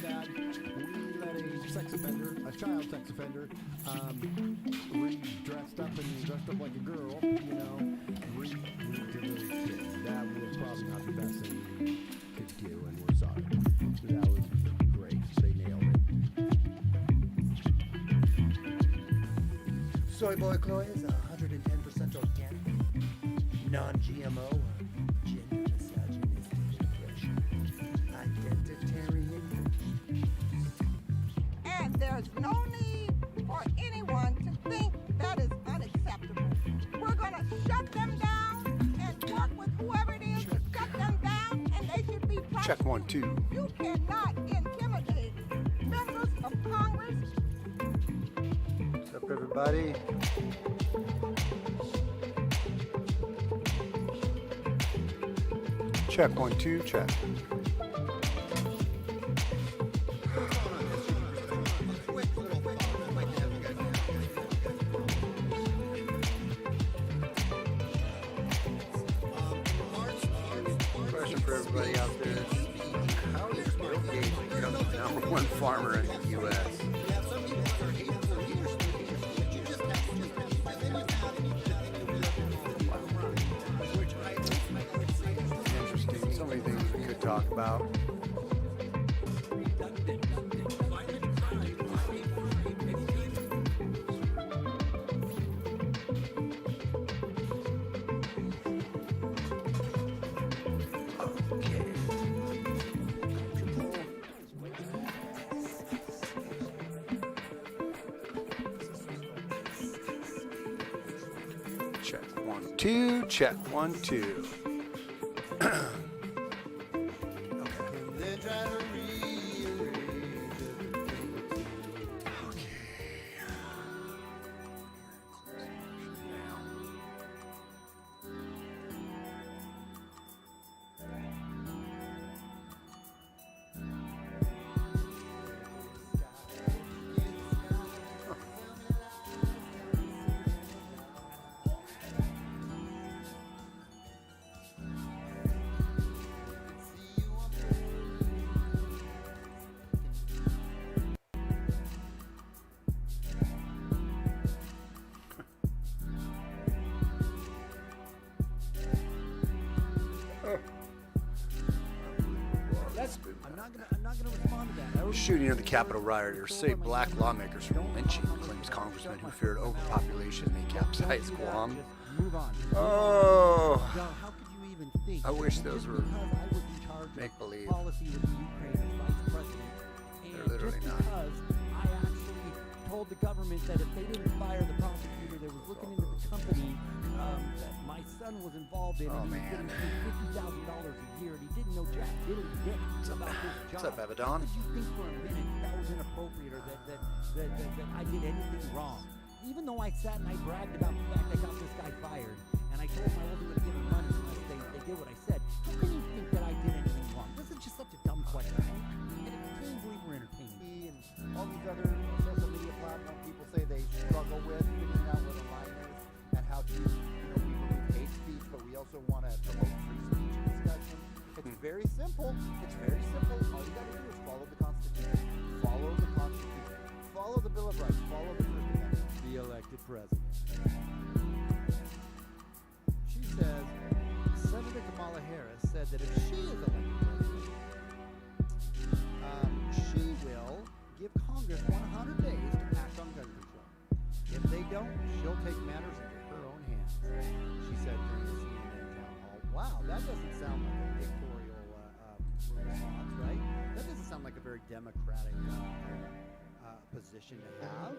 dad, we let a sex offender, a child sex offender, dressed up like a girl, you know, read to those kids. That was probably not the best thing we could do, and we're sorry. That was great. They nailed it. Soy Boy Chloe is 110% organic, non-GMO, or gender misogynistic depression, identitarian. And there's no need for anyone to think that is unacceptable. We're going to shut them down and work with whoever it is to shut them down, and they should be prosecuted. Check 1, 2. You cannot intimidate members of Congress. What's up, everybody? Check 1, 2, check. Question for everybody out there. How is Bill Gates become the #1 farmer in the U.S.? Interesting. So many things we could talk about. Check 1, 2, check 1, 2. I'm not gonna respond to that. Shooting of the Capitol rioters saved black lawmakers from lynching, claims congressman who feared overpopulation may capsize Guam. Move on. Oh, How could you even think? I wish those were because I was in charge of make-believe. policy with the Ukraine as vice president. And They're literally just not. because I actually told the government that if they didn't fire the prosecutor that was looking into the company that my son was involved in, Oh, and he was man. getting paid $50,000 a year, and he didn't know jack diddly dick about this job. What's up, Abaddon? How could you think for a minute that was inappropriate or that I did anything wrong? Even though I sat and I bragged about the fact I got this guy fired, and I told him I wasn't going to give him money unless they did what I said, how can you think that I did anything wrong? This is just such a dumb question. And it can't believe we're entertaining. And all these other social media platform people say they struggle with figuring out where the line is and how to, we remove hate speech, but we also want to promote free speech and discussion. It's very simple. It's very simple. All you got to do is follow the Constitution. Follow the Constitution. Follow the Bill of Rights. Follow the First Amendment. The elected president. She says Senator Kamala Harris said that if she is elected president, she will give Congress 100 days to act on gun control. If they don't, she'll take matters into her own hands, she said during the CNN town hall. Wow, that doesn't sound like a dictatorial response, right? That doesn't sound like a very democratic position to have.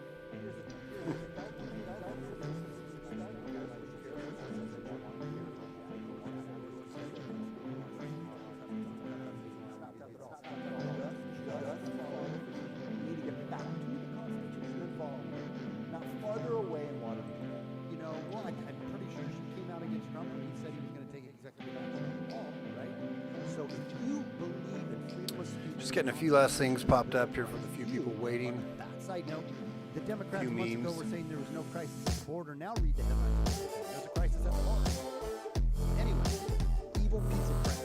Not farther away in Watergate. Well, I'm pretty sure she came out against Trump and he said he was going to take executive action on the wall, right? So if you believe in freedom of speech... Just getting a few last things popped up here for the few people waiting. That side note, the Democrats Few months ago memes. were saying there was no crisis at the border. Now read the headlines. There's a crisis at the border. Anyway, evil piece of crap.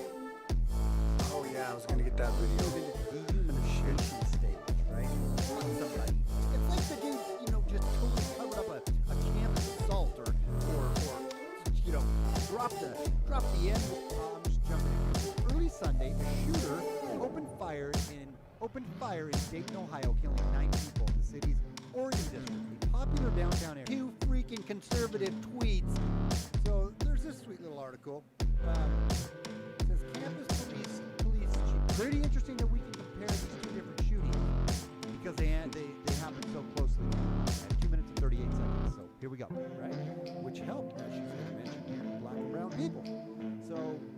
Oh yeah, I was gonna get that video. Moving to dehumanization. good shoot stage, right? Not somebody. It's like the dude, you know, just totally covered up a campus assault or you know, drop the end. I'm just jumping in. Early Sunday, a shooter opened fire in Dayton, Ohio, killing 9 people in the city's Oregon district, a popular downtown area. 2 freaking conservative tweets. So there's this sweet little article. It says campus police chief. Pretty interesting that we can compare these 2 different shootings because they happen so closely. At 2 minutes and 38 seconds. So here we go, right? Which helped, as she mentioned here, black and brown people. So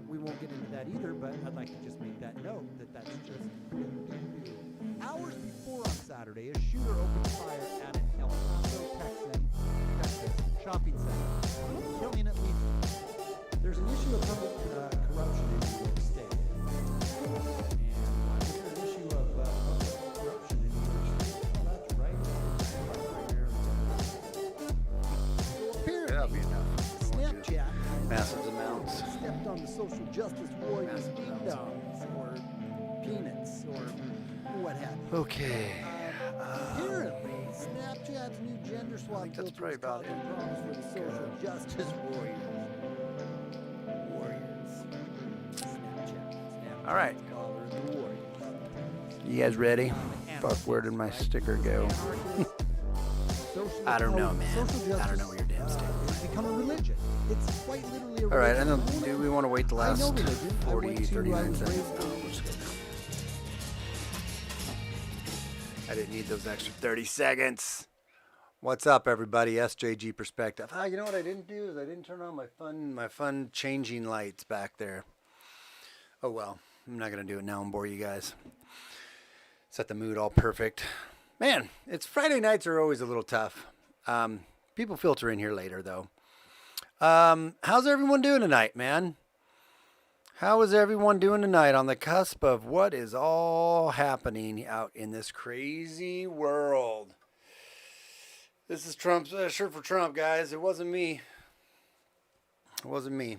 we won't get into that either, but I'd like to just make that note that that's just hours before on Saturday, a shooter opened fire at an El Paso, Texas shopping center, killing at least. There's an issue of public corruption in New York State. And why is there an issue of public corruption in New York State? Well, that's right. That'll be enough. Snapchat Massive amounts. stepped on the social justice warriors' ding-dongs or peanuts or what have you. Okay. Apparently, Snapchat's new gender swap think that's filter probably is about causing it. problems for the social justice warriors. Snapchat. All right. Caller the warriors. You guys ready? Fuck, where did my sticker go? I don't know, man. I don't know where your damn sticker It's become a religion. It's quite literally a religion. All right, I know. Do we want to wait the I know last religion. I 40, went to, 39 was seconds? raised- No, we'll just go now. I didn't need those extra 30 seconds. What's up, everybody? SJG Perspective. You know what I didn't do is I didn't turn on my fun changing lights back there. Oh well, I'm not gonna do it now and bore you guys. Set the mood all perfect. Man, it's Friday nights are always a little tough. People filter in here later though. How's everyone doing tonight, man? How is everyone doing tonight on the cusp of what is all happening out in this crazy world? This is Trump's shirt for Trump, guys. It wasn't me. It wasn't me.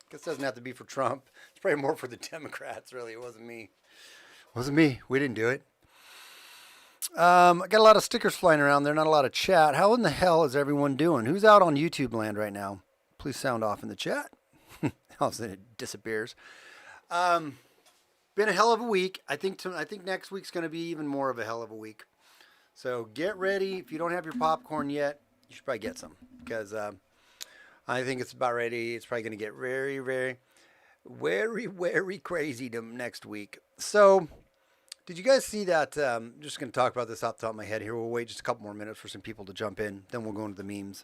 Guess it doesn't have to be for Trump. It's probably more for the Democrats, really. It wasn't me. It wasn't me. We didn't do it. I got a lot of stickers flying around there, not a lot of chat. How in the hell is everyone doing? Who's out on YouTube land right now? Please sound off in the chat. Else it disappears. Been a hell of a week. I think next week's going to be even more of a hell of a week. So get ready. If you don't have your popcorn yet, you should probably get some because I think it's about ready. It's probably going to get very, very, very, very crazy next week. So did you guys see that? I'm just going to talk about this off the top of my head here. We'll wait just a couple more minutes for some people to jump in. Then we'll go into the memes.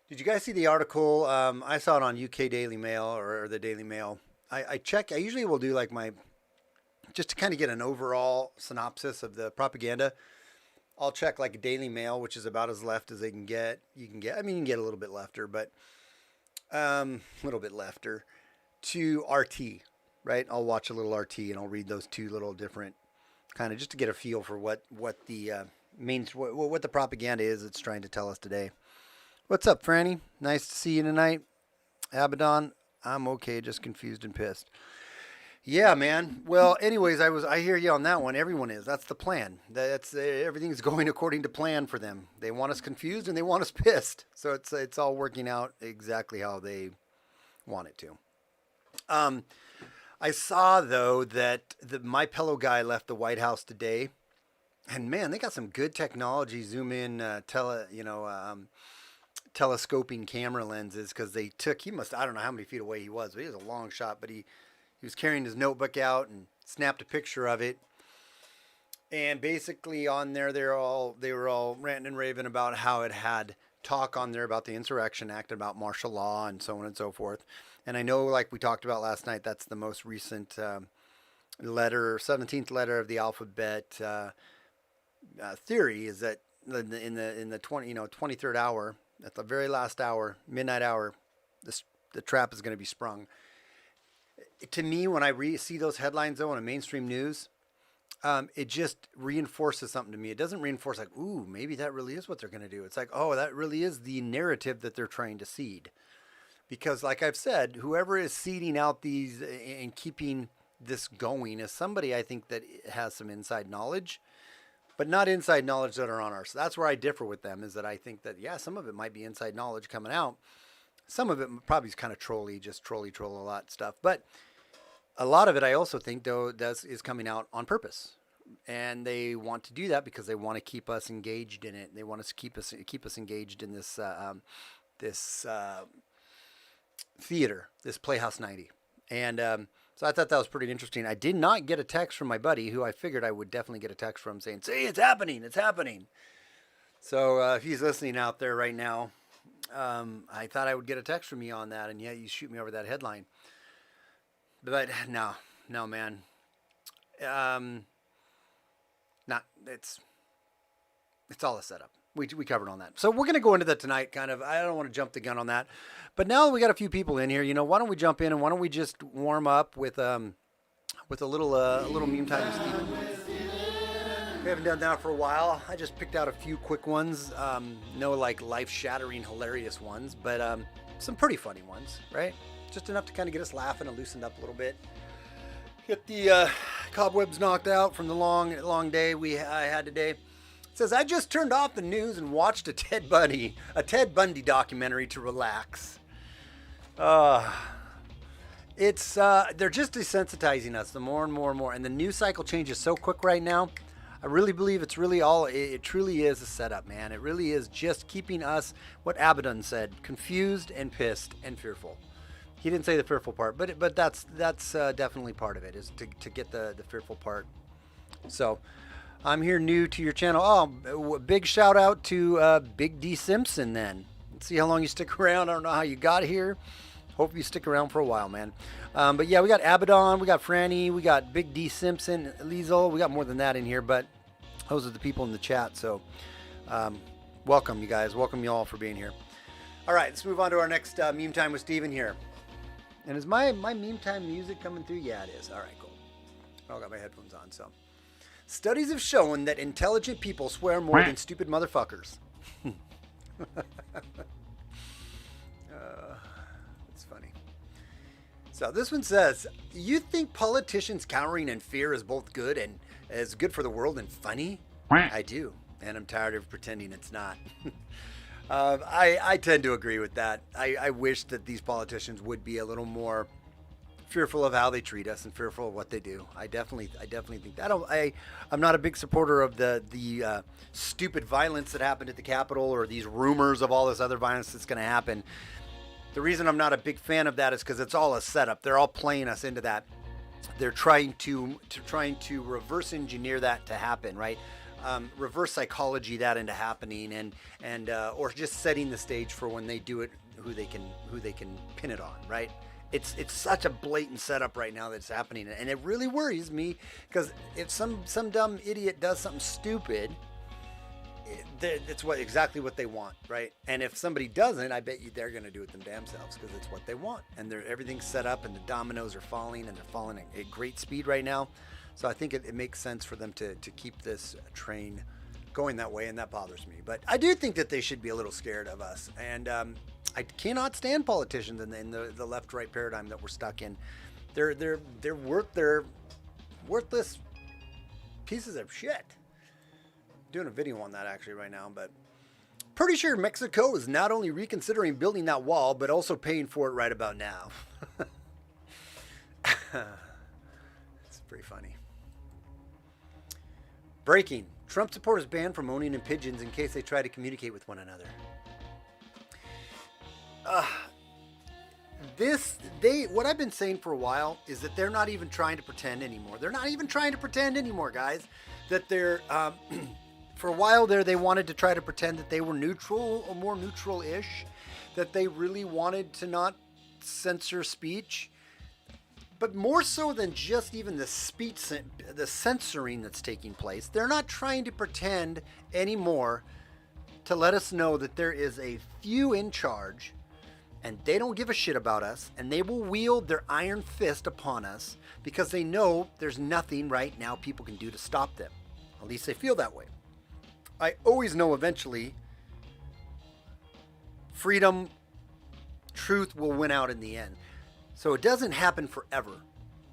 Did you guys see the article? I saw it on UK Daily Mail or the Daily Mail. I usually will do like just to kind of get an overall synopsis of the propaganda. I'll check like a Daily Mail, which is about as left as they can get. You can get a little bit lefter, but to RT, right? I'll watch a little RT and I'll read those two little different kind of just to get a feel for what the what the propaganda is it's trying to tell us today. What's up, Franny? Nice to see you tonight. Abaddon, I'm okay, just confused and pissed. Yeah, man. Well, anyways, I hear you on that one. Everyone is. That's the plan. That's everything's going according to plan for them. They want us confused and they want us pissed. So it's all working out exactly how they want it to. I saw though that the My Pillow guy left the White House today, and man, they got some good technology. Zoom in, telescoping camera lenses because they took. I don't know how many feet away he was, but he was a long shot. But he was carrying his notebook out and snapped a picture of it. And basically on there, they were all ranting and raving about how it had talk on there about the Insurrection Act, about martial law and so on and so forth. And I know, like we talked about last night, that's the most recent letter, 17th letter of the alphabet theory is that in the 23rd hour, at the very last hour, midnight hour, the trap is going to be sprung. To me, when I see those headlines, though, in mainstream news, it just reinforces something to me. It doesn't reinforce like, ooh, maybe that really is what they're going to do. It's like, oh, that really is the narrative that they're trying to seed. Because like I've said, whoever is seeding out these and keeping this going is somebody I think that has some inside knowledge, but not inside knowledge that are on our. So that's where I differ with them, is that I think that, yeah, some of it might be inside knowledge coming out. Some of it probably is kind of trolly, just troll a lot of stuff. But a lot of it, I also think, though, is coming out on purpose. And they want to do that because they want to keep us engaged in it. They want to keep us engaged in this theater, this Playhouse 90. And so I thought that was pretty interesting. I did not get a text from my buddy, who I figured I would definitely get a text from, saying, "See, it's happening, it's happening." So if he's listening out there right now, I thought I would get a text from you on that, and yeah, you shoot me over that headline. But no, man. It's all a setup. We covered on that. So we're going to go into that tonight, kind of. I don't want to jump the gun on that. But now that we got a few people in here, why don't we jump in, and why don't we just warm up with a little meme time with Steven. We haven't done that for a while. I just picked out a few quick ones. No like life-shattering, hilarious ones, but some pretty funny ones, right? Just enough to kind of get us laughing and loosened up a little bit. Get the cobwebs knocked out from the long day I had today. It says, I just turned off the news and watched a Ted Bundy documentary to relax. It's they're just desensitizing us the more and more and more, and the news cycle changes so quick right now. I really believe it's really it truly is a setup, man. It really is just keeping us, what Abaddon said, confused and pissed and fearful. He didn't say the fearful part, but that's definitely part of it, is to get the fearful part. So I'm here new to your channel. Oh, big shout out to Big D Simpson then. Let's see how long you stick around. I don't know how you got here. Hope you stick around for a while, man. But yeah, we got Abaddon, we got Franny, we got Big D Simpson, Liesel. We got more than that in here, but those are the people in the chat. So welcome, you guys. Welcome you all for being here. All right, let's move on to our next meme time with Steven here. And is my meme time music coming through? Yeah, it is. All right, cool. I got my headphones on. So, studies have shown that intelligent people swear more than stupid motherfuckers. It's funny. So this one says, you think politicians cowering in fear is both good and is good for the world and funny? I do, and I'm tired of pretending it's not. I tend to agree with that. I wish that these politicians would be a little more fearful of how they treat us and fearful of what they do. I definitely think that. I'm not a big supporter of the stupid violence that happened at the Capitol, or these rumors of all this other violence that's going to happen. The reason I'm not a big fan of that is because it's all a setup. They're all playing us into that. They're trying to reverse engineer that to happen, right? Reverse psychology that into happening, and or just setting the stage for when they do it, who they can pin it on, right? It's such a blatant setup right now that's happening, and it really worries me, because if some dumb idiot does something stupid, it's exactly what they want, right? And if somebody doesn't, I bet you they're going to do it them damn selves, because it's what they want, and everything's set up, and the dominoes are falling, and they're falling at great speed right now. So I think it makes sense for them to keep this train going that way, and that bothers me. But I do think that they should be a little scared of us, and I cannot stand politicians in the left-right paradigm that we're stuck in. They're worthless pieces of shit. I'm doing a video on that actually right now, but pretty sure Mexico is not only reconsidering building that wall, but also paying for it right about now. It's pretty funny. Breaking. Trump supporters banned from owning in pigeons in case they try to communicate with one another. What I've been saying for a while is that they're not even trying to pretend anymore. They're not even trying to pretend anymore, guys. That they're, for a while there, they wanted to try to pretend that they were neutral or more neutral-ish, that they really wanted to not censor speech. But more so than just even the speech, the censoring that's taking place, they're not trying to pretend anymore to let us know that there is a few in charge, and they don't give a shit about us, and they will wield their iron fist upon us because they know there's nothing right now people can do to stop them. At least they feel that way. I always know eventually freedom, truth will win out in the end. So it doesn't happen forever.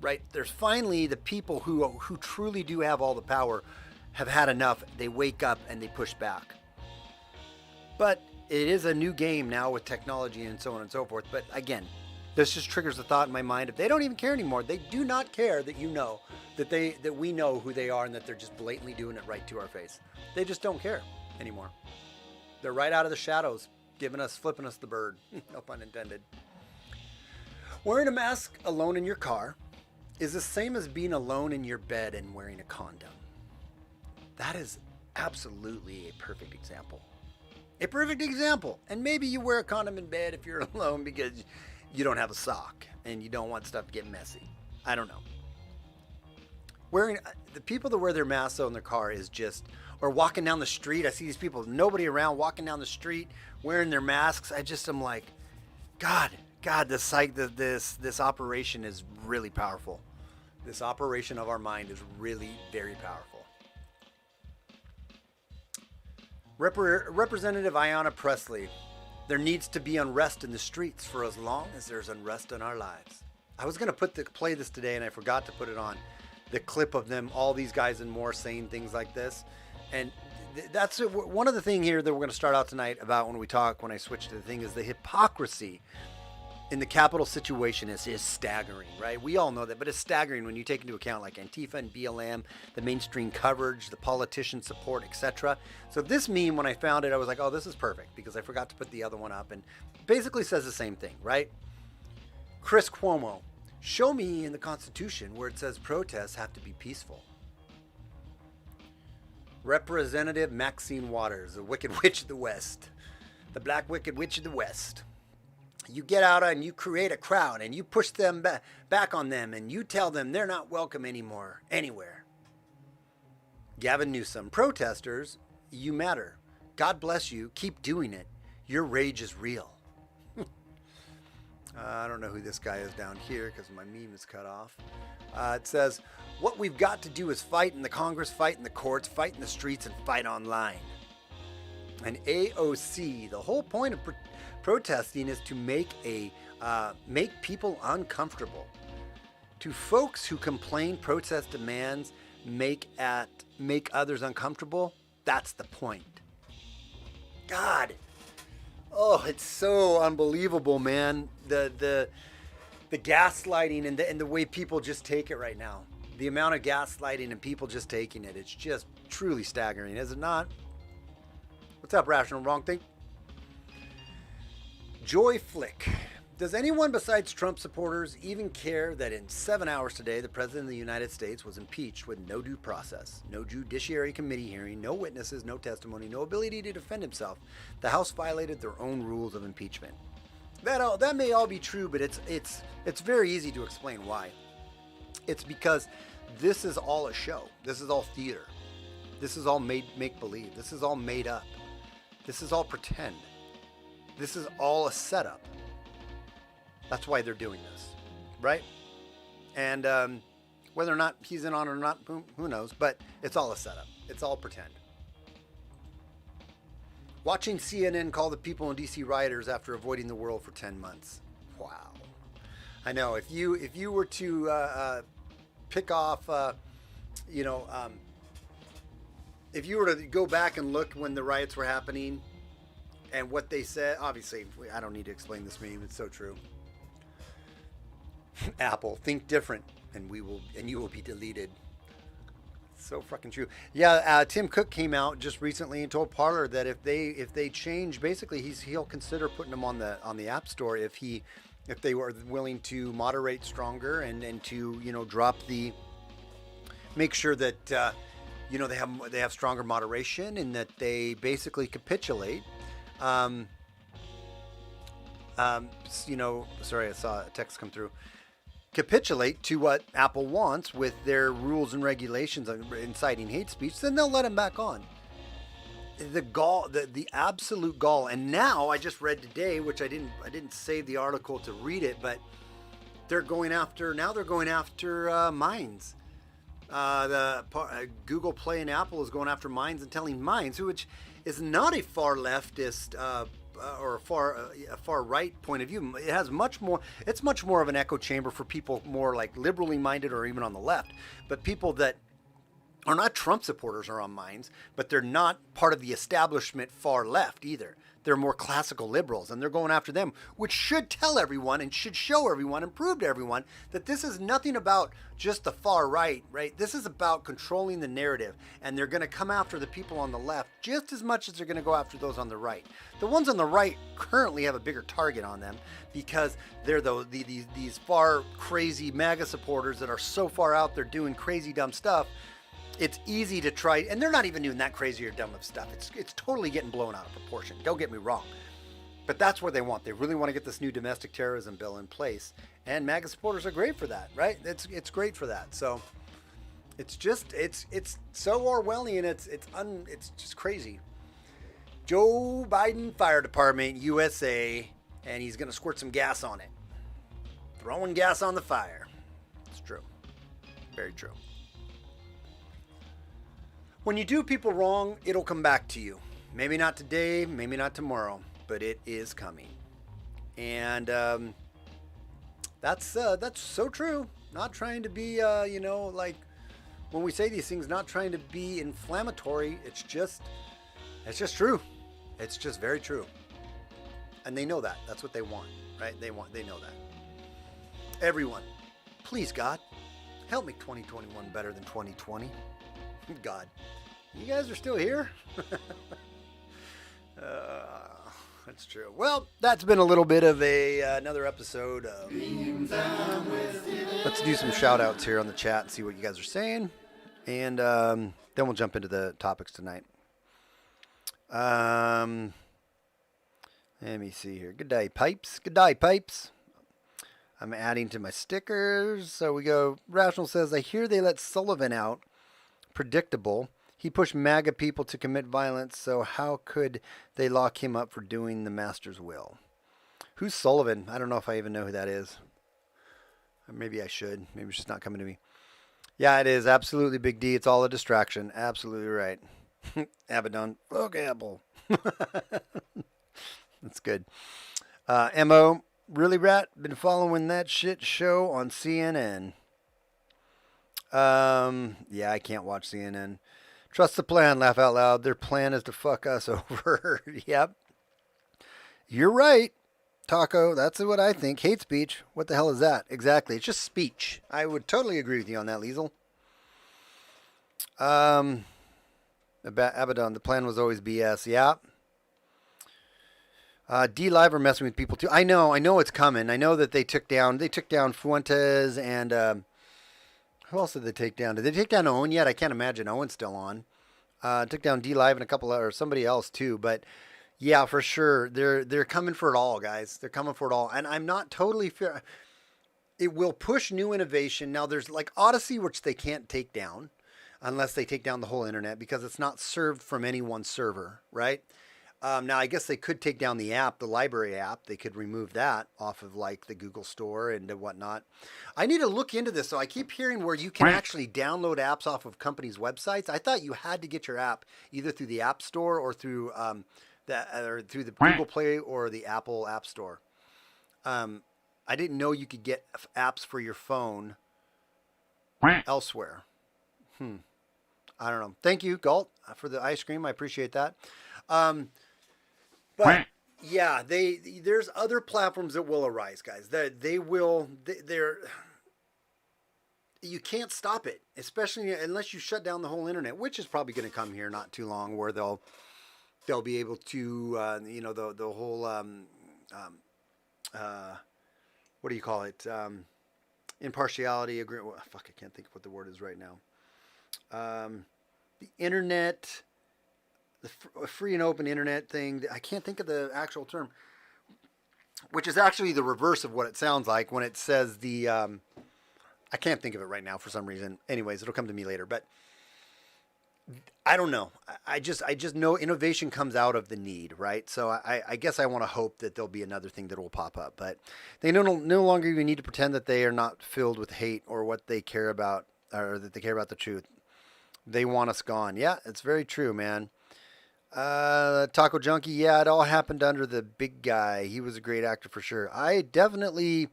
right? There's finally the people who truly do have all the power have had enough. They wake up and they push back. But it is a new game now with technology and so on and so forth. But again, this just triggers the thought in my mind. If they don't even care anymore, they do not care that you know that we know who they are and that they're just blatantly doing it right to our face. They just don't care anymore. They're right out of the shadows, flipping us the bird. No pun intended. Wearing a mask alone in your car is the same as being alone in your bed and wearing a condom. That is absolutely a perfect example. A perfect example. And maybe you wear a condom in bed if you're alone because you don't have a sock and you don't want stuff to get messy. I don't know. The people that wear their masks in their car is just, or walking down the street. I see these people, nobody around, walking down the street wearing their masks. I'm like, God, this operation is really powerful. This operation of our mind is really very powerful. Representative Ayanna Pressley, there needs to be unrest in the streets for as long as there's unrest in our lives. I was going to play this today and I forgot to put it on. The clip of them, all these guys and more saying things like this. And that's one of the things here that we're going to start out tonight about when I switch to the thing is the hypocrisy in the Capitol situation is staggering, right? We all know that, but it's staggering when you take into account like Antifa and BLM, the mainstream coverage, the politician support, etc. So this meme, when I found it, I was like, oh, this is perfect because I forgot to put the other one up, and basically says the same thing, right? Chris Cuomo, show me in the Constitution where it says protests have to be peaceful. Representative Maxine Waters, the Wicked Witch of the West, the Black Wicked Witch of the West. You get out and you create a crowd and you push them back on them and you tell them they're not welcome anymore, anywhere. Gavin Newsom, protesters, you matter. God bless you. Keep doing it. Your rage is real. I don't know who this guy is down here because my meme is cut off. It says, what we've got to do is fight in the Congress, fight in the courts, fight in the streets, and fight online. And AOC, the whole point of protesting is to make people uncomfortable. To folks who complain protest demands make others uncomfortable, that's the point. God. Oh, it's so unbelievable, man. The gaslighting and the way people just take it right now. The amount of gaslighting and people just taking it. It's just truly staggering, is it not? What's up, Rational Wrong Think? Joy Flick. Does anyone besides Trump supporters even care that in 7 hours today, the President of the United States was impeached with no due process, no judiciary committee hearing, no witnesses, no testimony, no ability to defend himself? The House violated their own rules of impeachment. That may all be true, but it's very easy to explain why. It's because this is all a show. This is all theater. This is all make-believe. This is all made up. This is all pretend. This is all a setup. That's why they're doing this, right? And whether or not he's in on it or not, who knows? But it's all a setup. It's all pretend. Watching CNN call the people in D.C. rioters after avoiding the world for 10 months. Wow. I know. If you were to pick off, if you were to go back and look when the riots were happening and what they said, obviously, I don't need to explain this meme. It's so true. Apple, think different, and you will be deleted. So fucking true. Yeah, Tim Cook came out just recently and told Parler that if they change, basically he'll consider putting them on the App Store if they were willing to moderate stronger and to make sure that they have stronger moderation and that they basically capitulate. Sorry, I saw a text come through. Capitulate to what Apple wants with their rules and regulations on inciting hate speech, then they'll let him back on. The gall, the absolute gall. And now I just read today, which I didn't save the article to read it, but they're going after Minds. Google Play and Apple is going after Minds and telling Minds, which is not a far leftist or a far right point of view. It has much more. It's much more of an echo chamber for people more like liberally minded or even on the left. But people that are not Trump supporters are on minds, but they're not part of the establishment far left either. They're more classical liberals, and they're going after them, which should tell everyone and should show everyone and prove to everyone that this is nothing about just the far right, right? This is about controlling the narrative, and they're going to come after the people on the left just as much as they're going to go after those on the right. The ones on the right currently have a bigger target on them because they're these far crazy MAGA supporters that are so far out there doing crazy dumb stuff. It's easy to try, and they're not even doing that crazy or dumb of stuff. It's totally getting blown out of proportion. Don't get me wrong. But that's what they want. They really want to get this new domestic terrorism bill in place. And MAGA supporters are great for that, right? It's great for that. So it's so Orwellian, it's just crazy. Joe Biden Fire Department, USA, and he's going to squirt some gas on it. Throwing gas on the fire. It's true. Very true. When you do people wrong, it'll come back to you. Maybe not today, maybe not tomorrow, but it is coming. And that's so true. Not trying to be, like when we say these things, not trying to be inflammatory. It's just true. It's just very true. And they know that. That's what they want, right? They know that. Everyone, please, God, help make 2021 better than 2020. God, you guys are still here? That's true. Well, that's been a little bit of another episode of... Let's do some shout outs here on the chat and see what you guys are saying. And then we'll jump into the topics tonight. Let me see here. Good day, Pipes. Good day, Pipes. I'm adding to my stickers. So we go. Rational says, I hear they let Sullivan out. Predictable. He pushed MAGA people to commit violence, so how could they lock him up for doing the master's will? Who's Sullivan? I don't know if I even know who that is. Maybe I should. Maybe it's just not coming to me. Yeah, it is. Absolutely, Big D. It's all a distraction. Absolutely right. Abaddon. Look, Apple. That's good. M.O. Really, Rat? Been following that shit show on CNN. Yeah, I can't watch CNN. Trust the plan, laugh out loud. Their plan is to fuck us over. Yep. You're right, Taco. That's what I think. Hate speech. What the hell is that? Exactly. It's just speech. I would totally agree with you on that, Liesel. Abaddon, the plan was always BS. Yeah. Dlive are messing with people too. I know it's coming. I know that they took down Fuentes and, who else did they take down? Did they take down Owen yet? I can't imagine Owen's still on. Took down Dlive and a couple or somebody else too. But yeah, for sure, they're coming for it all, guys. They're coming for it all, and I'm not totally fair. It will push new innovation. Now there's like Odyssey, which they can't take down unless they take down the whole internet because it's not served from any one server, right? Now, I guess they could take down the app, the library app. They could remove that off of like the Google Store and whatnot. I need to look into this. So I keep hearing where you can actually download apps off of companies' websites. I thought you had to get your app either through the App Store or through through the Google Play or the Apple App Store. I didn't know you could get apps for your phone elsewhere. I don't know. Thank you, Galt, for the ice cream. I appreciate that. But yeah, there's other platforms that will arise, guys. You can't stop it, especially unless you shut down the whole internet, which is probably going to come here not too long, where they'll be able to, the whole, what do you call it? Impartiality agreement. I can't think of what the word is right now. The internet. The free and open internet thing, I can't think of the actual term, which is actually the reverse of what it sounds like when it says I can't think of it right now for some reason. Anyways, it'll come to me later, but I don't know. I just know innovation comes out of the need, right? So I guess I want to hope that there'll be another thing that will pop up, but they no longer even need to pretend that they are not filled with hate or what they care about, or that they care about the truth. They want us gone. Yeah, it's very true, man. Taco Junkie, yeah, it all happened under the big guy. He was a great actor for sure. I definitely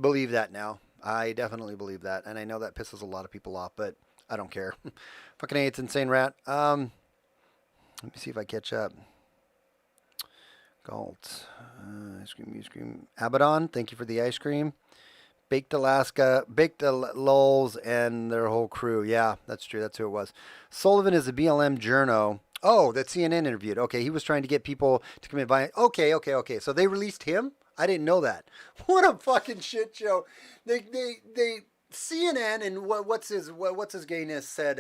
believe that now. I definitely believe that. And I know that pisses a lot of people off, but I don't care. Fucking A, it's Insane Rat. Let me see if I catch up. Galt. Ice cream, ice cream. Abaddon, thank you for the ice cream. Baked Alaska, Baked Lulz, and their whole crew. Yeah, that's true. That's who it was. Sullivan is a BLM journo. Oh, that CNN interviewed. Okay, he was trying to get people to commit violence. Okay. So they released him? I didn't know that. What a fucking shit show. They CNN and what's his gayness said,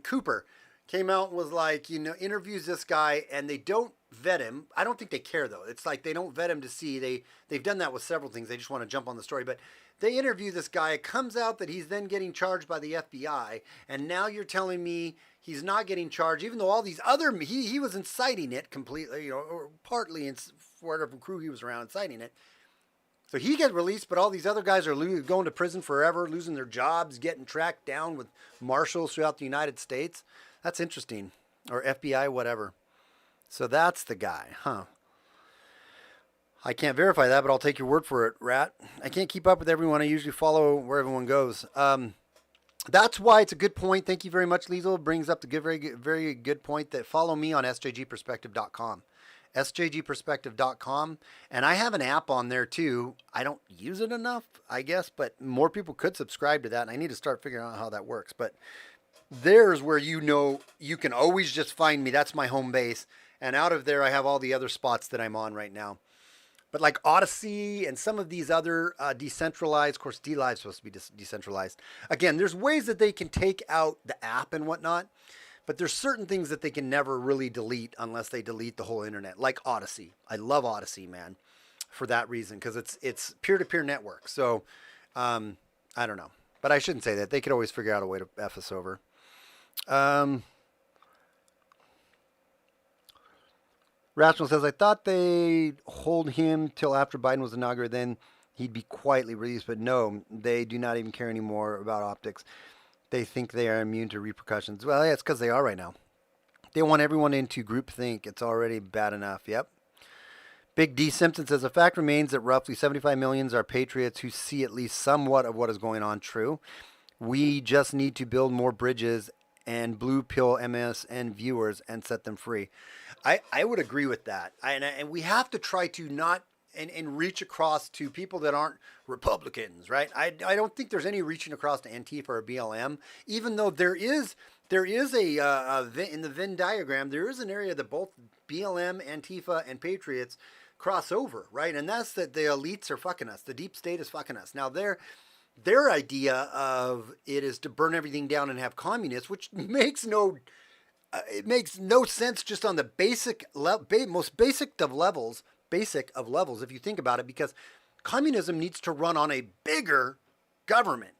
Cooper came out and was like, interviews this guy and they don't vet him. I don't think they care though. It's like they don't vet him to see. They've done that with several things. They just want to jump on the story. But they interview this guy. It comes out that he's then getting charged by the FBI. And now you're telling me he's not getting charged, even though all these other, he was inciting it completely, or partly in whatever crew he was around inciting it. So he gets released, but all these other guys are going to prison forever, losing their jobs, getting tracked down with marshals throughout the United States. That's interesting. Or FBI, whatever. So that's the guy, huh? I can't verify that, but I'll take your word for it, Rat. I can't keep up with everyone. I usually follow where everyone goes. That's why it's a good point. Thank you very much, Liesel. Brings up the very good point that follow me on sjgperspective.com. sjgperspective.com. And I have an app on there too. I don't use it enough, I guess, but more people could subscribe to that. And I need to start figuring out how that works. But there's where you can always just find me. That's my home base. And out of there, I have all the other spots that I'm on right now. But like Odyssey and some of these other decentralized, of course, Dlive is supposed to be decentralized. Again, there's ways that they can take out the app and whatnot. But there's certain things that they can never really delete unless they delete the whole internet, like Odyssey. I love Odyssey, man, for that reason, because it's peer-to-peer network. So I don't know. But I shouldn't say that. They could always figure out a way to F us over. Rational says, I thought they'd hold him till after Biden was inaugurated, then he'd be quietly released. But no, they do not even care anymore about optics. They think they are immune to repercussions. Well, yeah, it's because they are right now. They want everyone into groupthink. It's already bad enough. Yep. Big D Simpson says, the fact remains that roughly 75 million are patriots who see at least somewhat of what is going on. True. We just need to build more bridges and blue pill MSN viewers and set them free. I would agree with that. And we have to try to not and reach across to people that aren't Republicans, right? I don't think there's any reaching across to Antifa or BLM, even though there is in the Venn diagram, there is an area that both BLM, Antifa, and Patriots cross over, right? And that's that the elites are fucking us. The deep state is fucking us. Now, their idea of it is to burn everything down and have communists, which makes no sense just on the most basic of levels, if you think about it, because communism needs to run on a bigger government.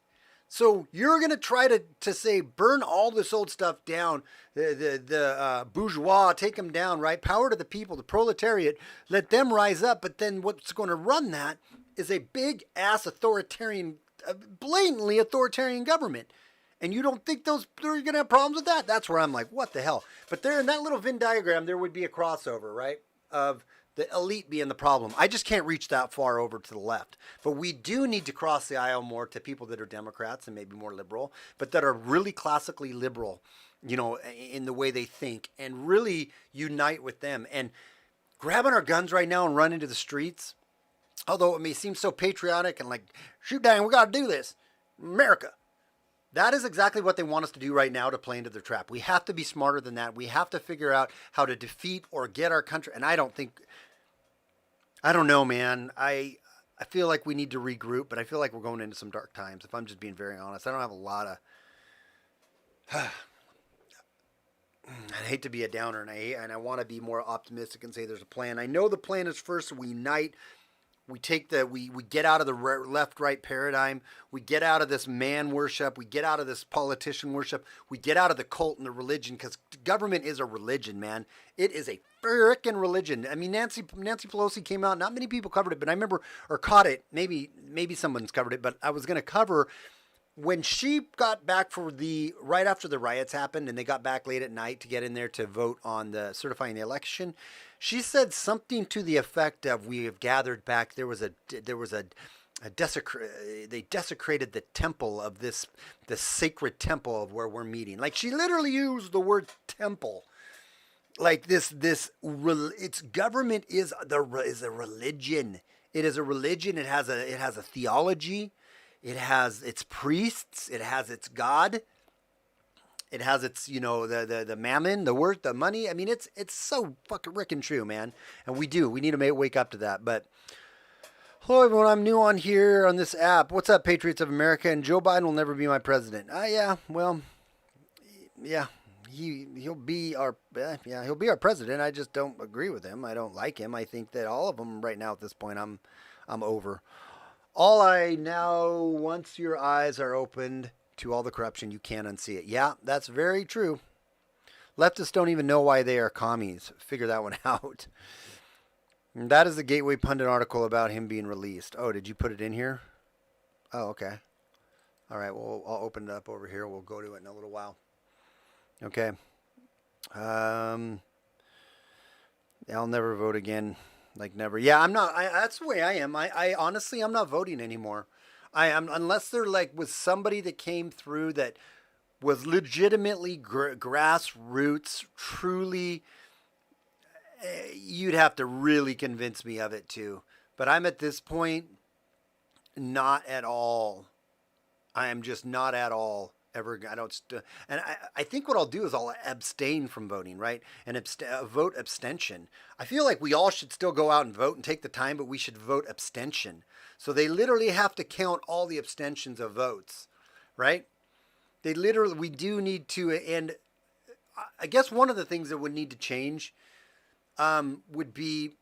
So you're going to try to say, burn all this old stuff down, the bourgeois, take them down, right? Power to the people, the proletariat, let them rise up. But then what's going to run that is a big ass authoritarian, blatantly authoritarian government. And you don't think they're going to have problems with that? That's where I'm like, what the hell? But there in that little Venn diagram, there would be a crossover, right? Of the elite being the problem. I just can't reach that far over to the left. But we do need to cross the aisle more to people that are Democrats and maybe more liberal, but that are really classically liberal, in the way they think, and really unite with them. And grabbing our guns right now and running into the streets, although it may seem so patriotic and like, shoot down, we got to do this. America. That is exactly what they want us to do right now to play into their trap. We have to be smarter than that. We have to figure out how to defeat or get our country. And I don't know, man. I feel like we need to regroup, but I feel like we're going into some dark times. If I'm just being very honest, I don't have a lot of, I hate to be a downer, and I want to be more optimistic and say there's a plan. I know the plan is first we unite. We get out of the left-right paradigm. We get out of this man worship. We get out of this politician worship. We get out of the cult and the religion, because government is a religion, man. It is a frickin' religion. I mean, Nancy Pelosi came out. Not many people covered it, but I remember, or caught it. Maybe someone's covered it, but I was going to cover when she got back right after the riots happened and they got back late at night to get in there to vote on the certifying the election, she said something to the effect of, "We have gathered back. They desecrated the temple of the sacred temple of where we're meeting." Like, she literally used the word temple. Like its government is a religion. It is a religion. It has a theology. It has its priests. It has its God. It has its, the mammon, the money. I mean, it's so fucking rickin' true, man. And we need to wake up to that. But hello, everyone. I'm new on here on this app. What's up, Patriots of America? And Joe Biden will never be my president. Yeah. Well, yeah. He'll be our president. I just don't agree with him. I don't like him. I think that all of them right now at this point, I'm over. Once your eyes are opened to all the corruption, you can't unsee it. Yeah, that's very true. Leftists don't even know why they are commies. Figure that one out. And that is the Gateway Pundit article about him being released. Oh, did you put it in here? Oh, okay. All right, well, I'll open it up over here. We'll go to it in a little while. Okay. I'll never vote again. Like, never. Yeah, I'm not. That's the way I am. I honestly, I'm not voting anymore. I am, unless they're like with somebody that came through that was legitimately grassroots, truly. You'd have to really convince me of it too. But I'm at this point, not at all. I am just not at all. I think what I'll do is I'll abstain from voting, right? And vote abstention. I feel like we all should still go out and vote and take the time, but we should vote abstention. So they literally have to count all the abstentions of votes, right? We do need to, and I guess one of the things that would need to change would be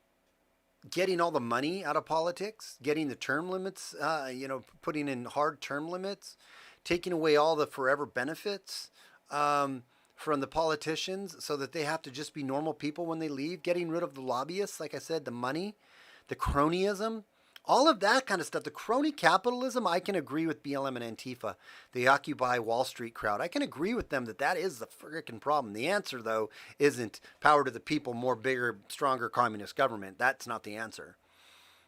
getting all the money out of politics, getting the term limits, putting in hard term limits, taking away all the forever benefits from the politicians so that they have to just be normal people when they leave, getting rid of the lobbyists, like I said, the money, the cronyism, all of that kind of stuff. The crony capitalism, I can agree with BLM and Antifa, the Occupy Wall Street crowd. I can agree with them that is the freaking problem. The answer, though, isn't power to the people, more bigger, stronger communist government. That's not the answer,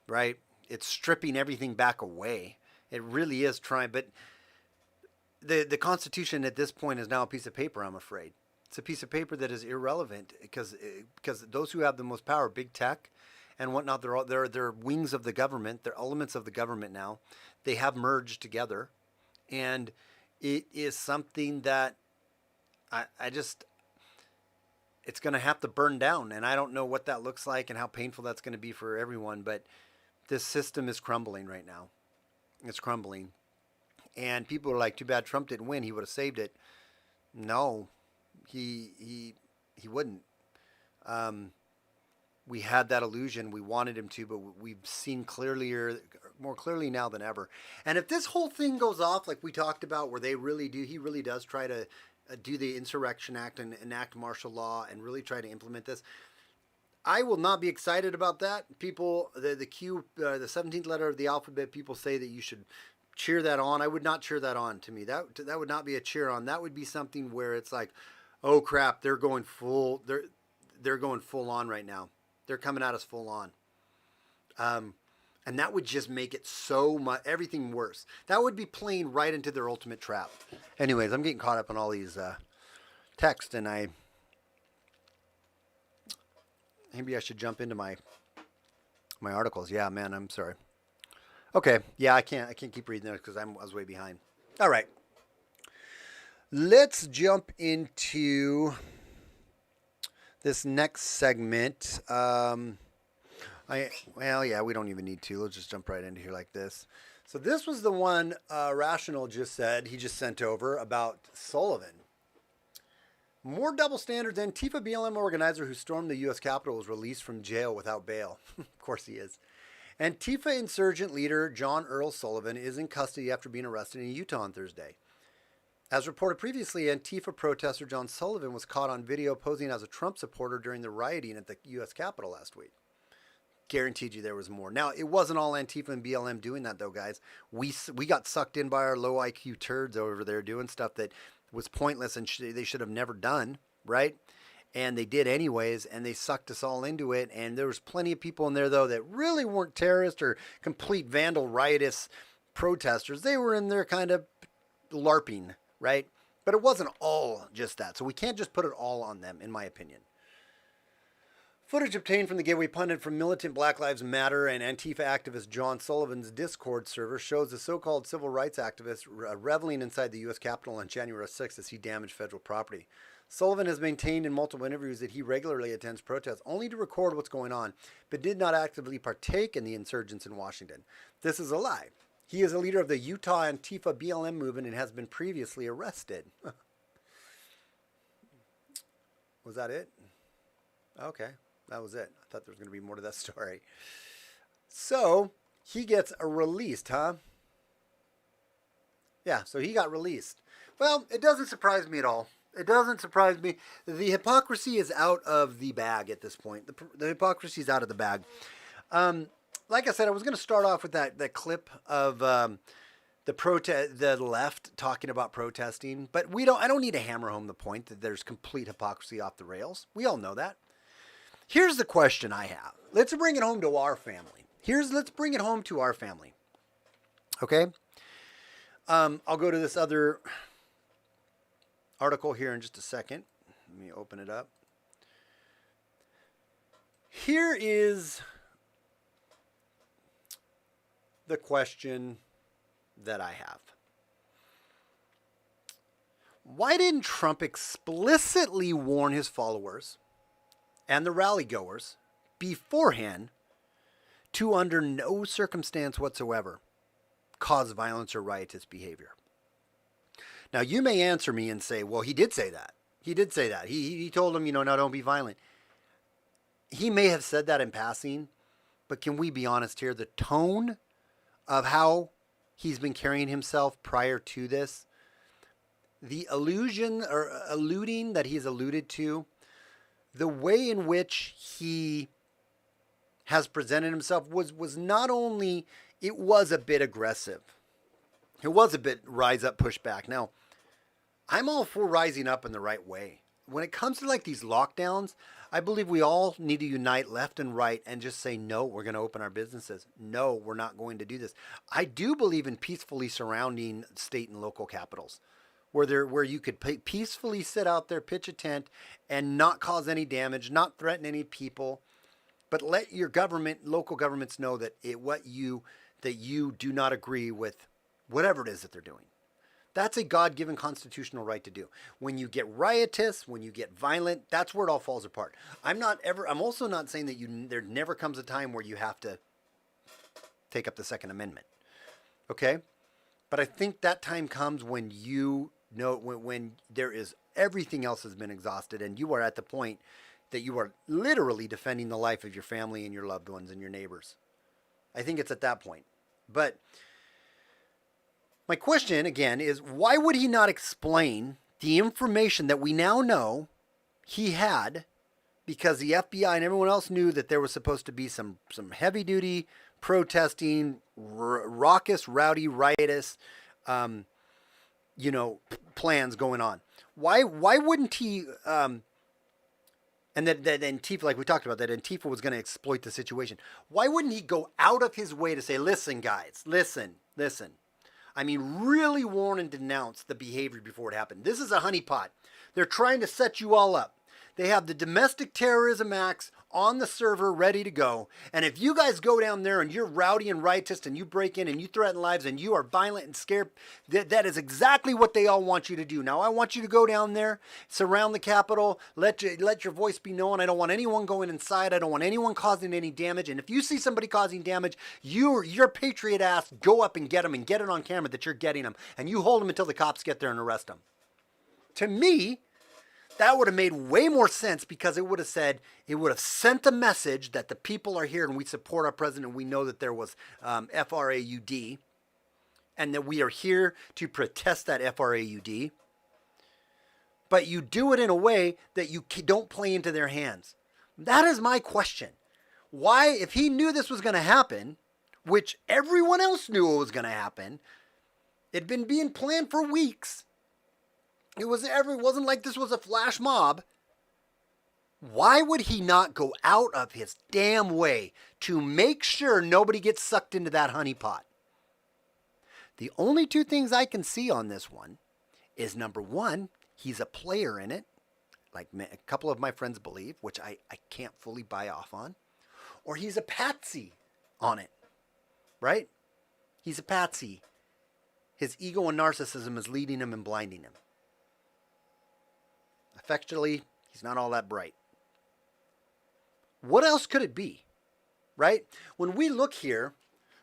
right? It's stripping everything back away. It really is trying, but the Constitution at this point is now a piece of paper, I'm afraid. It's a piece of paper that is irrelevant because those who have the most power, big tech and whatnot, they're wings of the government. They're elements of the government now. They have merged together. And it is something that it's going to have to burn down. And I don't know what that looks like and how painful that's going to be for everyone. But this system is crumbling right now. It's crumbling. And people are like, too bad Trump didn't win. He would have saved it. No, he wouldn't. We had that illusion. We wanted him to, but we've seen more clearly now than ever. And if this whole thing goes off, like we talked about, where he really does try to do the Insurrection Act and enact martial law and really try to implement this, I will not be excited about that. People, the 17th letter of the alphabet, people say that you should cheer that on. I would not cheer that on. To me, that would not be a cheer on. That would be something where it's like, oh crap, they're going full on right now. They're coming at us full on. And that would just make it so much, everything worse. That would be playing right into their ultimate trap. Anyways, I'm getting caught up on all these texts, and maybe I should jump into my articles. Yeah, man, I'm sorry. Okay, yeah, I can't keep reading those because I was way behind. All right, let's jump into this next segment. We don't even need to. Let's just jump right into here like this. So this was the one Rational just said. He just sent over about Sullivan. More double standards. Antifa BLM organizer who stormed the U.S. Capitol was released from jail without bail. Of course he is. Antifa insurgent leader John Earl Sullivan is in custody after being arrested in Utah on Thursday. As reported previously, Antifa protester John Sullivan was caught on video posing as a Trump supporter during the rioting at the U.S. Capitol last week. Guaranteed you there was more. Now, it wasn't all Antifa and BLM doing that, though, guys. We got sucked in by our low IQ turds over there doing stuff that was pointless and they should have never done, right? And they did anyways, and they sucked us all into it. And there was plenty of people in there, though, that really weren't terrorists or complete vandal, riotous protesters. They were in there kind of LARPing, right? But it wasn't all just that. So we can't just put it all on them, in my opinion. Footage obtained from the Gateway Pundit from militant Black Lives Matter and Antifa activist John Sullivan's Discord server shows the so-called civil rights activist reveling inside the U.S. Capitol on January 6th as he damaged federal property. Sullivan has maintained in multiple interviews that he regularly attends protests only to record what's going on, but did not actively partake in the insurgents in Washington. This is a lie. He is a leader of the Utah Antifa BLM movement and has been previously arrested. Was that it? Okay. That was it. I thought there was going to be more to that story. So, he gets released, huh? Yeah, so he got released. Well, it doesn't surprise me at all. It doesn't surprise me. The hypocrisy is out of the bag at this point. The hypocrisy is out of the bag. Like I said, I was going to start off with that clip of the left talking about protesting, but I don't need to hammer home the point that there's complete hypocrisy off the rails. We all know that. Here's the question I have. Let's bring it home to our family. Let's bring it home to our family. Okay? I'll go to this other article here in just a second. Let me open it up. Here is the question that I have. Why didn't Trump explicitly warn his followers and the rally goers beforehand to under no circumstance whatsoever cause violence or riotous behavior? Now, you may answer me and say, well, he did say that. He did say that. He told them, no, don't be violent. He may have said that in passing, but can we be honest here? The tone of how he's been carrying himself prior to this, the alluding that he's alluded to, the way in which he has presented himself was not only, it was a bit aggressive. It was a bit rise up, push back. Now, I'm all for rising up in the right way. When it comes to like these lockdowns, I believe we all need to unite left and right and just say, no, we're going to open our businesses. No, we're not going to do this. I do believe in peacefully surrounding state and local capitals, where you could peacefully sit out there, pitch a tent, and not cause any damage, not threaten any people, but let your local governments know that you do not agree with whatever it is that they're doing. That's a God-given constitutional right to do. When you get riotous, when you get violent, that's where it all falls apart. I'm also not saying that there never comes a time where you have to take up the Second Amendment. Okay? But I think that time comes when when there is, everything else has been exhausted and you are at the point that you are literally defending the life of your family and your loved ones and your neighbors. I think it's at that point. But my question, again, is why would he not explain the information that we now know he had, because the FBI and everyone else knew that there was supposed to be some heavy-duty protesting, raucous, rowdy, riotous, plans going on. Why wouldn't he, and that Antifa, like we talked about, that Antifa was going to exploit the situation. Why wouldn't he go out of his way to say, listen, guys, listen. I mean, really warn and denounce the behavior before it happened. This is a honeypot. They're trying to set you all up. They have the domestic terrorism acts on the server ready to go. And if you guys go down there and you're rowdy and riotous and you break in and you threaten lives and you are violent and scared, that is exactly what they all want you to do. Now, I want you to go down there, surround the Capitol, let your voice be known. I don't want anyone going inside. I don't want anyone causing any damage. And if you see somebody causing damage, your patriot ass, go up and get them and get it on camera that you're getting them. And you hold them until the cops get there and arrest them. To me, that would have made way more sense, because it would have sent the message that the people are here and we support our president. We know that there was FRAUD and that we are here to protest that FRAUD. But you do it in a way that you don't play into their hands. That is my question. Why, if he knew this was going to happen, which everyone else knew it was going to happen, it'd been being planned for weeks. It wasn't like this was a flash mob. Why would he not go out of his damn way to make sure nobody gets sucked into that honeypot? The only two things I can see on this one is, number one, he's a player in it, like a couple of my friends believe, which I can't fully buy off on, or he's a patsy on it, right? He's a patsy. His ego and narcissism is leading him and blinding him. Affectionately, he's not all that bright. What else could it be, right? When we look here,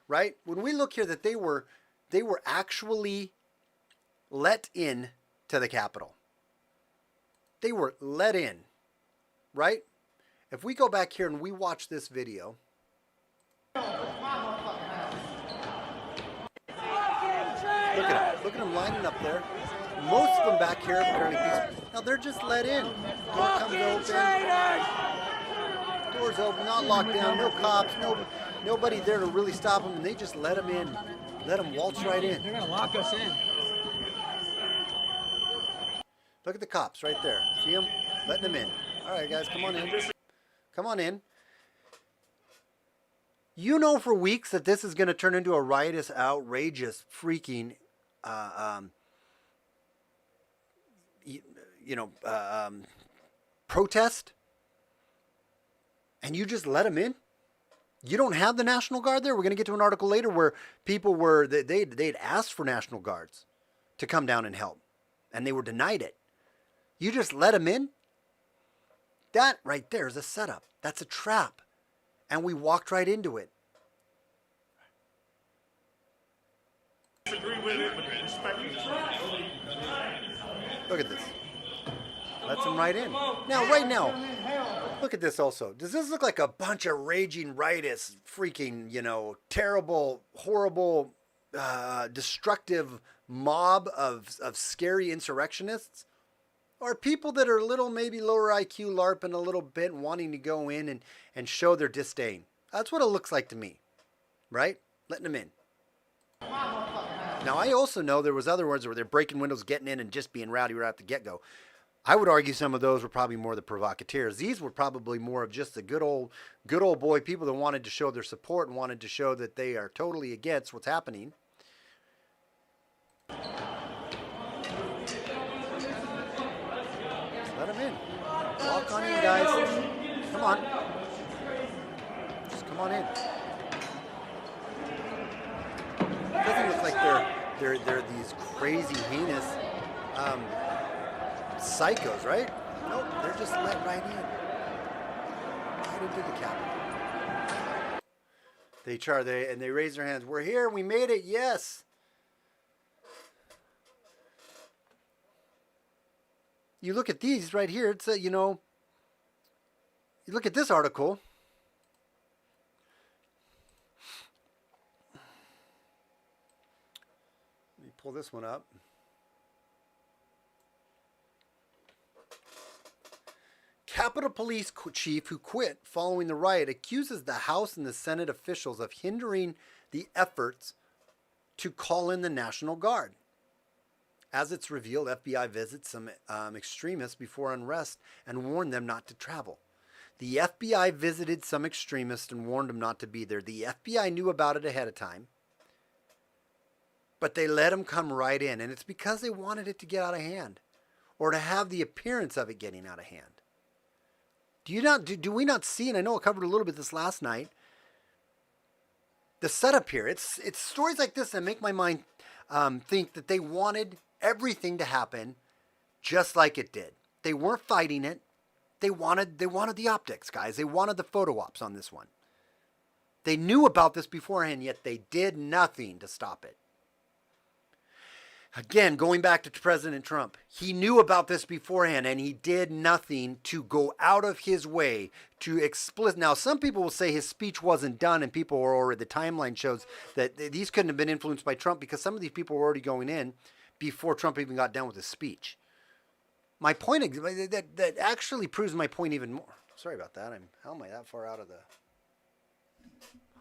right? When we look here that they were actually let in to the Capitol. They were let in, right? If we go back here and we watch this video. Look at them lining up there. Most of them back here are fairly peaceful. Now they're just let in. Door comes open. Doors open, not locked down, no cops, nobody there to really stop them, and they just let them in. Let them waltz right in. They're going to lock us in. Look at the cops right there. See them? Letting them in. All right, guys, come on in. Come on in. You know for weeks that this is going to turn into a riotous, outrageous, freaking, protest. And you just let them in? You don't have the National Guard there? We're going to get to an article later where people were, they'd asked for National Guards to come down and help. And they were denied it. You just let them in? That right there is a setup. That's a trap. And we walked right into it. Look at this. Lets them right in. Now, right now, look at this also. Does this look like a bunch of raging, riotous, freaking, terrible, horrible, destructive mob of scary insurrectionists? Or people that are a little maybe lower IQ LARPing a little bit and wanting to go in and show their disdain? That's what it looks like to me. Right? Letting them in. Now, I also know there was other ones where they're breaking windows, getting in, and just being rowdy right at the get-go. I would argue some of those were probably more the provocateurs. These were probably more of just the good old boy people that wanted to show their support and wanted to show that they are totally against what's happening. Let them in. Walk on in, guys. Come on. Just come on in. It doesn't look like they're these crazy, heinous psychos, right? Nope, they're just let right in. Right into the Capitol. They raise their hands. We're here. We made it. Yes. You look at these right here. It's you look at this article. Let me pull this one up. Capitol Police Chief who quit following the riot accuses the House and the Senate officials of hindering the efforts to call in the National Guard. As it's revealed, FBI visits some extremists before unrest and warned them not to travel. The FBI visited some extremists and warned them not to be there. The FBI knew about it ahead of time, but they let them come right in, and it's because they wanted it to get out of hand or to have the appearance of it getting out of hand. Do we not see, and I know I covered a little bit this last night, the setup here? It's stories like this that make my mind think that they wanted everything to happen just like it did. They weren't fighting it. They wanted the optics, guys. They wanted the photo ops on this one. They knew about this beforehand, yet they did nothing to stop it. Again, going back to President Trump, he knew about this beforehand and he did nothing to go out of his way to explicit. Now, some people will say his speech wasn't done and people were already, the timeline shows that these couldn't have been influenced by Trump because some of these people were already going in before Trump even got done with his speech. My point, that actually proves my point even more. Sorry about that. How am I that far out of the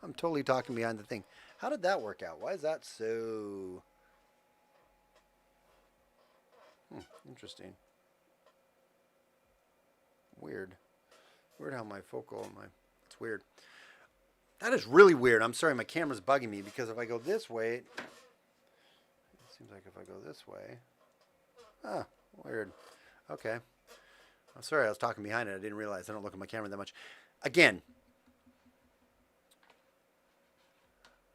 I'm totally talking behind the thing. How did that work out? Why is that so... interesting. Weird. Weird how my focal... It's weird. That is really weird. I'm sorry, my camera's bugging me because if I go this way... It seems like if I go this way... Ah, weird. Okay. I'm sorry, I was talking behind it. I didn't realize. I don't look at my camera that much. Again...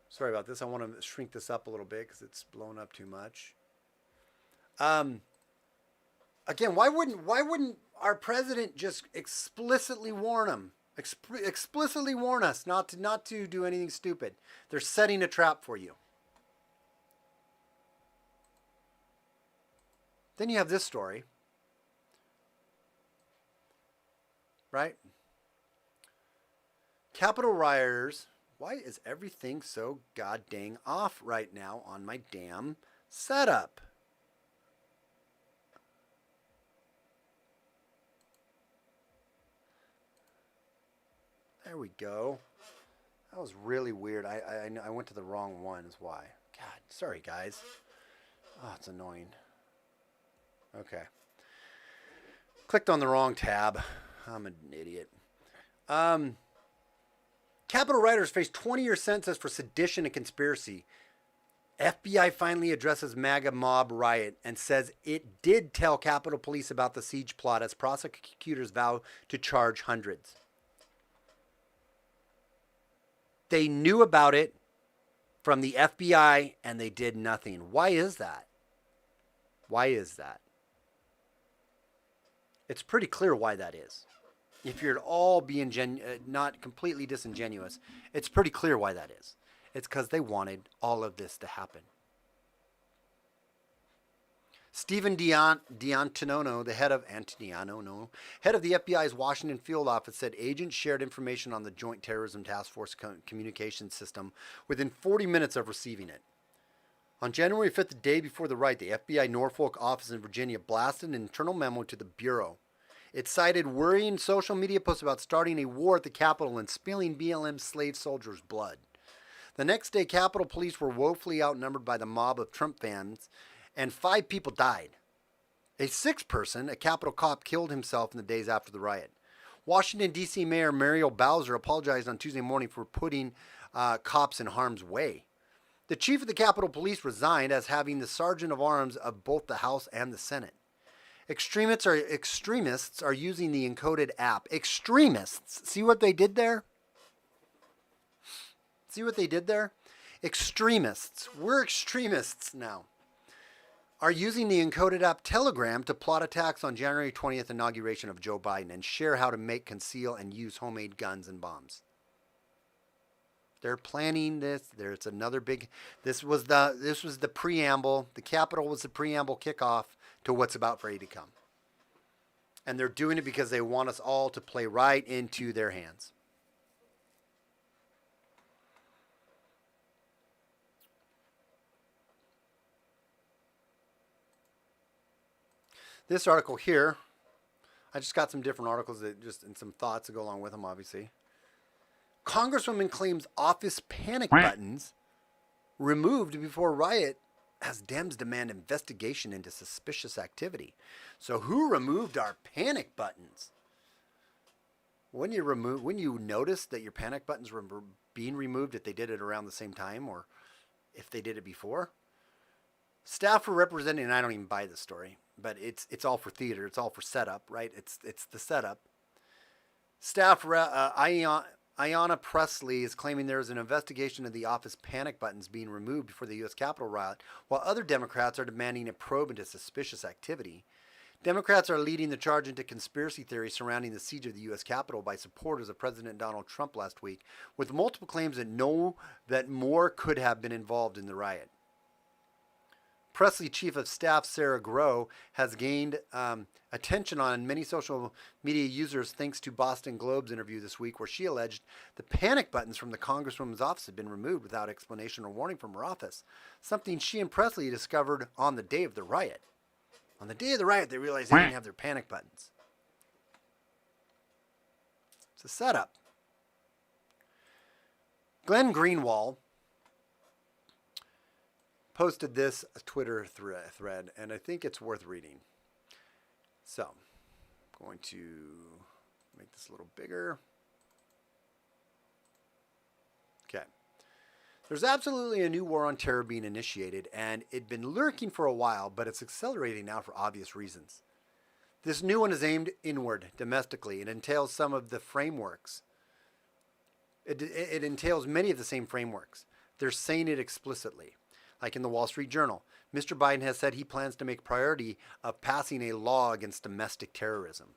Sorry about this. I want to shrink this up a little bit because it's blown up too much. Again, why wouldn't our president just explicitly warn them? Explicitly warn us not to do anything stupid. They're setting a trap for you. Then you have this story, right? Capitol rioters. Why is everything so god dang off right now on my damn setup? There we go. That was really weird. I went to the wrong one is why. God, sorry guys. Oh, it's annoying. Okay. Clicked on the wrong tab. I'm an idiot. Capitol rioters face 20-year sentence for sedition and conspiracy. FBI finally addresses MAGA mob riot and says it did tell Capitol Police about the siege plot as prosecutors vow to charge hundreds. They knew about it from the FBI and they did nothing. Why is that? Why is that? It's pretty clear why that is. If you're at all being not completely disingenuous, it's pretty clear why that is. It's because they wanted all of this to happen. Stephen D'Antoniano, the head of the FBI's Washington field office, said agents shared information on the Joint Terrorism Task Force communication system within 40 minutes of receiving it. On January 5th, the day before the riot, the FBI Norfolk office in Virginia blasted an internal memo to the Bureau. It cited worrying social media posts about starting a war at the Capitol and spilling BLM slave soldiers' blood. The next day, Capitol Police were woefully outnumbered by the mob of Trump fans, and 5 people died. A 6th person, a Capitol cop, killed himself in the days after the riot. Washington, D.C. Mayor Muriel Bowser apologized on Tuesday morning for putting cops in harm's way. The chief of the Capitol Police resigned as having the sergeant of arms of both the House and the Senate. Extremists are using the encoded app. Extremists. See what they did there? See what they did there? Extremists. We're extremists now. Are using the encoded app Telegram to plot attacks on January 20th inauguration of Joe Biden and share how to make, conceal, and use homemade guns and bombs. They're planning this. There's another big. This was the preamble. The Capitol was the preamble kickoff to what's about ready to come. And they're doing it because they want us all to play right into their hands. This article here, I just got some different articles and some thoughts to go along with them, obviously. Congresswoman claims office panic buttons removed before riot as Dems demand investigation into suspicious activity. So who removed our panic buttons? When you notice that your panic buttons were being removed, if they did it around the same time or if they did it before? Staff were representing, and I don't even buy this story, but it's all for theater. It's all for setup, right? It's the setup. Staff Ayanna Pressley is claiming there is an investigation of the office panic buttons being removed before the U.S. Capitol riot, while other Democrats are demanding a probe into suspicious activity. Democrats are leading the charge into conspiracy theories surrounding the siege of the U.S. Capitol by supporters of President Donald Trump last week, with multiple claims that more could have been involved in the riot. Pressley Chief of Staff Sarah Grow has gained attention on many social media users thanks to Boston Globe's interview this week, where she alleged the panic buttons from the Congresswoman's office had been removed without explanation or warning from her office, something she and Pressley discovered on the day of the riot. On the day of the riot, they realized they didn't have their panic buttons. It's a setup. Glenn Greenwald posted this Twitter thread, and I think it's worth reading. So, I'm going to make this a little bigger. Okay. There's absolutely a new war on terror being initiated, and it'd been lurking for a while, but it's accelerating now for obvious reasons. This new one is aimed inward, domestically. It entails some of the frameworks. It entails many of the same frameworks. They're saying it explicitly. Like in the Wall Street Journal, Mr. Biden has said he plans to make priority of passing a law against domestic terrorism.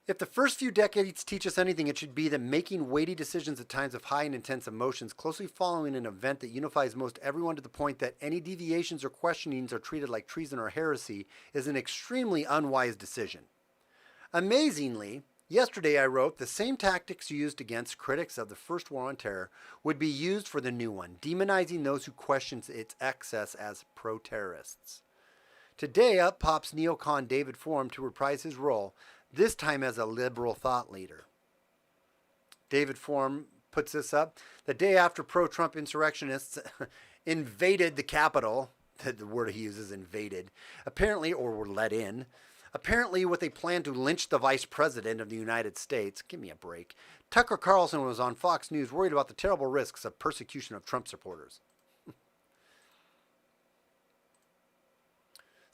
If the first few decades teach us anything, it should be that making weighty decisions at times of high and intense emotions, closely following an event that unifies most everyone to the point that any deviations or questionings are treated like treason or heresy, is an extremely unwise decision. Amazingly, yesterday I wrote, the same tactics used against critics of the first war on terror would be used for the new one, demonizing those who question its excess as pro-terrorists. Today, up pops neocon David Form to reprise his role, this time as a liberal thought leader. David Form puts this up. The day after pro-Trump insurrectionists invaded the Capitol, the word he uses, invaded, apparently, or were let in, apparently with a plan to lynch the vice president of the United States. Give me a break. Tucker Carlson was on Fox News worried about the terrible risks of persecution of Trump supporters.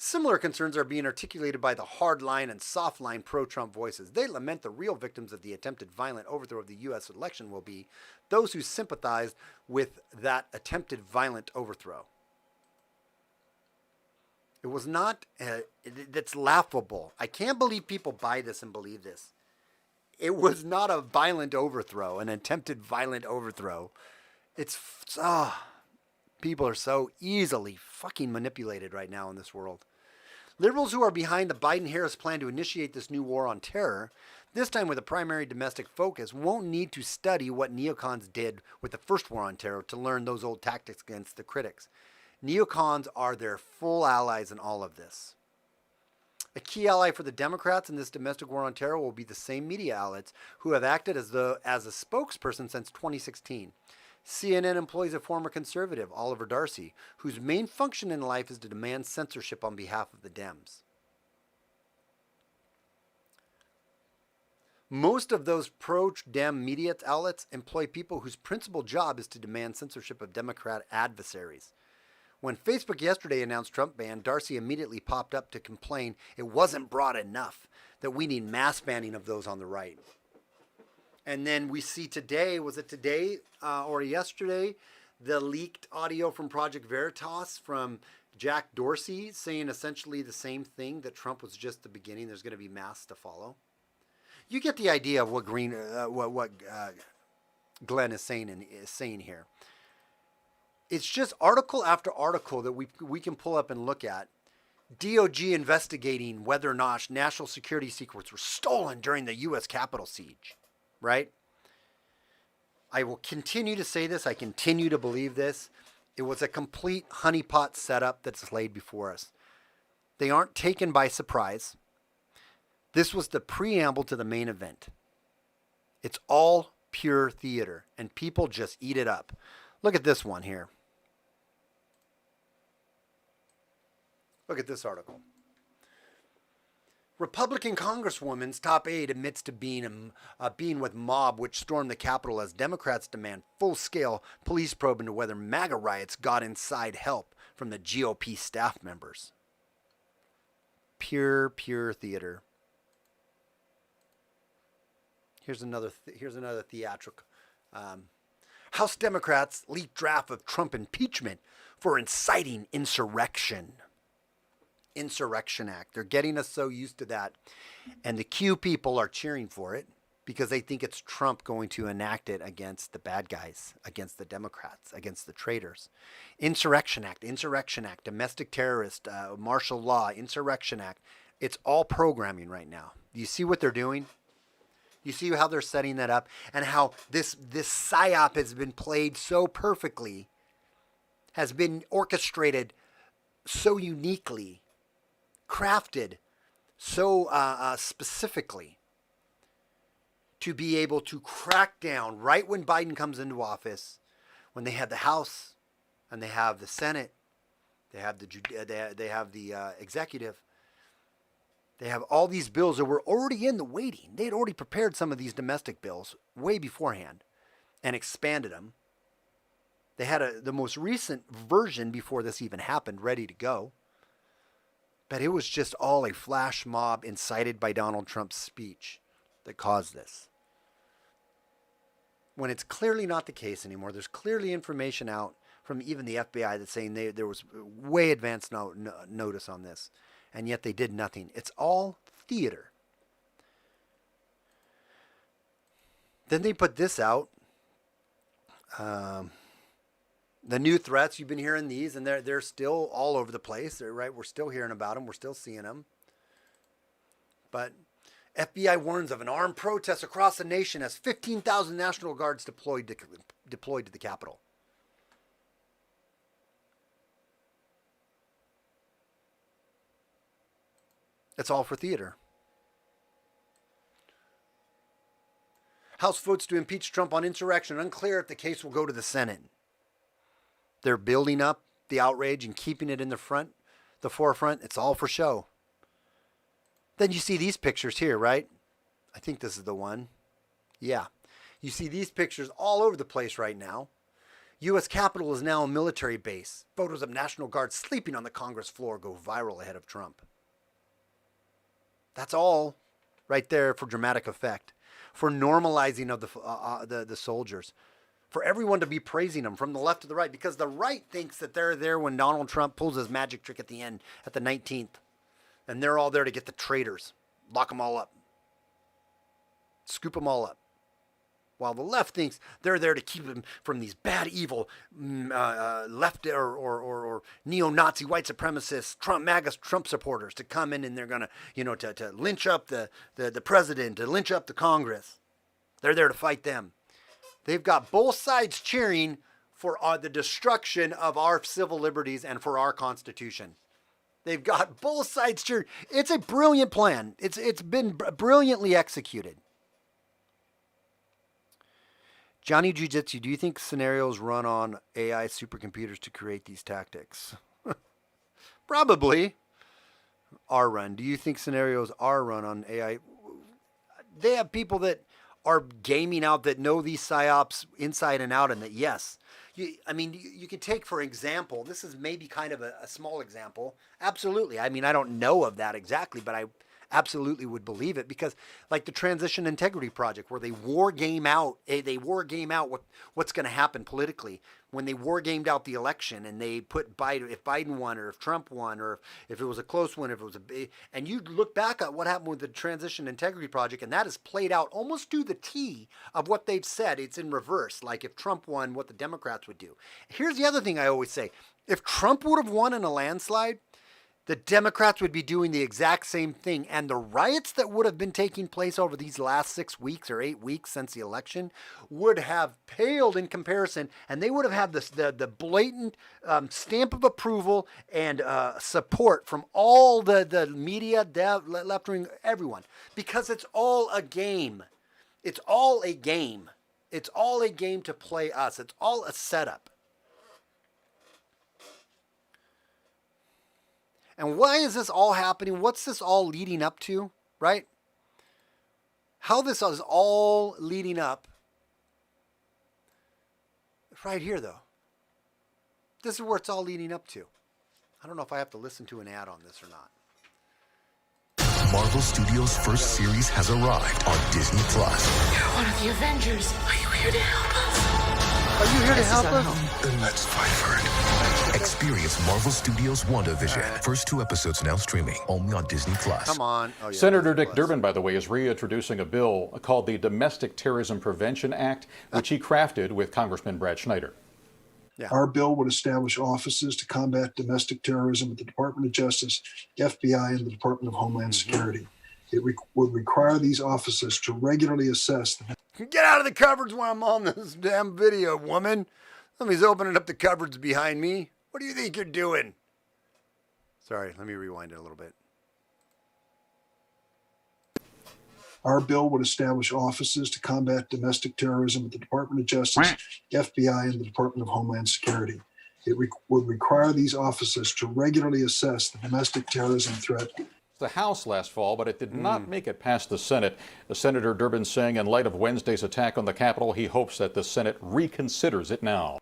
Similar concerns are being articulated by the hardline and softline pro-Trump voices. They lament the real victims of the attempted violent overthrow of the U.S. election will be those who sympathized with that attempted violent overthrow. It was not, that's laughable. I can't believe people buy this and believe this. It was not a violent overthrow, an attempted violent overthrow. People are so easily fucking manipulated right now in this world. Liberals who are behind the Biden-Harris plan to initiate this new war on terror, this time with a primary domestic focus, won't need to study what neocons did with the first war on terror to learn those old tactics against the critics. Neocons are their full allies in all of this. A key ally for the Democrats in this domestic war on terror will be the same media outlets who have acted as a spokesperson since 2016. CNN employs a former conservative, Oliver Darcy, whose main function in life is to demand censorship on behalf of the Dems. Most of those pro-Dem media outlets employ people whose principal job is to demand censorship of Democrat adversaries. When Facebook yesterday announced Trump ban, Darcy immediately popped up to complain it wasn't broad enough, that we need mass banning of those on the right. And then we see today, was it today or yesterday, the leaked audio from Project Veritas from Jack Dorsey saying essentially the same thing, that Trump was just the beginning. There's going to be mass to follow. You get the idea of what Glenn is saying here. It's just article after article that we can pull up and look at. DOJ investigating whether or not national security secrets were stolen during the U.S. Capitol siege. Right? I will continue to say this. I continue to believe this. It was a complete honeypot setup that's laid before us. They aren't taken by surprise. This was the preamble to the main event. It's all pure theater, and people just eat it up. Look at this one here. Look at this article. Republican Congresswoman's top aide admits to being with mob which stormed the Capitol as Democrats demand full-scale police probe into whether MAGA riots got inside help from the GOP staff members. Pure theater. Here's another theatrical. House Democrats leaked draft of Trump impeachment for inciting insurrection. Insurrection Act. They're getting us so used to that. And the Q people are cheering for it because they think it's Trump going to enact it against the bad guys, against the Democrats, against the traitors. Insurrection Act, domestic terrorist, martial law, Insurrection Act. It's all programming right now. Do you see what they're doing? You see how they're setting that up and how this psyop has been played so perfectly, has been orchestrated so uniquely, crafted so specifically to be able to crack down right when Biden comes into office, when they have the House and they have the Senate, they have the executive. They have all these bills that were already in the waiting. They had already prepared some of these domestic bills way beforehand and expanded them. They had the most recent version before this even happened ready to go. But it was just all a flash mob incited by Donald Trump's speech that caused this. When it's clearly not the case anymore, there's clearly information out from even the FBI that's saying there was way advanced notice on this, and yet they did nothing. It's all theater. Then they put this out. The new threats, you've been hearing these, and they're still all over the place. Right? We're still hearing about them. We're still seeing them. But FBI warns of an armed protest across the nation as 15,000 National Guards deployed to the Capitol. It's all for theater. House votes to impeach Trump on insurrection. Unclear if the case will go to the Senate. They're building up the outrage and keeping it in the forefront. It's all for show. Then you see these pictures here, right? I think this is the one. Yeah. You see these pictures all over the place right now. U.S. Capitol is now a military base. Photos of National Guard sleeping on the Congress floor go viral ahead of Trump. That's all right there for dramatic effect, for normalizing of the soldiers, for everyone to be praising them from the left to the right, because the right thinks that they're there when Donald Trump pulls his magic trick at the end, at the 19th. And they're all there to get the traitors, lock them all up, scoop them all up. While the left thinks they're there to keep them from these bad, evil, left or neo-Nazi white supremacists, Trump supporters to come in, and they're gonna, to lynch up the president, to lynch up the Congress. They're there to fight them. They've got both sides cheering for the destruction of our civil liberties and for our Constitution. They've got both sides cheering. It's a brilliant plan. It's been brilliantly executed. Johnny Jiu-Jitsu, do you think scenarios run on AI supercomputers to create these tactics? Probably are run. Do you think scenarios are run on AI? They have people that are gaming out that know these psyops inside and out, and that, yes. You can take, for example, this is maybe kind of a small example. Absolutely. I don't know of that exactly, but I absolutely would believe it, because like the Transition Integrity Project, where they war game out what's going to happen politically, when they war gamed out the election and they put Biden, if Biden won or if Trump won or if it was a close one, if it was and you look back at what happened with the Transition Integrity Project, and that is played out almost to the T of what they've said. It's in reverse, like if Trump won, what the Democrats would do. Here's the other thing I always say. If Trump would have won in a landslide, the Democrats would be doing the exact same thing. And the riots that would have been taking place over these last 6 weeks or 8 weeks since the election would have paled in comparison. And they would have had the blatant stamp of approval and support from all the media, left wing, everyone. Because it's all a game. It's all a game. It's all a game to play us. It's all a setup. And why is this all happening? What's this all leading up to, right? How this is all leading up. Right here, though. This is where it's all leading up to. I don't know if I have to listen to an ad on this or not. Marvel Studios' first series has arrived on Disney+. You're one of the Avengers. Are you here to help us? Are you here to help us? Then let's fight for it. Experience Marvel Studios' WandaVision. First 2 episodes now streaming only on Disney+. Come on. Oh, yeah, Senator Disney+. Dick Durbin, by the way, is reintroducing a bill called the Domestic Terrorism Prevention Act, which he crafted with Congressman Brad Schneider. Yeah. Our bill would establish offices to combat domestic terrorism at the Department of Justice, FBI, and the Department of Homeland Security. It would require these offices to regularly assess the... Get out of the cupboards while I'm on this damn video, woman. Somebody's opening up the cupboards behind me. What do you think you're doing? Sorry, let me rewind it a little bit. Our bill would establish offices to combat domestic terrorism at the Department of Justice, FBI, and the Department of Homeland Security. It would require these offices to regularly assess the domestic terrorism threat. The House last fall, but it did not make it past the Senate. Senator Durbin saying in light of Wednesday's attack on the Capitol, he hopes that the Senate reconsiders it now.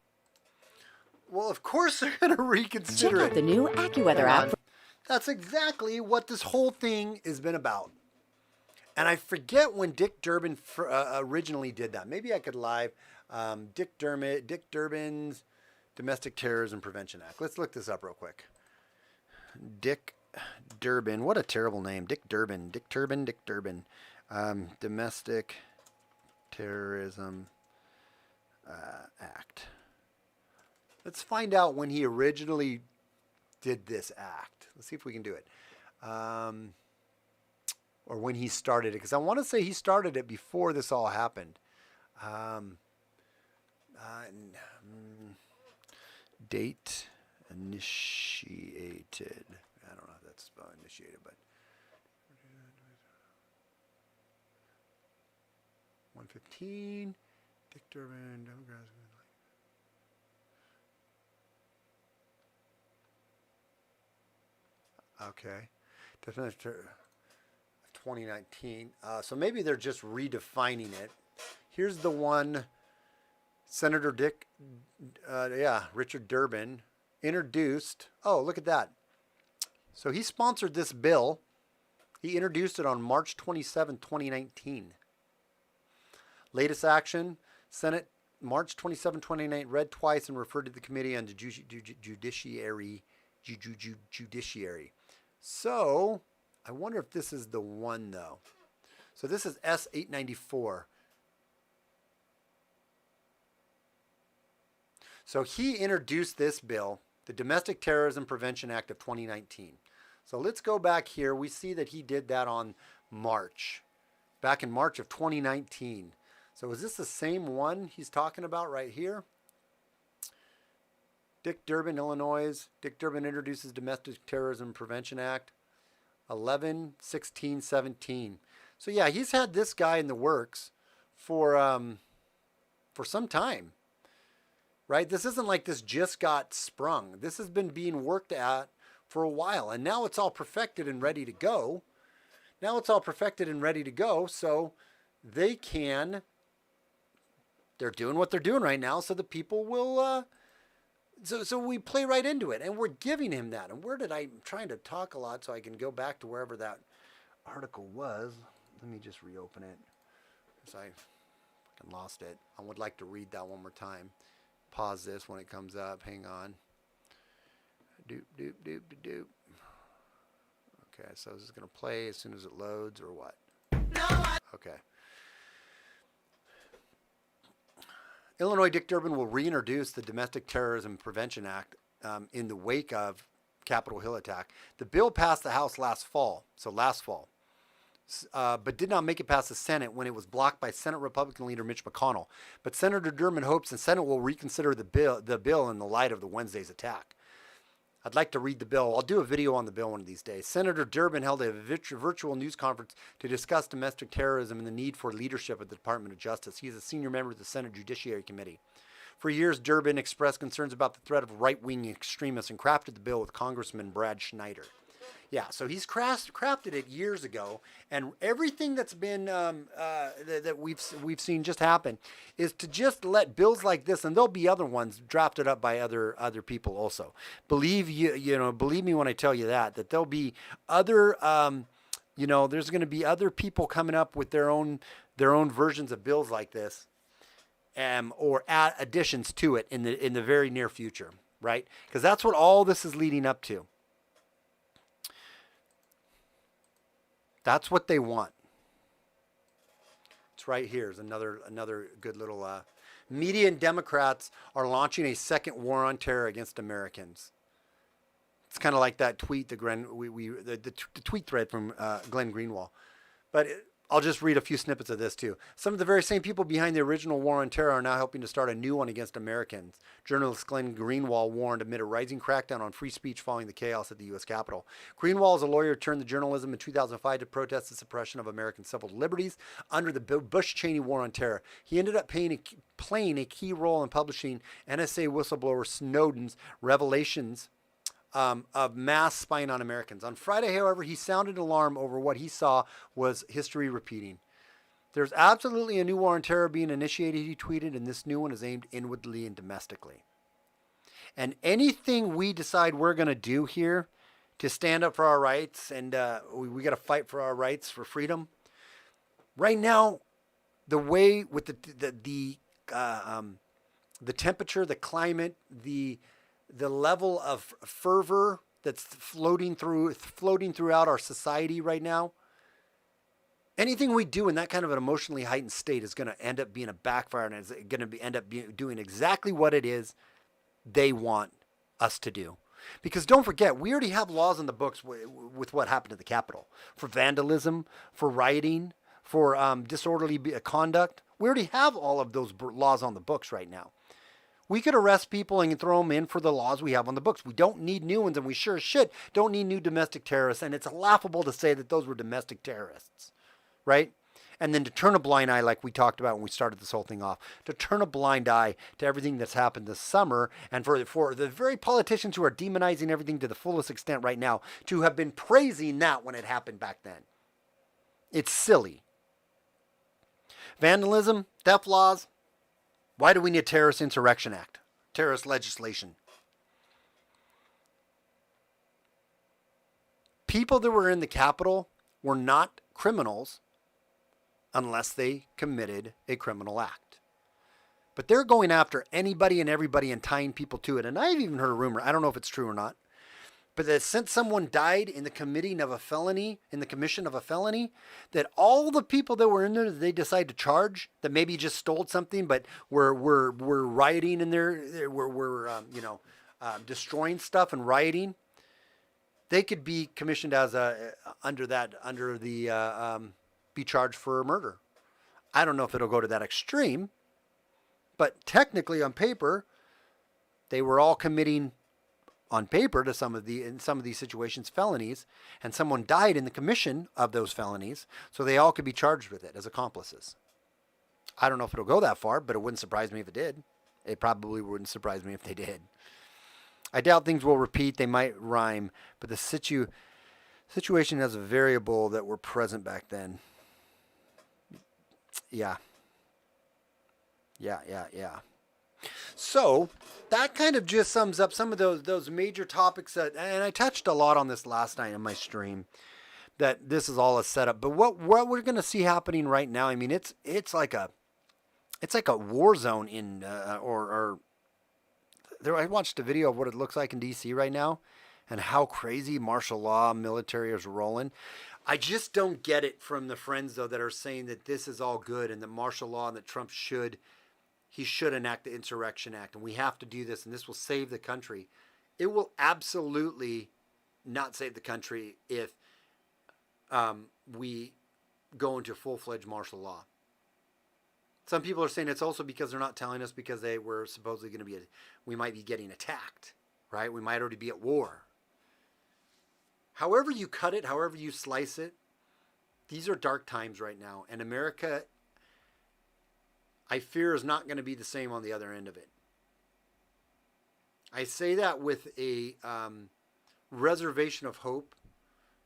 Well, of course they're going to reconsider Check out the new AccuWeather app. That's exactly what this whole thing has been about. And I forget when Dick Durbin originally did that. Maybe I could live Dick Durbin's Domestic Terrorism Prevention Act. Let's look this up real quick. Dick Durbin. What a terrible name. Dick Durbin. Domestic Terrorism Act. Let's find out when he originally did this act. Let's see if we can do it. Or when he started it. Because I want to say he started it before this all happened. Date initiated. I don't know if that's spelled initiated, but 115. Dick Durbin. Okay. 2019. So maybe they're just redefining it. Here's the one Senator Richard Durbin introduced. Oh, look at that. So he sponsored this bill. He introduced it on March 27, 2019. Latest action, Senate, March 27, 2019, read twice and referred to the Committee on Judiciary. So, I wonder if this is the one, though. So this is S-894. So he introduced this bill, the Domestic Terrorism Prevention Act of 2019. So let's go back here. We see that he did that on back in March of 2019. So is this the same one he's talking about right here? Dick Durbin, Illinois. Dick Durbin introduces Domestic Terrorism Prevention Act, 11/16/17. So yeah, he's had this guy in the works for some time, right? This isn't like this just got sprung. This has been being worked at for a while, and now it's all perfected and ready to go. So they're doing what they're doing right now, so the people will. So we play right into it, and we're giving him that. And I'm trying to talk a lot so I can go back to wherever that article was. Let me just reopen it, because I fucking lost it. I would like to read that one more time. Pause this when it comes up. Hang on. Doop. Okay, so this is going to play as soon as it loads, or what? Okay. Illinois Dick Durbin will reintroduce the Domestic Terrorism Prevention Act in the wake of Capitol Hill attack. The bill passed the House last fall, but did not make it past the Senate when it was blocked by Senate Republican leader Mitch McConnell. But Senator Durbin hopes the Senate will reconsider the bill in the light of the Wednesday's attack. I'd like to read the bill. I'll do a video on the bill one of these days. Senator Durbin held a virtual news conference to discuss domestic terrorism and the need for leadership at the Department of Justice. He is a senior member of the Senate Judiciary Committee. For years, Durbin expressed concerns about the threat of right-wing extremists and crafted the bill with Congressman Brad Schneider. Yeah, so he's crafted it years ago, and everything that's been that we've seen just happen is to just let bills like this, and there'll be other ones drafted up by other people also. Believe me when I tell you that there'll be other there's going to be other people coming up with their own versions of bills like this, or add additions to it in the very near future, right? Because that's what all this is leading up to. That's what they want. It's right here. Is another good little. Media and Democrats are launching a second war on terror against Americans. It's kind of like that tweet, the tweet thread from Glenn Greenwald. But I'll just read a few snippets of this too. Some of the very same people behind the original war on terror are now helping to start a new one against Americans. Journalist Glenn Greenwald warned amid a rising crackdown on free speech following the chaos at the U.S. Capitol. Greenwald is a lawyer who turned to journalism in 2005 to protest the suppression of American civil liberties under the Bush-Cheney war on terror. He ended up playing a key role in publishing NSA whistleblower Snowden's revelations of mass spying on Americans. On Friday, however, he sounded alarm over what he saw was history repeating. There's absolutely a new war on terror being initiated, he tweeted, and this new one is aimed inwardly and domestically. And anything we decide we're going to do here to stand up for our rights, and we got to fight for our rights for freedom. Right now, the way with the temperature, the climate, the level of fervor that's floating throughout our society right now, anything we do in that kind of an emotionally heightened state is going to end up being a backfire, and it's going to end up doing exactly what it is they want us to do. Because don't forget, we already have laws in the books with what happened to the Capitol for vandalism, for rioting, for disorderly conduct. We already have all of those laws on the books right now. We could arrest people and throw them in for the laws we have on the books. We don't need new ones, and we sure as shit don't need new domestic terrorists. And it's laughable to say that those were domestic terrorists, right? And then to turn a blind eye, like we talked about when we started this whole thing off, to turn a blind eye to everything that's happened this summer, and for the very politicians who are demonizing everything to the fullest extent right now, to have been praising that when it happened back then. It's silly. Vandalism, theft laws. Why do we need a terrorist insurrection act? Terrorist legislation. People that were in the Capitol were not criminals unless they committed a criminal act. But they're going after anybody and everybody and tying people to it. And I've even heard a rumor, I don't know if it's true or not, but that since someone died in the commission of a felony, that all the people that were in there that they decide to charge, that maybe just stole something, but were rioting in there, were destroying stuff and rioting, they could be commissioned as be charged for murder. I don't know if it'll go to that extreme, but technically on paper, they were all committing on paper to in some of these situations, felonies, and someone died in the commission of those felonies, so they all could be charged with it as accomplices. I don't know if it'll go that far, but it wouldn't surprise me if it did. It probably wouldn't surprise me if they did. I doubt things will repeat. They might rhyme, but the situation has a variable that were present back then. Yeah. So that kind of just sums up some of those major topics and I touched a lot on this last night in my stream, that this is all a setup. But what we're going to see happening right now, I mean, it's like a war zone in I watched a video of what it looks like in DC right now and how crazy martial law military is rolling. I just don't get it from the friends though that are saying that this is all good and that martial law and that Trump should enact the Insurrection Act, and we have to do this, and this will save the country. It will absolutely not save the country if we go into full-fledged martial law. Some people are saying it's also because they're not telling us because they were supposedly going to we might be getting attacked, right? We might already be at war. However you cut it, however you slice it, these are dark times right now, and America, I fear, is not going to be the same on the other end of it. I say that with a reservation of hope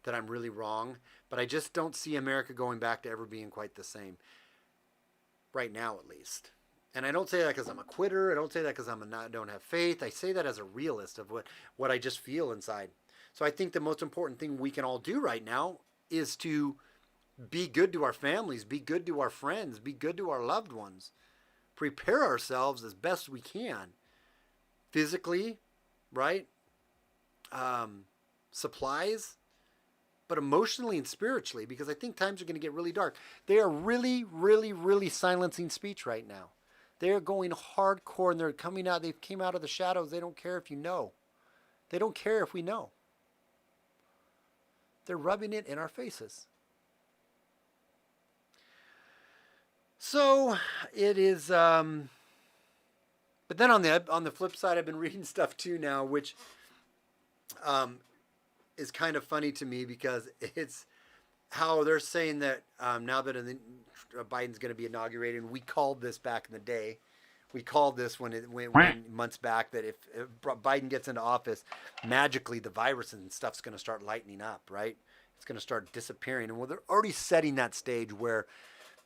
that I'm really wrong, but I just don't see America going back to ever being quite the same. Right now, at least. And I don't say that because I'm a quitter. I don't say that because don't have faith. I say that as a realist of what I just feel inside. So I think the most important thing we can all do right now is to be good to our families, be good to our friends, be good to our loved ones. Prepare ourselves as best we can. Physically, right? Supplies, but emotionally and spiritually, because I think times are going to get really dark. They are really, really, really silencing speech right now. They're going hardcore and they're coming out. They came out of the shadows. They don't care if you know. They don't care if we know. They're rubbing it in our faces. So it is. But then on the flip side, I've been reading stuff too now, which is kind of funny to me because it's how they're saying that now that Biden's going to be inaugurated, and we called this back in the day. We called this when months back that if Biden gets into office, magically the virus and stuff's going to start lightening up, right? It's going to start disappearing. And well, they're already setting that stage where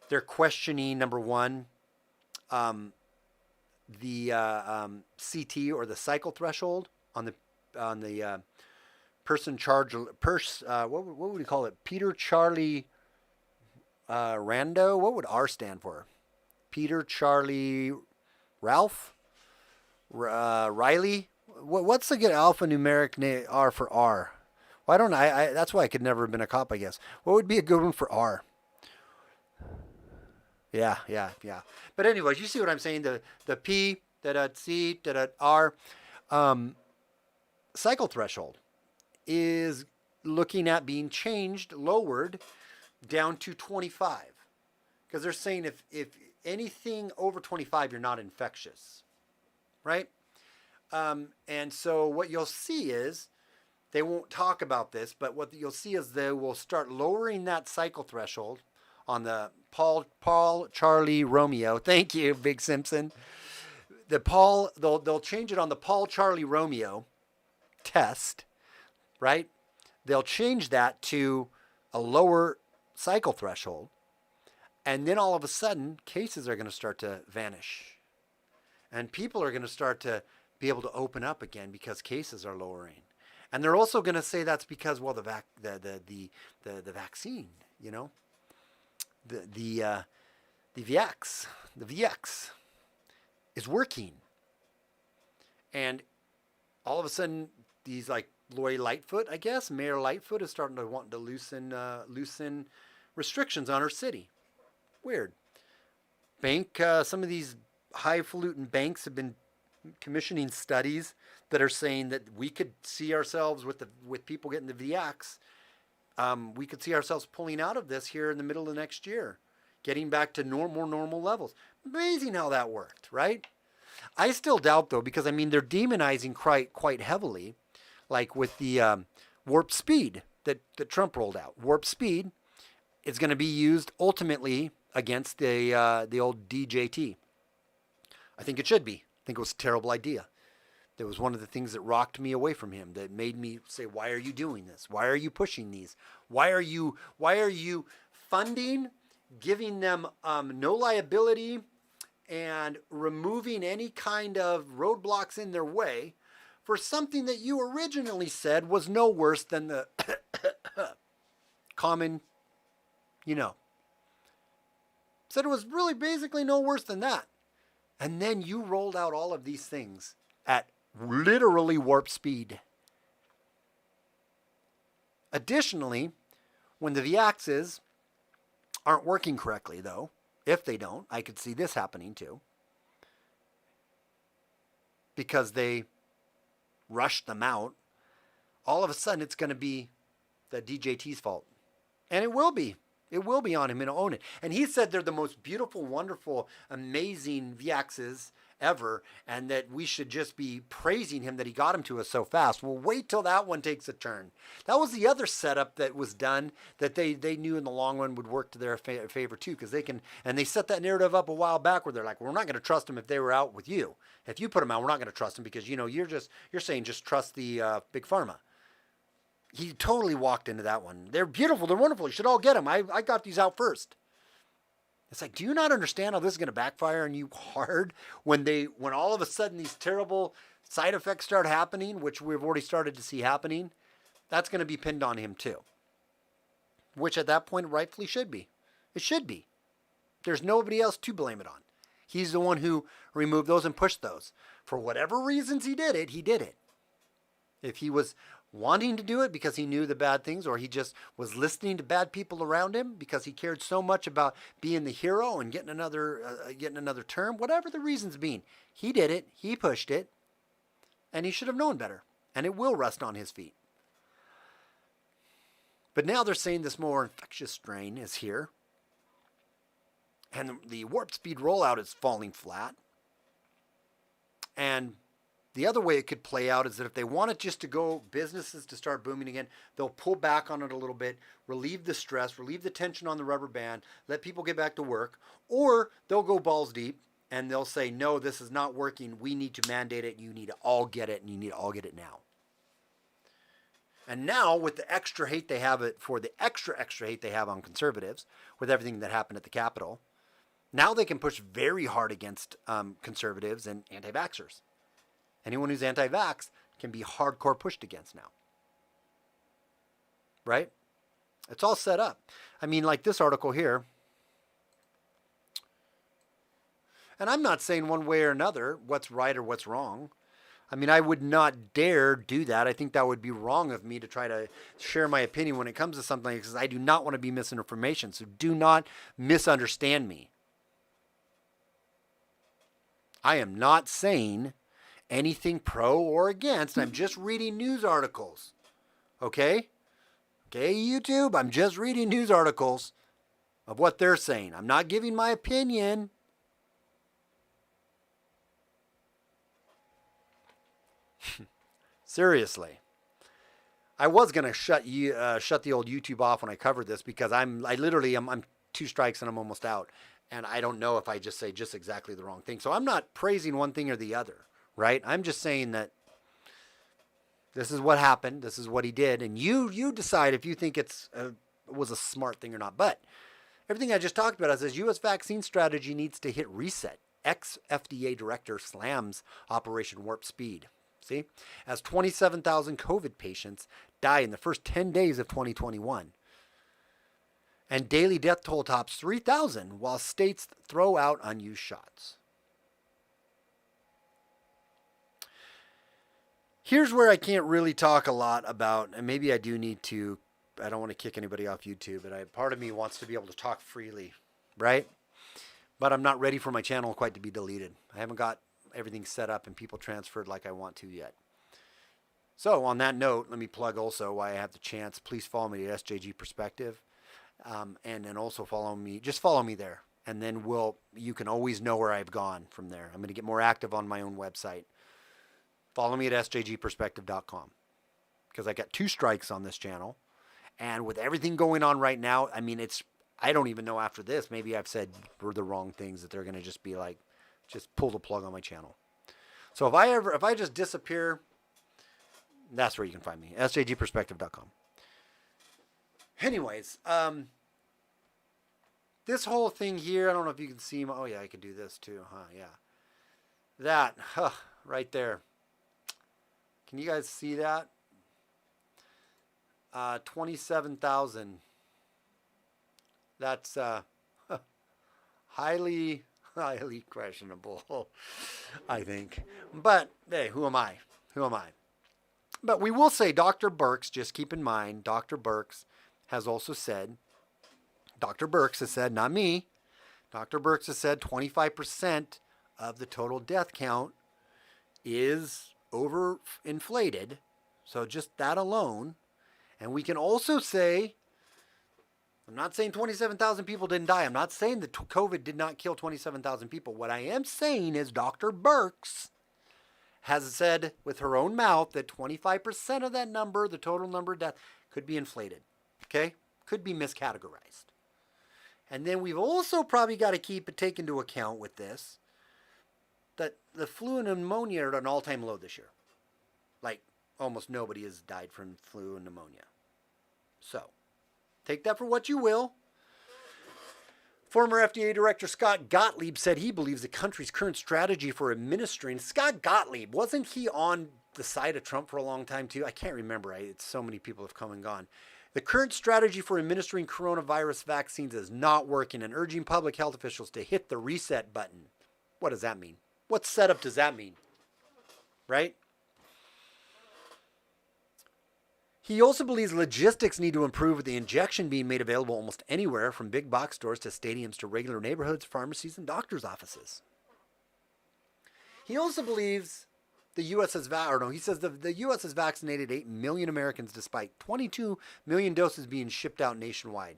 they're questioning, number one, the CT or the cycle threshold on the person charged. What would we call it? Peter Charlie Rando. What would R stand for? Peter Charlie Ralph Riley. What's the good alphanumeric name R for R? Well, I don't know. That's why I could never have been a cop, I guess. What would be a good one for R? Yeah. But anyways, you see what I'm saying? The P, C, R, cycle threshold is looking at being changed, lowered down to 25. Because they're saying if anything over 25, you're not infectious, right? And so what you'll see is, they won't talk about this, but what you'll see is they will start lowering that cycle threshold on the Paul Charlie Romeo. Thank you, Big Simpson. They'll change it on the Paul Charlie Romeo test, right? They'll change that to a lower cycle threshold. And then all of a sudden, cases are going to start to vanish. And people are going to start to be able to open up again because cases are lowering. And they're also going to say that's because, well, the vaccine, you know, the VX is working. And all of a sudden, these like Lori Lightfoot, I guess, Mayor Lightfoot is starting to want to loosen restrictions on her city. Weird. Some of these highfalutin banks have been commissioning studies that are saying that we could see ourselves with people getting the VX. We could see ourselves pulling out of this here in the middle of next year, getting back to more normal levels. Amazing how that worked, right? I still doubt though, because I mean they're demonizing quite heavily, like with the warp speed that Trump rolled out. Warp speed is going to be used ultimately against the old DJT. I think it should be. I think it was a terrible idea. That was one of the things that rocked me away from him, that made me say, why are you doing this? Why are you pushing these? Why are you funding, giving them no liability, and removing any kind of roadblocks in their way for something that you originally said was no worse than the common, said it was really basically no worse than that. And then you rolled out all of these things at literally warp speed. Additionally, when the VXs aren't working correctly, though, if they don't, I could see this happening too, because they rushed them out, all of a sudden it's going to be the DJT's fault. And it will be. It will be on him, and own it. And he said they're the most beautiful, wonderful, amazing VXs ever, and that we should just be praising him that he got him to us so fast. Well, wait till that one takes a turn. That was the other setup that was done that they knew in the long run would work to their favor too, because they can, and they set that narrative up a while back where they're like, we're not going to trust them if they were out with you. If you put them out, we're not going to trust them because you're saying just trust the big pharma. He totally walked into that one. They're beautiful. They're wonderful. You should all get them. I got these out first. It's like, do you not understand how this is going to backfire on you hard when all of a sudden these terrible side effects start happening, which we've already started to see happening? That's going to be pinned on him too. Which at that point rightfully should be. It should be. There's nobody else to blame it on. He's the one who removed those and pushed those. For whatever reasons he did it, he did it. If he was wanting to do it because he knew the bad things, or he just was listening to bad people around him because he cared so much about being the hero and getting another term, whatever the reasons being, he did it, he pushed it, and he should have known better, and it will rest on his feet. But now they're saying this more infectious strain is here, And the warp speed rollout is falling flat. And the other way it could play out is that if they want it just to go, businesses to start booming again, they'll pull back on it a little bit, relieve the stress, relieve the tension on the rubber band, let people get back to work, or they'll go balls deep and they'll say, no, this is not working. We need to mandate it. You need to all get it, and you need to all get it now. And now, with the extra hate they have for the extra hate they have on conservatives, with everything that happened at the Capitol, now they can push very hard against conservatives and anti-vaxxers. Anyone who's anti-vax can be hardcore pushed against now. Right? It's all set up. I mean, like this article here. And I'm not saying one way or another what's right or what's wrong. I mean, I would not dare do that. I think that would be wrong of me to try to share my opinion when it comes to something like this. I do not want to be misinformation. So do not misunderstand me. I am not saying anything pro or against. I'm just reading news articles. Okay? Okay, YouTube, I'm just reading news articles of what they're saying. I'm not giving my opinion. Seriously. I was going to shut the old YouTube off when I covered this because I'm 2 strikes and I'm almost out. And I don't know if I just say just exactly the wrong thing. So I'm not praising one thing or the other, right? I'm just saying that this is what happened. This is what he did. And you decide if you think it was a smart thing or not. But everything I just talked about says U.S. vaccine strategy needs to hit reset. Ex-FDA director slams Operation Warp Speed. See? As 27,000 COVID patients die in the first 10 days of 2021. And daily death toll tops 3,000 while states throw out unused shots. Here's where I can't really talk a lot about, and maybe I do need to, I don't want to kick anybody off YouTube, but part of me wants to be able to talk freely, right? But I'm not ready for my channel quite to be deleted. I haven't got everything set up and people transferred like I want to yet. So on that note, let me plug also why I have the chance. Please follow me at SJG Perspective. And then also follow me there. And then you can always know where I've gone from there. I'm going to get more active on my own website. Follow me at sjgperspective.com because I got 2 strikes on this channel. And with everything going on right now, I mean, I don't even know after this, maybe I've said the wrong things that they're going to just be like, just pull the plug on my channel. So if I just disappear, that's where you can find me, sjgperspective.com. Anyways, this whole thing here, I don't know if you can see oh yeah, I can do this too, huh? Yeah. That, right there. Can you guys see that? 27,000. That's highly questionable, I think. But hey, who am I? But we will say Dr. Birx, just keep in mind, Dr. Birx has also said, not me, Dr. Birx has said 25% of the total death count is overinflated. So just that alone. And we can also say, I'm not saying 27,000 people didn't die. I'm not saying that COVID did not kill 27,000 people. What I am saying is Dr. Birx has said with her own mouth that 25% of that number, the total number of deaths, could be inflated. Okay? Could be miscategorized. And then we've also probably got to take into account with this that the flu and pneumonia are at an all-time low this year. Like, almost nobody has died from flu and pneumonia. So, take that for what you will. Former FDA Director Scott Gottlieb said he believes the country's current strategy for administering... Scott Gottlieb, wasn't he on the side of Trump for a long time too? I can't remember. So many people have come and gone. The current strategy for administering coronavirus vaccines is not working and urging public health officials to hit the reset button. What does that mean? What setup does that mean? Right? He also believes logistics need to improve with the injection being made available almost anywhere from big box stores to stadiums to regular neighborhoods, pharmacies, and doctors' offices. He also believes the U.S. has the U.S. has vaccinated 8 million Americans despite 22 million doses being shipped out nationwide.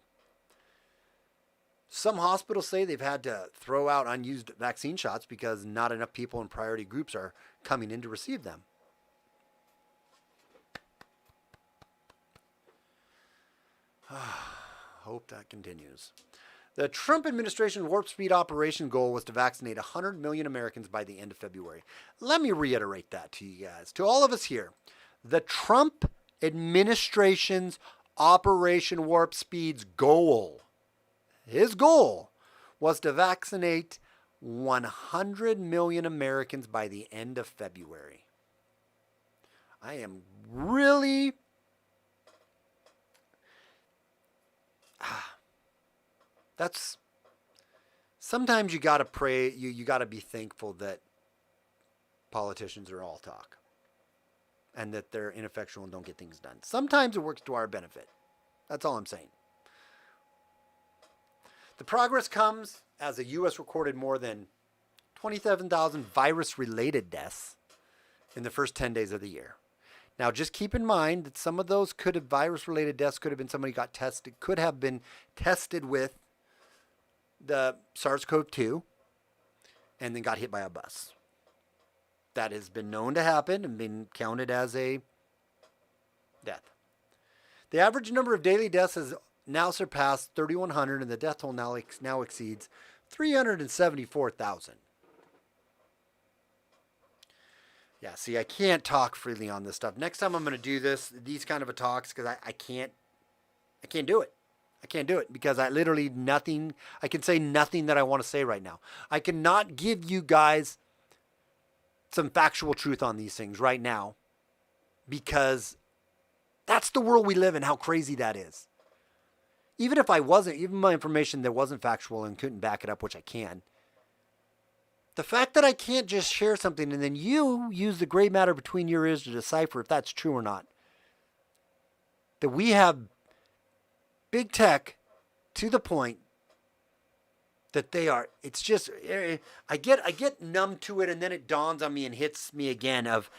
Some hospitals say they've had to throw out unused vaccine shots because not enough people in priority groups are coming in to receive them. Hope that continues. The Trump administration's warp speed operation goal was to vaccinate 100 million Americans by the end of February. Let me reiterate that to you guys, to all of us here. The Trump administration's Operation Warp Speed's goal, his goal, was to vaccinate 100 million Americans by the end of February. I am really... That's... Sometimes you got to pray, you got to be thankful that politicians are all talk. And that they're ineffectual and don't get things done. Sometimes it works to our benefit. That's all I'm saying. The progress comes as the U.S. recorded more than 27,000 virus-related deaths in the first 10 days of the year. Now, just keep in mind that some of those virus-related deaths could have been somebody got tested, could have been tested with the SARS-CoV-2 and then got hit by a bus. That has been known to happen and been counted as a death. The average number of daily deaths has now surpassed 3,100 and the death toll now exceeds 374,000. Yeah, see, I can't talk freely on this stuff. Next time I'm going to do these kind of a talks, because I can't do it. I can't do it because I can say nothing that I want to say right now. I cannot give you guys some factual truth on these things right now because that's the world we live in, how crazy that is. Even if even my information that wasn't factual and couldn't back it up, which I can, the fact that I can't just share something and then you use the gray matter between your ears to decipher if that's true or not. That we have big tech to the point that it's just, I get numb to it and then it dawns on me and hits me again of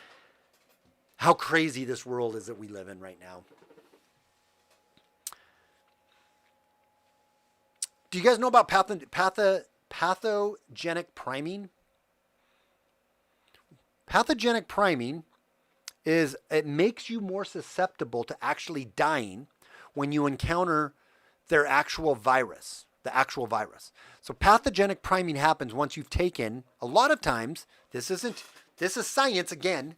how crazy this world is that we live in right now. Do you guys know about pathogenic priming? Pathogenic priming it makes you more susceptible to actually dying when you encounter the actual virus. So pathogenic priming happens once you've taken, a lot of times, this is science again.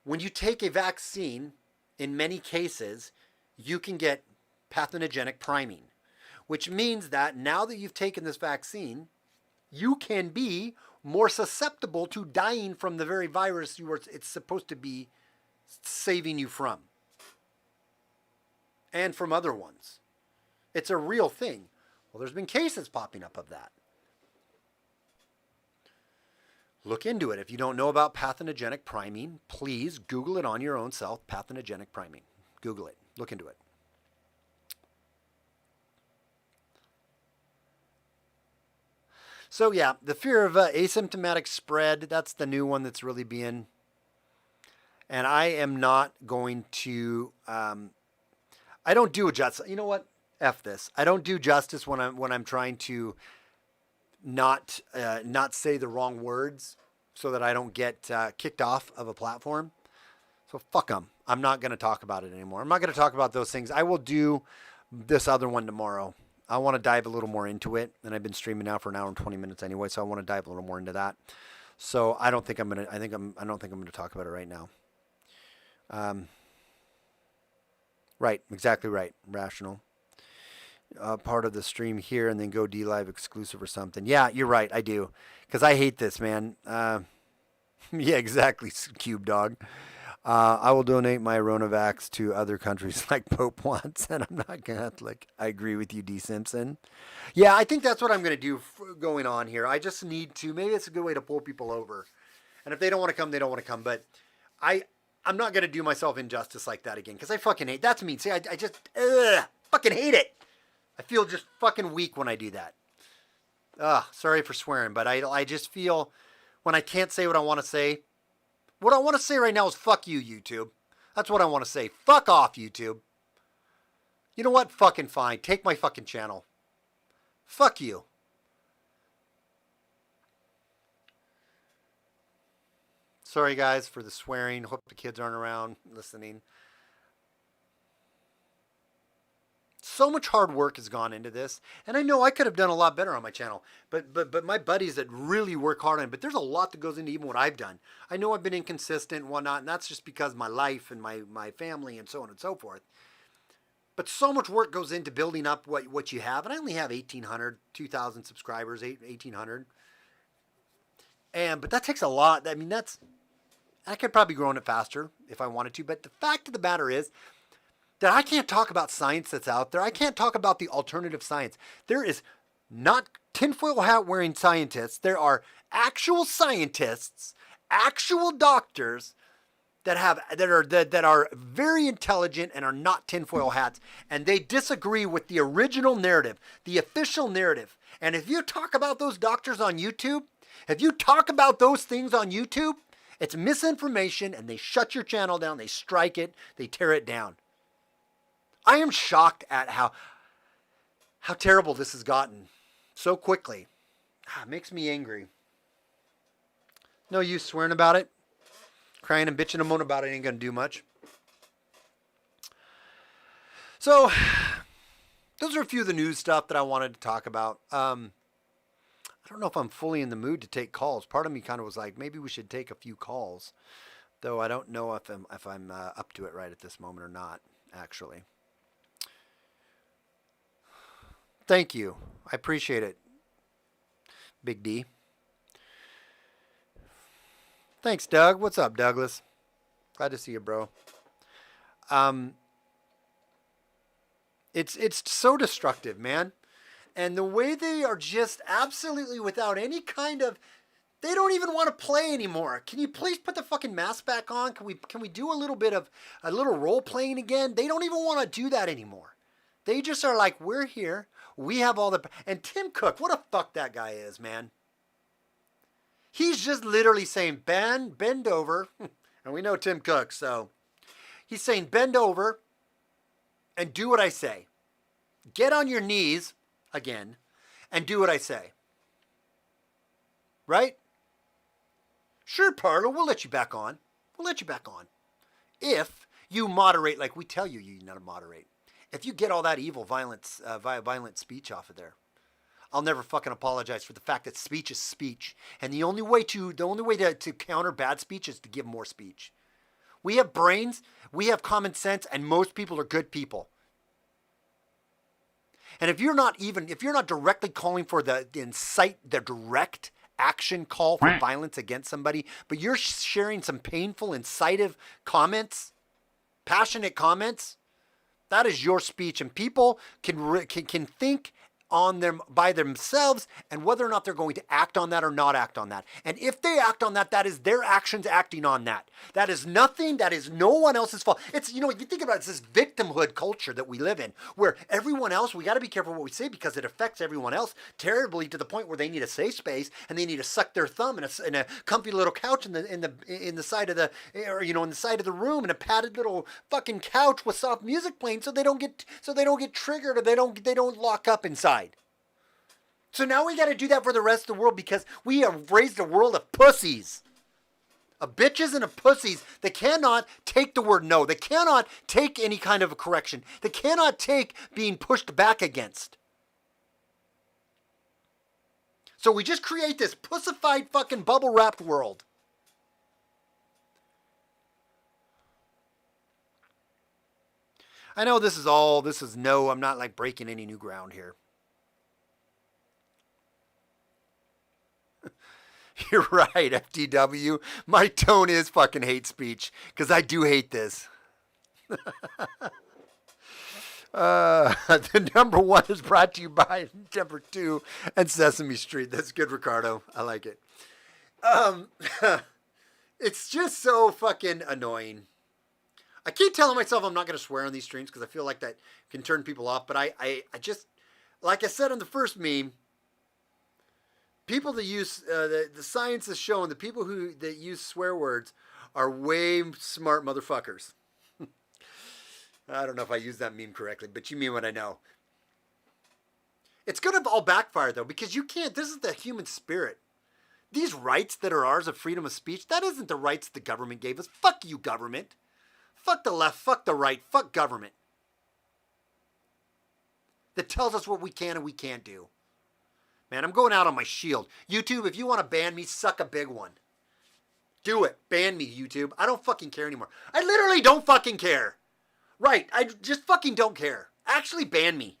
When you take a vaccine, in many cases, you can get pathogenic priming, which means that now that you've taken this vaccine, you can be more susceptible to dying from the very virus it's supposed to be saving you from. And from other ones. It's a real thing. Well, there's been cases popping up of that. Look into it. If you don't know about pathogenic priming, please Google it on your own self, pathogenic priming. Google it. Look into it. So yeah, the fear of asymptomatic spread, that's the new one that's really being... And I am not going to... I don't do justice. You know what? F this. I don't do justice when I'm trying to not say the wrong words so that I don't get kicked off of a platform. So fuck them. I'm not going to talk about it anymore. I'm not going to talk about those things. I will do this other one tomorrow. I want to dive a little more into it, and I've been streaming now for an hour and 20 minutes anyway, so I want to dive a little more into that. So I don't think I'm going to. I don't think I'm going to talk about it right now. Right, exactly right. Rational. Part of the stream here and then go Dlive exclusive or something. Yeah, you're right. I do. Because I hate this, man. Yeah, exactly, Cube Dog. I will donate my Aronavax to other countries like Pope wants, and I'm not Catholic. I agree with you, D. Simpson. Yeah, I think that's what I'm going to do going on here. I just need to. Maybe it's a good way to pull people over. And if they don't want to come, they don't want to come. But I'm not going to do myself injustice like that again because I fucking hate. That's me. See, I just fucking hate it. I feel just fucking weak when I do that. Sorry for swearing, but I just feel when I can't say what I want to say. What I want to say right now is fuck you, YouTube. That's what I want to say. Fuck off, YouTube. You know what? Fucking fine. Take my fucking channel. Fuck you. Sorry, guys, for the swearing. Hope the kids aren't around listening. So much hard work has gone into this, and I know I could have done a lot better on my channel, but my buddies that really work hard on it, but there's a lot that goes into even what I've done. I know I've been inconsistent and whatnot, and that's just because of my life and my family and so on and so forth. But so much work goes into building up what you have, and I only have 1,800, 2,000 subscribers, 1,800. But that takes a lot. I mean, I could probably grow it faster if I wanted to, but the fact of the matter is that I can't talk about science that's out there. I can't talk about the alternative science. There is not tinfoil hat wearing scientists. There are actual scientists, actual doctors that are very intelligent and are not tinfoil hats, and they disagree with the original narrative, the official narrative. And if you talk about those doctors on YouTube, if you talk about those things on YouTube, it's misinformation, and they shut your channel down, they strike it, they tear it down. I am shocked at how terrible this has gotten so quickly. It makes me angry. No use swearing about it. Crying and bitching and moaning about it ain't going to do much. So, those are a few of the news stuff that I wanted to talk about. I don't know if I'm fully in the mood to take calls. Part of me kind of was like, maybe we should take a few calls. Though I don't know if I'm up to it right at this moment or not, actually. Thank you. I appreciate it, Big D. Thanks, Doug. What's up, Douglas? Glad to see you, bro. It's so destructive, man. And the way they are just absolutely without any kind of, they don't even want to play anymore. Can you please put the fucking mask back on? Can we do a little role playing again? They don't even want to do that anymore. They just are like, we're here. We have all the, and Tim Cook, what a fuck that guy is, man. He's just literally saying, bend over. And we know Tim Cook, so he's saying, bend over and do what I say. Get on your knees again and do what I say. Right? Sure, Parler, we'll let you back on. We'll let you back on. If you moderate like we tell you not to moderate. If you get all that evil, violent speech off of there. I'll never fucking apologize for the fact that speech is speech. And the only way to counter bad speech is to give more speech. We have brains, we have common sense, and most people are good people. And if you're not directly calling for the direct action call for violence against somebody, but you're sharing some painful, incitive comments, passionate comments, that is your speech, and people can think on them by themselves and whether or not they're going to act on that or not act on that. And if they act on that, that is their actions acting on that. That is nothing, that is no one else's fault. It's, you think about it, it's this victimhood culture that we live in where everyone else, we got to be careful what we say because it affects everyone else terribly to the point where they need a safe space and they need to suck their thumb in a comfy little couch in the side of the, or in the side of the room, in a padded little fucking couch with soft music playing so they don't get triggered or they don't lock up inside. So now we got to do that for the rest of the world because we have raised a world of pussies. Of bitches and of pussies that cannot take the word no. They cannot take any kind of a correction. They cannot take being pushed back against. So we just create this pussified fucking bubble wrapped world. I know I'm not like breaking any new ground here. You're right, FTW. My tone is fucking hate speech because I do hate this. The number one is brought to you by number 2 and Sesame Street. That's good, Ricardo. I like it. It's just so fucking annoying. I keep telling myself I'm not going to swear on these streams because I feel like that can turn people off. But I just, like I said on the first meme, people that use, the science has shown the people that use swear words are way smart motherfuckers. I don't know if I used that meme correctly, but you mean what I know. It's going to all backfire, though, because you can't. This is the human spirit. These rights that are ours of freedom of speech, that isn't the rights the government gave us. Fuck you, government. Fuck the left, fuck the right, fuck government. That tells us what we can and we can't do. Man, I'm going out on my shield. YouTube, if you want to ban me, suck a big one. Do it. Ban me, YouTube. I don't fucking care anymore. I literally don't fucking care. Right. I just fucking don't care. Actually ban me.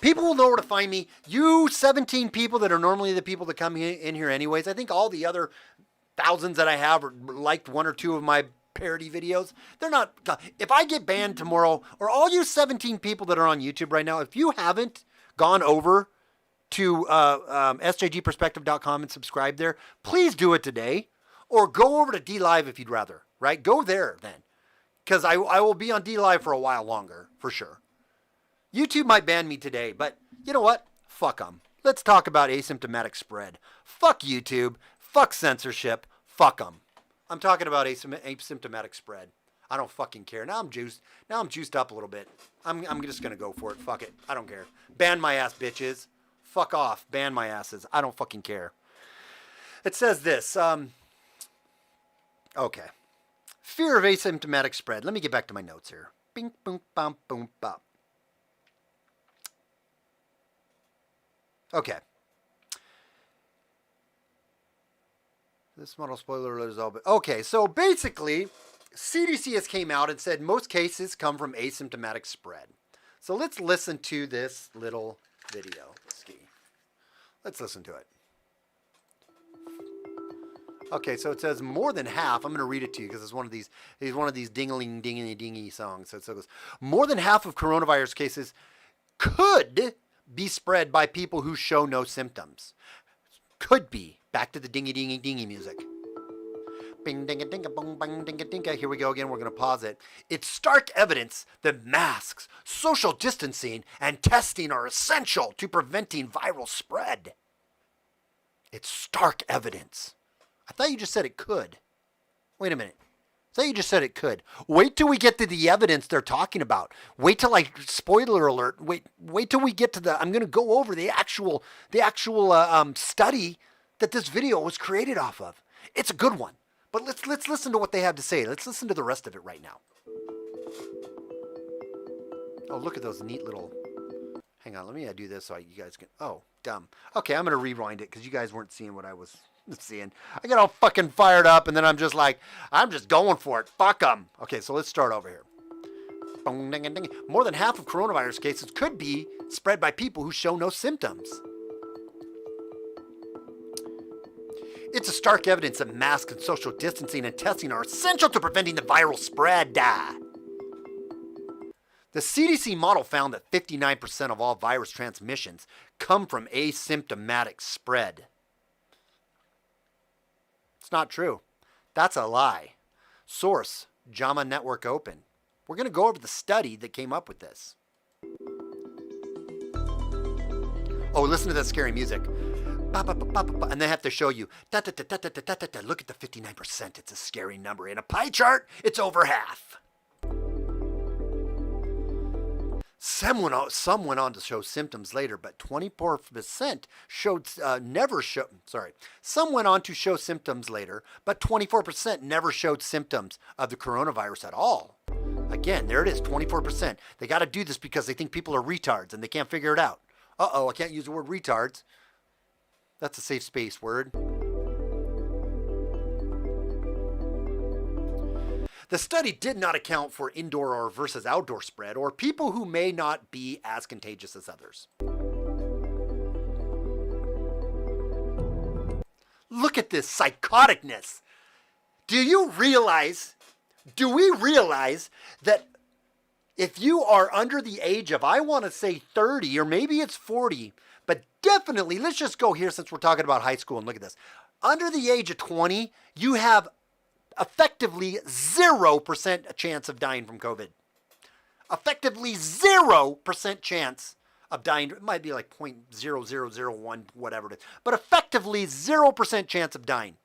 People will know where to find me. You 17 people that are normally the people that come in here anyways. I think all the other thousands that I have are liked one or two of my parody videos. They're not. If I get banned tomorrow, or all you 17 people that are on YouTube right now, if you haven't gone over to sjgperspective.com and subscribe there, please do it today. Or go over to Dlive if you'd rather. Right? Go there then. Because I will be on Dlive for a while longer, for sure. YouTube might ban me today, but you know what? Fuck them. Let's talk about asymptomatic spread. Fuck YouTube. Fuck censorship. Fuck them. I'm talking about asymptomatic spread. I don't fucking care. Now I'm juiced. Now I'm juiced up a little bit. I'm just gonna go for it. Fuck it. I don't care. Ban my ass, bitches. Fuck off. Ban my asses. I don't fucking care. It says this. Okay. Fear of asymptomatic spread. Let me get back to my notes here. Bing, boom, bum, boom, bop. Okay. This model spoiler alert is all but okay. So basically, CDC has came out and said most cases come from asymptomatic spread. So let's listen to this little video. Let's listen to it. Okay, so it says more than half. I'm going to read it to you because it's one of these ding-a-ling, ding-a-dingy songs. So it goes, more than half of coronavirus cases could be spread by people who show no symptoms. Could be. Back to the dingy-dingy-dingy music. Bing, ding-a-dinga, bong, bang, ding-a-dinga. Here we go again. We're going to pause it. It's stark evidence that masks, social distancing, and testing are essential to preventing viral spread. It's stark evidence. I thought you just said it could. Wait a minute. I thought you just said it could. Wait till we get to the evidence they're talking about. Wait till spoiler alert. Wait till we get to I'm going to go over the actual study that this video was created off of. It's a good one. But let's listen to what they have to say. Let's listen to the rest of it right now. Oh, look at those neat little. Hang on, let me do this so you guys can. Oh, dumb. Okay, I'm going to rewind it because you guys weren't seeing what I was seeing. I get all fucking fired up and then I'm just going for it. Fuck them. Okay, so let's start over here. More than half of coronavirus cases could be spread by people who show no symptoms. It's a stark evidence that masks and social distancing and testing are essential to preventing the viral spread. The CDC model found that 59% of all virus transmissions come from asymptomatic spread. It's not true. That's a lie. Source, JAMA Network Open. We're going to go over the study that came up with this. Oh, listen to that scary music. And they have to show you. Look at the 59%. It's a scary number. In a pie chart, it's over half. Some went on to show symptoms later, but 24% Some went on to show symptoms later, but 24% never showed symptoms of the coronavirus at all. Again, there it is, 24%. They got to do this because they think people are retards and they can't figure it out. Uh-oh, I can't use the word retards. That's a safe space word. The study did not account for indoor or versus outdoor spread or people who may not be as contagious as others. Look at this psychoticness. Do we realize that if you are under the age of, I want to say 30 or maybe it's 40, but definitely, let's just go here since we're talking about high school and look at this. Under the age of 20, you have effectively 0% chance of dying from COVID. Effectively 0% chance of dying. It might be like 0.0001, whatever it is. But effectively 0% chance of dying.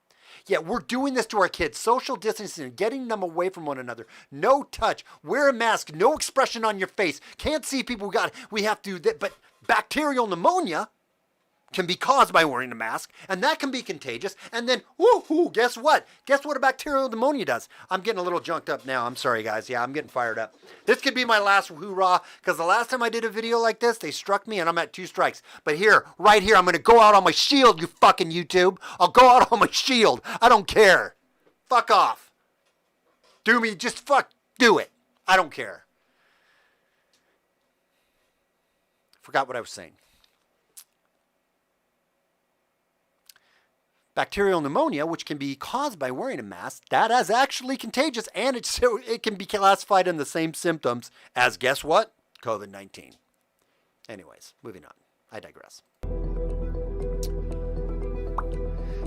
Yet we're doing this to our kids. Social distancing and getting them away from one another. No touch. Wear a mask. No expression on your face. Can't see people. We have to. But bacterial pneumonia can be caused by wearing a mask, and that can be contagious. And then, woohoo, guess what? Guess what a bacterial pneumonia does? I'm getting a little junked up now. I'm sorry, guys. Yeah, I'm getting fired up. This could be my last hoorah, because the last time I did a video like this, they struck me, and I'm at 2 strikes. But here, right here, I'm going to go out on my shield, you fucking YouTube. I'll go out on my shield. I don't care. Fuck off. Do me, just do it. I don't care. Forgot what I was saying. Bacterial pneumonia, which can be caused by wearing a mask, that is actually contagious, and it can be classified in the same symptoms as, guess what? COVID-19. Anyways, moving on. I digress.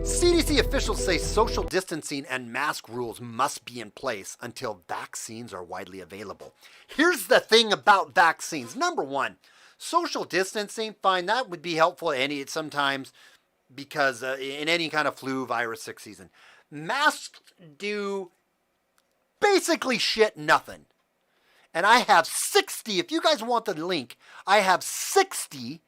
CDC officials say social distancing and mask rules must be in place until vaccines are widely available. Here's the thing about vaccines. Number one, social distancing, fine, that would be helpful sometimes, because in any kind of flu, virus, sick season. Masks do basically shit nothing. And I have 60, if you guys want the link, I have 60,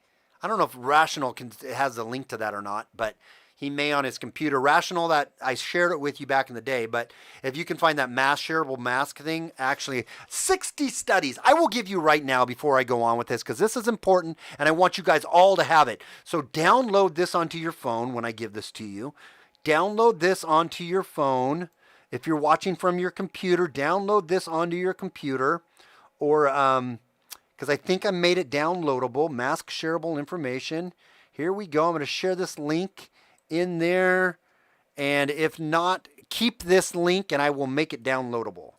I don't know if Rational has the link to that or not, but he may on his computer. Rational, that I shared it with you back in the day, but if you can find that shareable mask thing, actually 60 studies I will give you right now before I go on with this, because this is important and I want you guys all to have it. So download this onto your phone when I give this to you. Download this onto your phone. If you're watching from your computer, download this onto your computer, or because I think I made it downloadable, mask shareable information. Here we go. I'm going to share this link in there, and if not, keep this link and I will make it downloadable.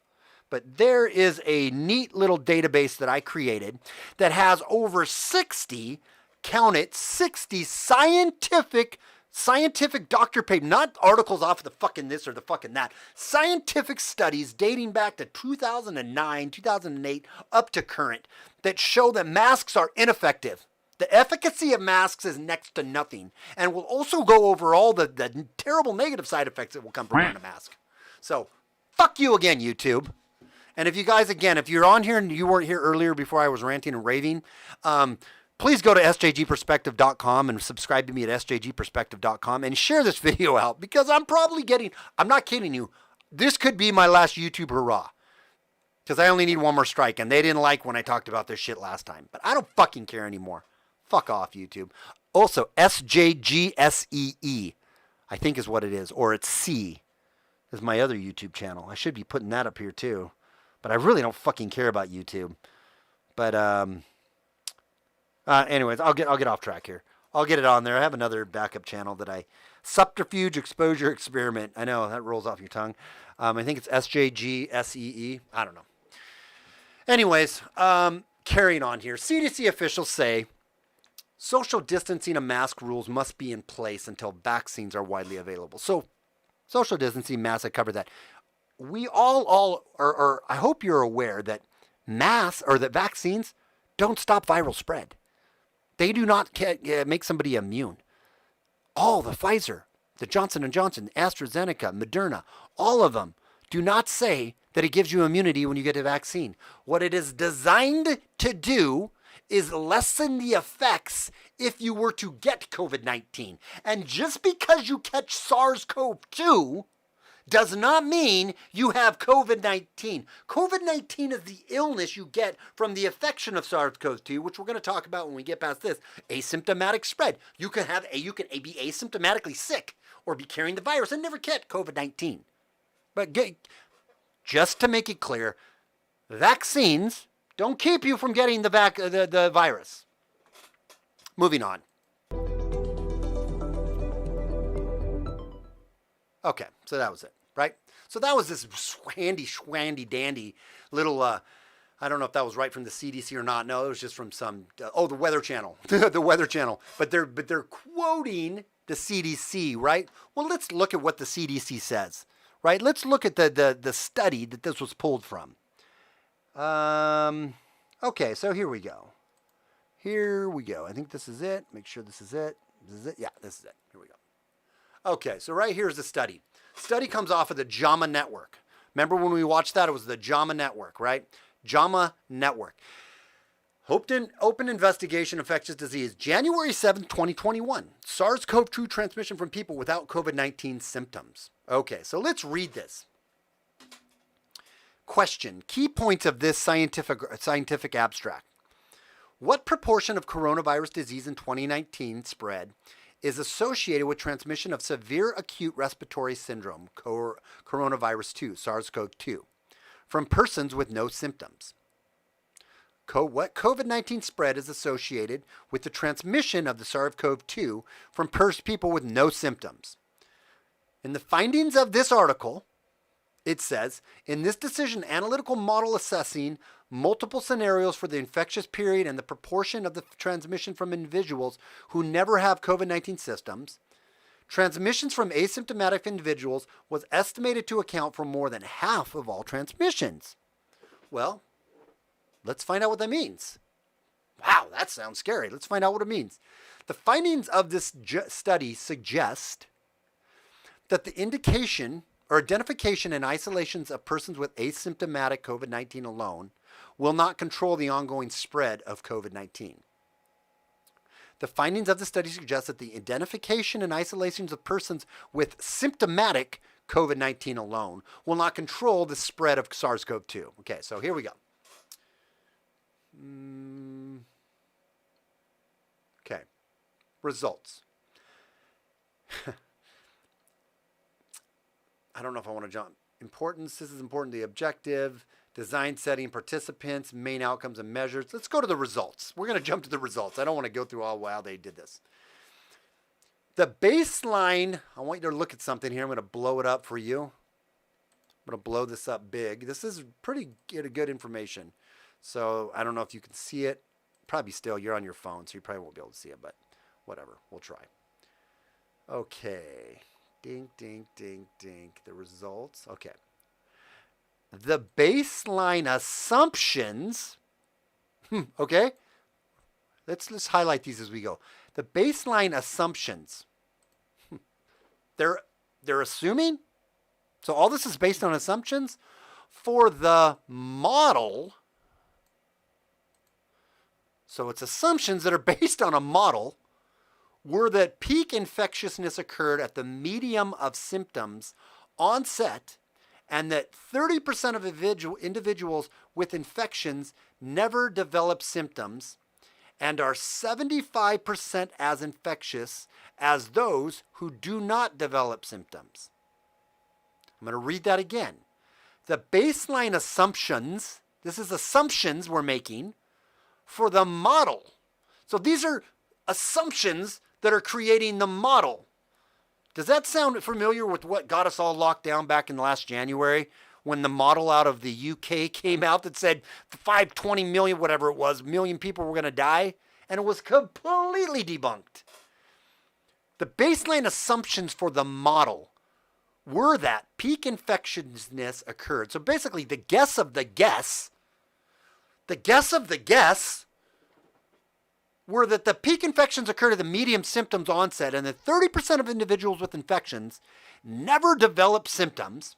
But there is a neat little database that I created that has over 60, count it, 60 scientific doctor papers, not articles off of the fucking this or the fucking that, scientific studies dating back to 2009, 2008, up to current, that show that masks are ineffective. The efficacy of masks is next to nothing. And we'll also go over all the terrible negative side effects that will come from wearing a mask. So, fuck you again, YouTube. And if you guys, again, if you're on here and you weren't here earlier before I was ranting and raving, please go to sjgperspective.com and subscribe to me at sjgperspective.com and share this video out, because I'm not kidding you, this could be my last YouTube hurrah. Because I only need one more strike, and they didn't like when I talked about this shit last time. But I don't fucking care anymore. Fuck off, YouTube. Also, SJGSEE, I think is what it is. Or it's C, is my other YouTube channel. I should be putting that up here too. But I really don't fucking care about YouTube. But, anyways, I'll get off track here. I'll get it on there. I have another backup channel that Subterfuge Exposure Experiment. I know, that rolls off your tongue. I think it's SJGSEE. I don't know. Anyways, carrying on here. CDC officials say social distancing and mask rules must be in place until vaccines are widely available. So, social distancing, masks, I covered that. We all are, I hope you're aware that that vaccines don't stop viral spread. They do not make somebody immune. All the Pfizer, the Johnson & Johnson, AstraZeneca, Moderna, all of them do not say that it gives you immunity when you get a vaccine. What it is designed to do is lessen the effects if you were to get COVID-19. And just because you catch SARS-CoV-2 does not mean you have COVID-19. COVID-19 is the illness you get from the infection of SARS-CoV-2, which we're going to talk about when we get past this. Asymptomatic spread. You can be asymptomatically sick or be carrying the virus and never get COVID-19. But just to make it clear, vaccines don't keep you from getting the virus. Moving on. Okay, so that was it, right? So that was this handy dandy little, I don't know if that was right from the CDC or not. No, it was just from some, the Weather Channel, the Weather Channel. But they're quoting the CDC, right? Well, let's look at what the CDC says, right? Let's look at the study that this was pulled from. Okay, so here we go. I think this is it. Make sure this is it. This is it. Yeah, this is it. Here we go. Okay, so right here's the study. Study comes off of the JAMA network. Remember when we watched that? It was the JAMA network, right? JAMA network. Open investigation infectious disease. January 7th, 2021. SARS-CoV-2 transmission from people without COVID-19 symptoms. Okay, so let's read this. Question. Key points of this scientific abstract. What proportion of coronavirus disease in 2019 spread is associated with transmission of severe acute respiratory syndrome, coronavirus 2, SARS-CoV-2, from persons with no symptoms? What COVID-19 spread is associated with the transmission of the SARS-CoV-2 from people with no symptoms? In the findings of this article, it says, in this decision, analytical model assessing multiple scenarios for the infectious period and the proportion of the transmission from individuals who never have COVID-19 symptoms, transmissions from asymptomatic individuals was estimated to account for more than half of all transmissions. Well, let's find out what that means. Wow, that sounds scary. Let's find out what it means. The findings of this study suggest that the indication or identification and isolations of persons with asymptomatic COVID-19 alone will not control the ongoing spread of COVID-19. The findings of the study suggest that the identification and isolations of persons with symptomatic COVID-19 alone will not control the spread of SARS-CoV-2. Okay, so here we go. Okay, results. I don't know if I want to jump. Importance, this is important. The objective, design setting, participants, main outcomes and measures. Let's go to the results. We're going to jump to the results. I don't want to go through all how they did this. The baseline, I want you to look at something here. I'm going to blow it up for you. I'm going to blow this up big. This is pretty good information. So I don't know if you can see it. Probably still, you're on your phone, so you probably won't be able to see it, but whatever. We'll try. Okay. Dink, dink, dink, dink. The results. Okay. The baseline assumptions. Okay. Let's highlight these as we go. The baseline assumptions. They're assuming. So all this is based on assumptions for the model. So it's assumptions that are based on a model. Were that peak infectiousness occurred at the medium of symptoms onset, and that 30% of individuals with infections never develop symptoms and are 75% as infectious as those who do not develop symptoms. I'm going to read that again. The baseline assumptions, this is assumptions we're making for the model. So these are assumptions that are creating the model. Does that sound familiar with what got us all locked down back in last January when the model out of the UK came out that said 520 million, whatever it was, million people were going to die? And it was completely debunked. The baseline assumptions for the model were that peak infectiousness occurred. So basically the guess of the guess were that the peak infections occurred at the medium symptoms onset and that 30% of individuals with infections never develop symptoms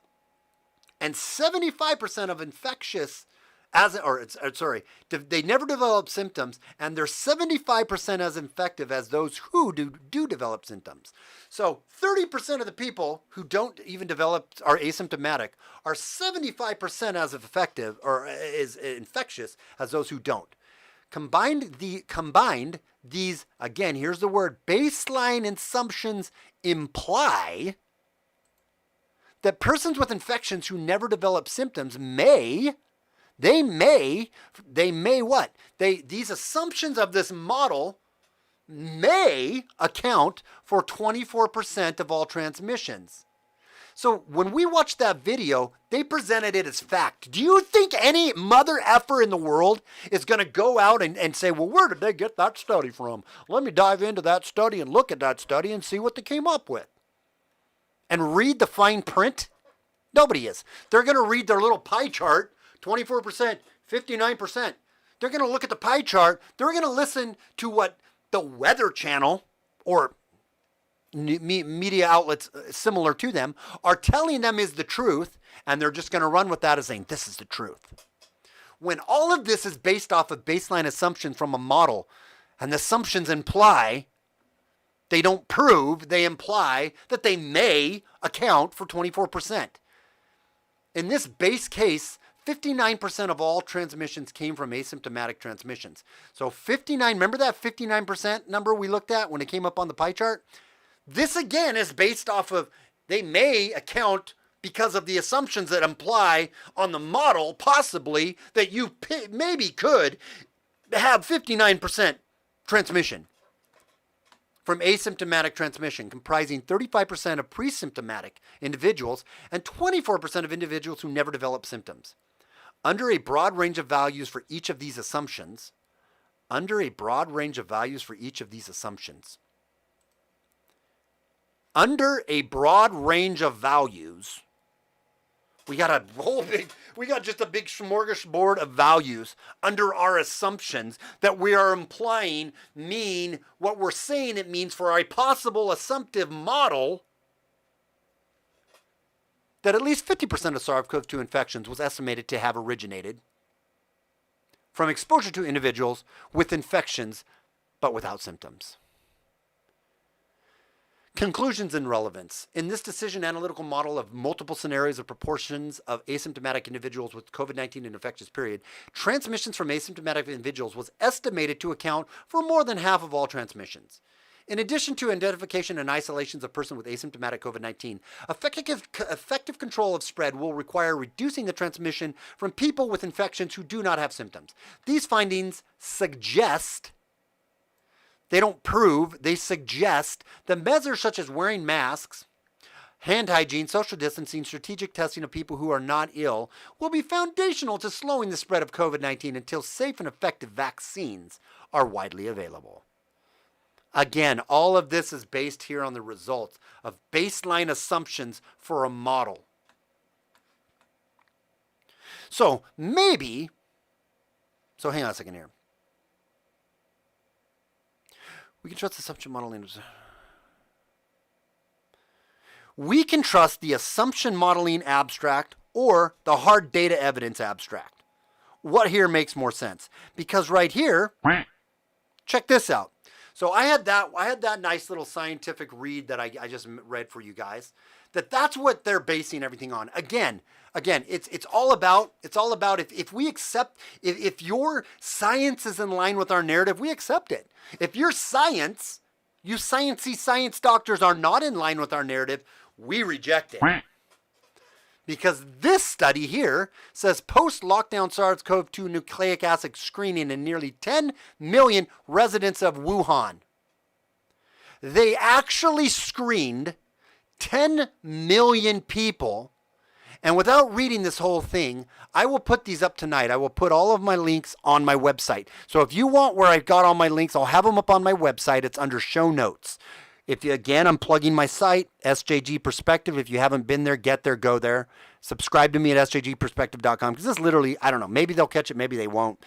and 75% of infectious they never develop symptoms and they're 75% as effective as those who do develop symptoms. So 30% of the people who don't even develop are asymptomatic are 75% as effective or is infectious as those who don't. Combined, these, again, here's the word, baseline assumptions imply that persons with infections who never develop symptoms these assumptions of this model may account for 24% of all transmissions. So when we watched that video, they presented it as fact. Do you think any mother effer in the world is going to go out and say, well, where did they get that study from? Let me dive into that study and look at that study and see what they came up with. And read the fine print? Nobody is. They're going to read their little pie chart, 24%, 59%. They're going to look at the pie chart. They're going to listen to what the Weather Channel or media outlets similar to them are telling them is the truth, and they're just going to run with that as saying this is the truth. when all of this is based off of baseline assumptions from a model, and the assumptions imply, they don't prove, they imply that they may account for 24%. In this base case, 59% of all transmissions came from asymptomatic transmissions. So 59, remember that 59% number we looked at when it came up on the pie chart? This again is based off of, they may account because of the assumptions that imply on the model, possibly, that you maybe could have 59% transmission from asymptomatic transmission, comprising 35% of pre-symptomatic individuals and 24% of individuals who never develop symptoms. Under a broad range of values for each of these assumptions, we got just a big smorgasbord of values under our assumptions that we are implying mean what we're saying it means for a possible assumptive model, that at least 50% of SARS-CoV-2 infections was estimated to have originated from exposure to individuals with infections but without symptoms. Conclusions and relevance. In this decision analytical model of multiple scenarios of proportions of asymptomatic individuals with COVID-19 in infectious period, transmissions from asymptomatic individuals was estimated to account for more than half of all transmissions. In addition to identification and isolations of person with asymptomatic COVID-19, effective control of spread will require reducing the transmission from people with infections who do not have symptoms. These findings suggest, they don't prove, they suggest that measures such as wearing masks, hand hygiene, social distancing, strategic testing of people who are not ill will be foundational to slowing the spread of COVID-19 until safe and effective vaccines are widely available. Again, all of this is based here on the results of baseline assumptions for a model. So hang on a second here. We can trust the assumption modeling. We can trust the assumption modeling abstract or the hard data evidence abstract. What here makes more sense? Because right here, check this out. So I had that nice little scientific read that I just read for you guys. That's what they're basing everything on. Again, it's all about if we accept, if your science is in line with our narrative, we accept it. If your science, you sciencey science doctors are not in line with our narrative, we reject it. Because this study here says post-lockdown SARS-CoV-2 nucleic acid screening in nearly 10 million residents of Wuhan. They actually screened 10 million people. And without reading this whole thing, I will put these up tonight. I will put all of my links on my website. So if you want where I've got all my links, I'll have them up on my website. It's under show notes. I'm plugging my site, SJG Perspective. If you haven't been there, get there, go there. Subscribe to me at sjgperspective.com, because this literally, I don't know, maybe they'll catch it, maybe they won't.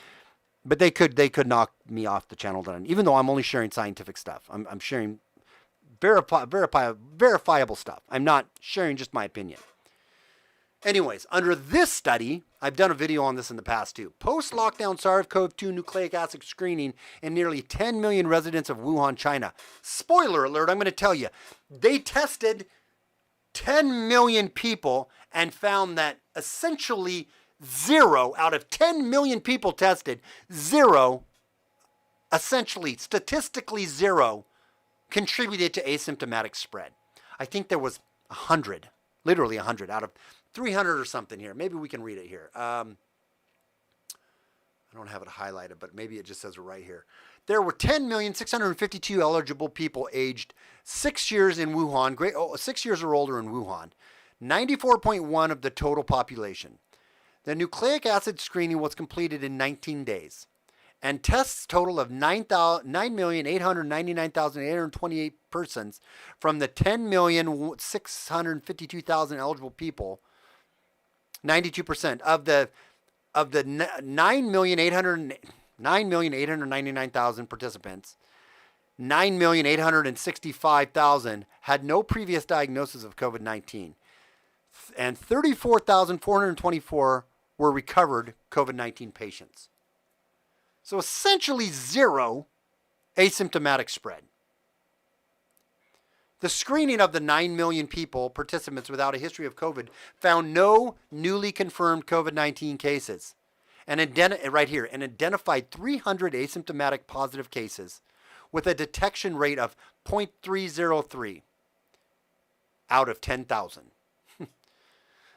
But they could knock me off the channel, even though I'm only sharing scientific stuff. I'm sharing verifiable stuff. I'm not sharing just my opinion. Anyways, under this study, I've done a video on this in the past too. Post-lockdown SARS-CoV-2 nucleic acid screening in nearly 10 million residents of Wuhan, China. Spoiler alert, I'm going to tell you. They tested 10 million people and found that essentially 0 out of 10 million people tested, 0, essentially statistically 0, contributed to asymptomatic spread. I think there was 100, literally 100 out of 300 or something here. Maybe we can read it here. I don't have it highlighted, but maybe it just says it right here. There were 10,652,000 eligible people aged 6 years in Wuhan, 6 years or older in Wuhan, 94.1% of the total population. The nucleic acid screening was completed in 19 days, and tests total of 9,899,828 persons from the 10,652,000 eligible people. 92% of the 9,899,000 participants, 9,865,000 had no previous diagnosis of COVID-19, and 34,424 were recovered COVID-19 patients. So essentially 0 asymptomatic spread. The screening of the 9 million participants without a history of COVID found no newly confirmed COVID-19 cases and identified 300 asymptomatic positive cases with a detection rate of 0.303 out of 10,000.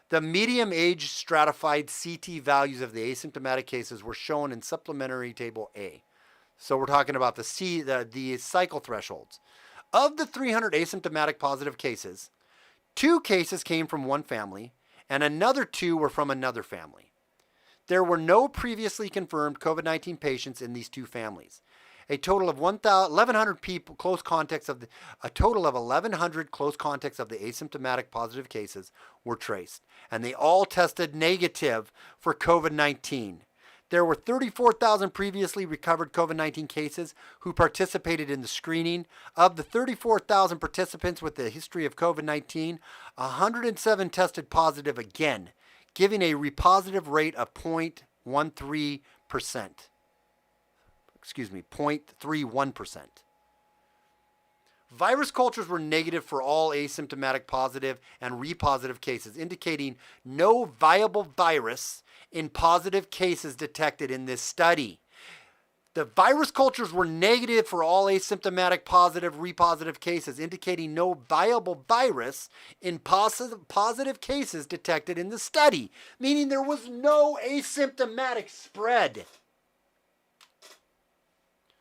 The medium age stratified CT values of the asymptomatic cases were shown in supplementary table A. So we're talking about the cycle thresholds. Of the 300 asymptomatic positive cases, 2 cases came from one family and another 2 were from another family. There were no previously confirmed COVID-19 patients in these 2 families. A total of 1,100 people, close contacts of the asymptomatic positive cases were traced, and they all tested negative for COVID-19. There were 34,000 previously recovered COVID-19 cases who participated in the screening. Of the 34,000 participants with a history of COVID-19, 107 tested positive again, giving a repositive rate of 0.31%. Virus cultures were negative for all asymptomatic positive and repositive cases, indicating no viable virus in positive cases detected in this study. The virus cultures were negative for all asymptomatic positive, repositive cases, indicating no viable virus in positive cases detected in the study, meaning there was no asymptomatic spread.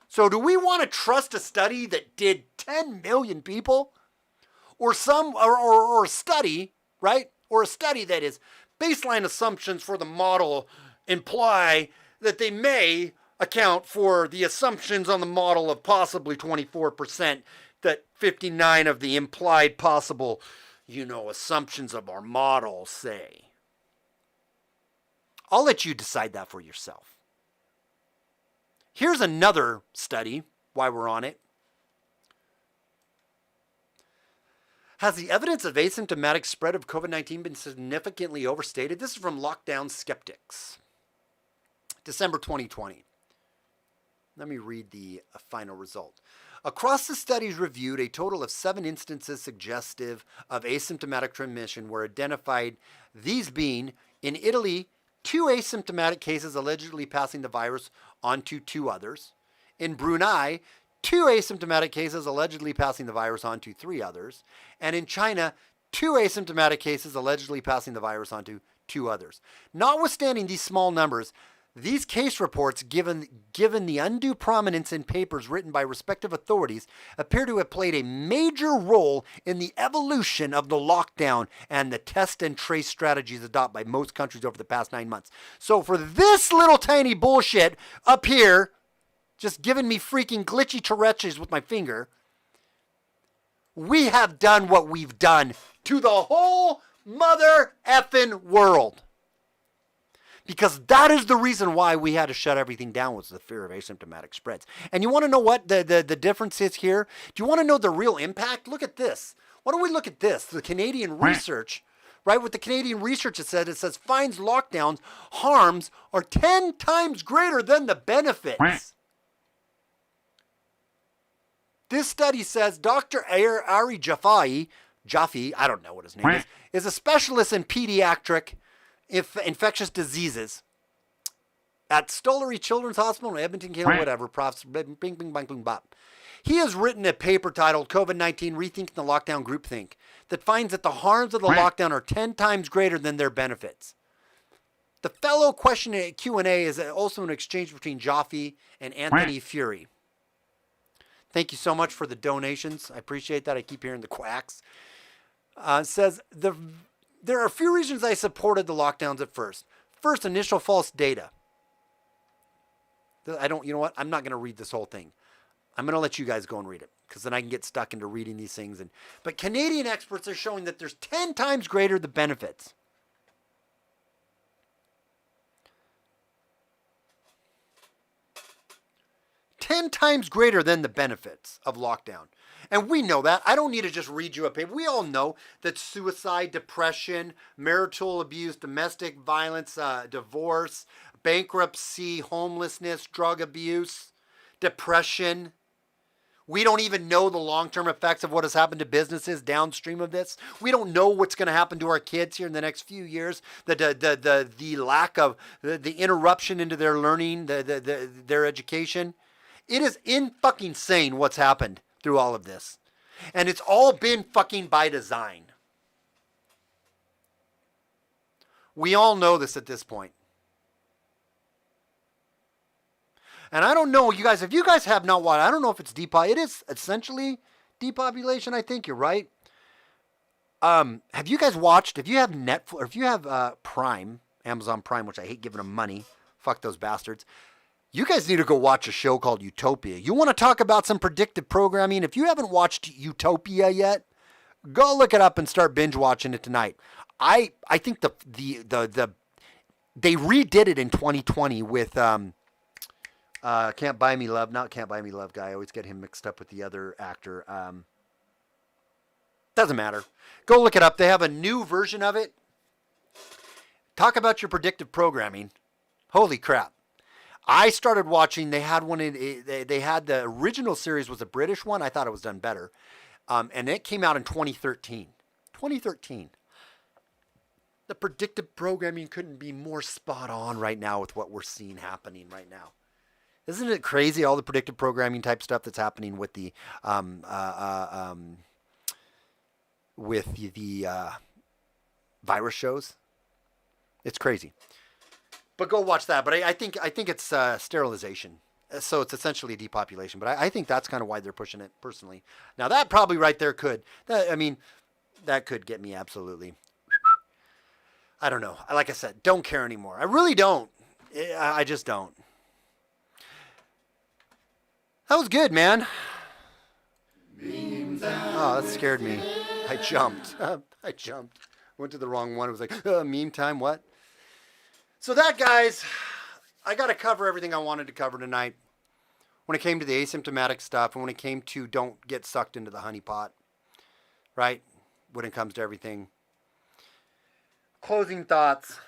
So do we want to trust a study that did 10 million people? Or a study, right? Or a study that is baseline assumptions for the model imply that they may account for the assumptions on the model of possibly 24%, that 59 of the implied possible, assumptions of our model say. I'll let you decide that for yourself. Here's another study, while we're on it. Has the evidence of asymptomatic spread of COVID-19 been significantly overstated? This is from Lockdown Skeptics, December 2020. Let me read the final result. Across the studies reviewed, a total of 7 instances suggestive of asymptomatic transmission were identified, these being, in Italy, 2 asymptomatic cases allegedly passing the virus on to 2 others. In Brunei, 2 asymptomatic cases allegedly passing the virus on to 3 others. And in China, 2 asymptomatic cases allegedly passing the virus on to 2 others. Notwithstanding these small numbers, these case reports, given the undue prominence in papers written by respective authorities, appear to have played a major role in the evolution of the lockdown and the test and trace strategies adopted by most countries over the past 9 months. So for this little tiny bullshit up here, just giving me freaking glitchy Tourette's with my finger, we have done what we've done to the whole mother effing world. Because that is the reason why we had to shut everything down, was the fear of asymptomatic spreads. And you want to know what the difference is here? Do you want to know the real impact? Look at this. Why don't we look at this? The Canadian research, right? With the Canadian research, it says finds lockdowns, harms are 10 times greater than the benefits. This study says Dr. Ari Jaffe, I don't know what his name is a specialist in pediatric infectious diseases at Stollery Children's Hospital in Edmonton, Canada, whatever. Bing, bing, bang, boom, bop. He has written a paper titled COVID-19 Rethinking the Lockdown Groupthink that finds that the harms of the lockdown are 10 times greater than their benefits. The fellow question at Q&A is also an exchange between Jaffe and Anthony Fury. Thank you so much for the donations. I appreciate that. I keep hearing the quacks. Says there are a few reasons I supported the lockdowns at first. First, initial false data. You know what? I'm not going to read this whole thing. I'm going to let you guys go and read it, because then I can get stuck into reading these things. But Canadian experts are showing that there's 10 times greater the benefits. 10 times greater than the benefits of lockdown. And we know that. I don't need to just read you a paper. We all know that suicide, depression, marital abuse, domestic violence, divorce, bankruptcy, homelessness, drug abuse, depression. We don't even know the long-term effects of what has happened to businesses downstream of this. We don't know what's going to happen to our kids here in the next few years. The lack of the interruption into their learning, their education. It is fucking insane what's happened through all of this. And it's all been fucking by design. We all know this at this point. And I don't know, you guys, if you guys have not watched, I don't know if it's it is essentially depopulation, I think you're right. Have you guys watched, if you have Netflix, or if you have Prime, Amazon Prime, which I hate giving them money, fuck those bastards, you guys need to go watch a show called Utopia. You want to talk about some predictive programming? If you haven't watched Utopia yet, go look it up and start binge watching it tonight. I think they redid it in 2020 with Can't Buy Me Love, not Can't Buy Me Love guy. I always get him mixed up with the other actor. Doesn't matter. Go look it up. They have a new version of it. Talk about your predictive programming. Holy crap. I started watching, they had one, they had the original series was a British one. I thought it was done better. And it came out in 2013. 2013. The predictive programming couldn't be more spot on right now with what we're seeing happening right now. Isn't it crazy, all the predictive programming type stuff that's happening with the virus shows? It's crazy. But go watch that. But I think it's sterilization. So it's essentially a depopulation. But I think that's kind of why they're pushing it personally. Now that probably right there could. That could get me absolutely. I don't know. Like I said, don't care anymore. I really don't. I just don't. That was good, man. Oh, that scared me. I jumped. Went to the wrong one. It was like, meme time, what? So that, guys, I got to cover everything I wanted to cover tonight. When it came to the asymptomatic stuff and when it came to don't get sucked into the honeypot, right? When it comes to everything. Closing thoughts.